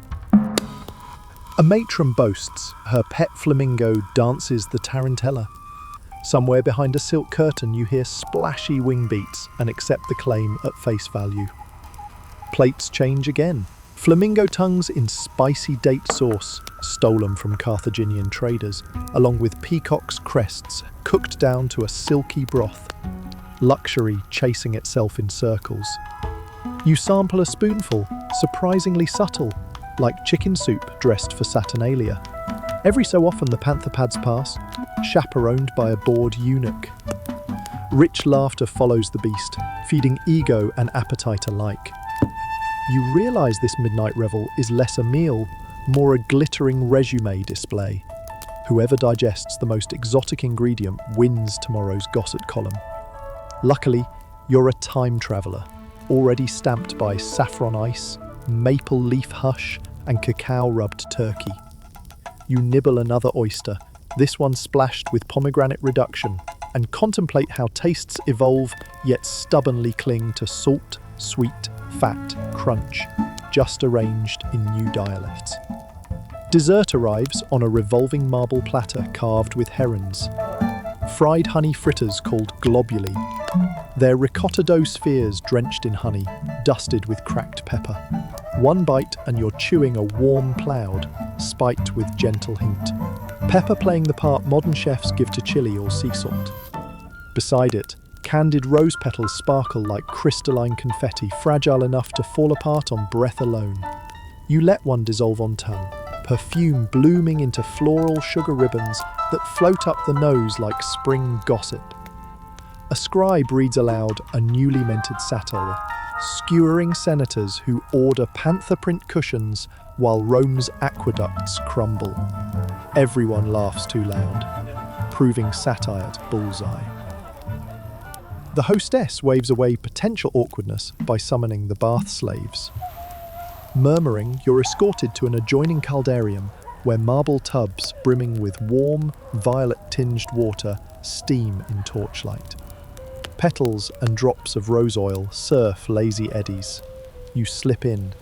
[SPEAKER 1] A matron boasts her pet flamingo dances the tarantella. Somewhere behind a silk curtain you hear splashy wing beats and accept the claim at face value. Plates change again. Flamingo tongues in spicy date sauce, stolen from Carthaginian traders, along with peacock's crests cooked down to a silky broth. Luxury chasing itself in circles. You sample a spoonful, surprisingly subtle, like chicken soup dressed for Saturnalia. Every so often the panther pads pass, chaperoned by a bored eunuch. Rich laughter follows the beast, feeding ego and appetite alike. You realise this midnight revel is less a meal, more a glittering resume display. Whoever digests the most exotic ingredient wins tomorrow's gossip column. Luckily, you're a time traveller, already stamped by saffron ice, maple leaf hush, and cacao-rubbed turkey. You nibble another oyster, this one splashed with pomegranate reduction, and contemplate how tastes evolve yet stubbornly cling to salt, sweet, fat, crunch, just arranged in new dialects. Dessert arrives on a revolving marble platter carved with herons. Fried honey fritters called globuli. Their ricotta dough spheres drenched in honey, dusted with cracked pepper. One bite and you're chewing a warm cloud, spiked with gentle hint. Pepper playing the part modern chefs give to chili or sea salt. Beside it, candied rose petals sparkle like crystalline confetti, fragile enough to fall apart on breath alone. You let one dissolve on tongue, perfume blooming into floral sugar ribbons that float up the nose like spring gossip. A scribe reads aloud a newly minted satire, skewering senators who order panther print cushions while Rome's aqueducts crumble. Everyone laughs too loud, proving satire's bullseye. The hostess waves away potential awkwardness by summoning the bath slaves. Murmuring, you're escorted to an adjoining caldarium where marble tubs brimming with warm, violet-tinged water steam in torchlight. Petals and drops of rose oil surf lazy eddies. You slip in.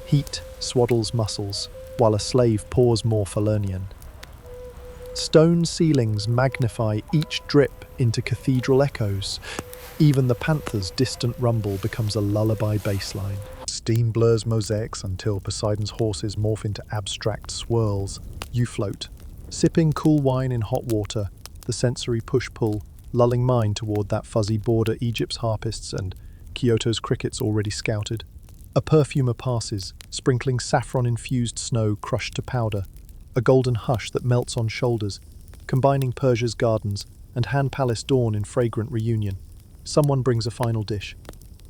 [SPEAKER 1] Heat swaddles muscles, while a slave pours more Falernian. Stone ceilings magnify each drip into cathedral echoes. Even the panther's distant rumble becomes a lullaby bassline. Steam blurs mosaics until Poseidon's horses morph into abstract swirls. You float, sipping cool wine in hot water, the sensory push-pull, lulling mind toward that fuzzy border Egypt's harpists and Kyoto's crickets already scouted. A perfumer passes, sprinkling saffron-infused snow crushed to powder, a golden hush that melts on shoulders, combining Persia's gardens and Han Palace dawn in fragrant reunion. Someone brings a final dish.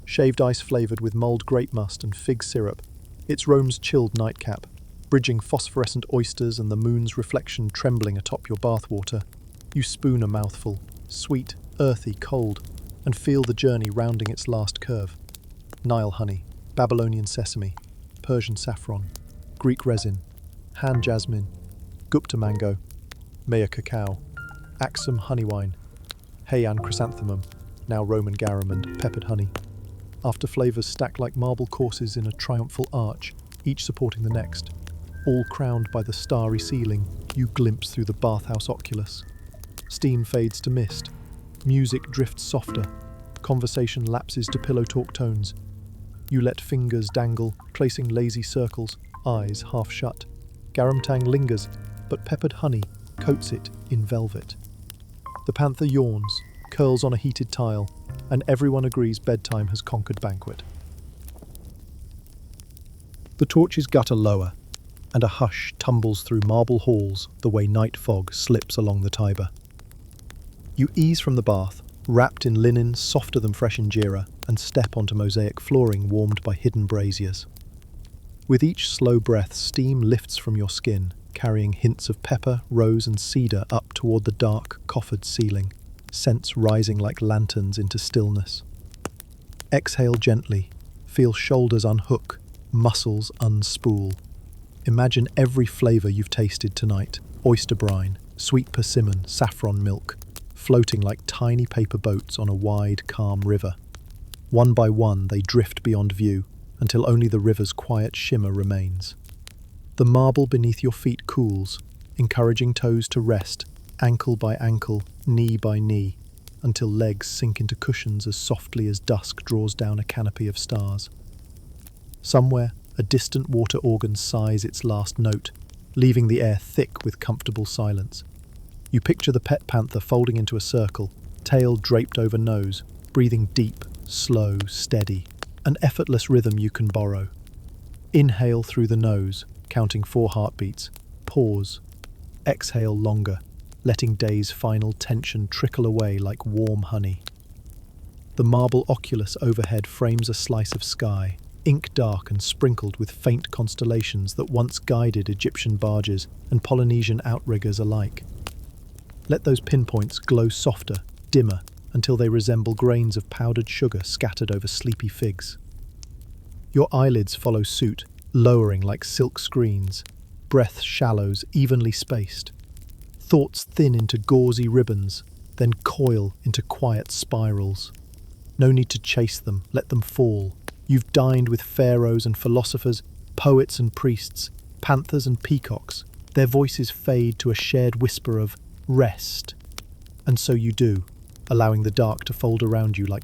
[SPEAKER 1] Shaved ice flavoured with mulled grape must and fig syrup. It's Rome's chilled nightcap, bridging phosphorescent oysters and the moon's reflection trembling atop your bathwater. You spoon a mouthful, sweet, earthy, cold, and feel the journey rounding its last curve. Nile honey, Babylonian sesame, Persian saffron, Greek resin, Han jasmine, Gupta mango, Maya cacao, Axum honey wine, Heian chrysanthemum, now Roman garum and peppered honey. After flavours stack like marble courses in a triumphal arch, each supporting the next. All crowned by the starry ceiling, you glimpse through the bathhouse oculus. Steam fades to mist. Music drifts softer. Conversation lapses to pillow talk tones. You let fingers dangle, tracing lazy circles, eyes half shut. Garum tang lingers, but peppered honey coats it in velvet. The panther yawns, curls on a heated tile, and everyone agrees bedtime has conquered banquet. The torches gutter lower, and a hush tumbles through marble halls the way night fog slips along the Tiber. You ease from the bath, wrapped in linen softer than fresh injera, and step onto mosaic flooring warmed by hidden braziers. With each slow breath, steam lifts from your skin, carrying hints of pepper, rose and cedar up toward the dark, coffered ceiling, scents rising like lanterns into stillness. Exhale gently, feel shoulders unhook, muscles unspool. Imagine every flavour you've tasted tonight: oyster brine, sweet persimmon, saffron milk, floating like tiny paper boats on a wide, calm river. One by one, they drift beyond view, until only the river's quiet shimmer remains. The marble beneath your feet cools, encouraging toes to rest, ankle by ankle, knee by knee, until legs sink into cushions as softly as dusk draws down a canopy of stars. Somewhere, a distant water organ sighs its last note, leaving the air thick with comfortable silence. You picture the pet panther folding into a circle, tail draped over nose, breathing deep, slow, steady, an effortless rhythm you can borrow. Inhale through the nose, counting 4 heartbeats. Pause. Exhale longer, letting day's final tension trickle away like warm honey. The marble oculus overhead frames a slice of sky, ink dark and sprinkled with faint constellations that once guided Egyptian barges and Polynesian outriggers alike. Let those pinpoints glow softer, dimmer, until they resemble grains of powdered sugar scattered over sleepy figs. Your eyelids follow suit, lowering like silk screens, breath shallows evenly spaced. Thoughts thin into gauzy ribbons, then coil into quiet spirals. No need to chase them, let them fall. You've dined with pharaohs and philosophers, poets and priests, panthers and peacocks. Their voices fade to a shared whisper of rest. And so you do, allowing the dark to fold around you like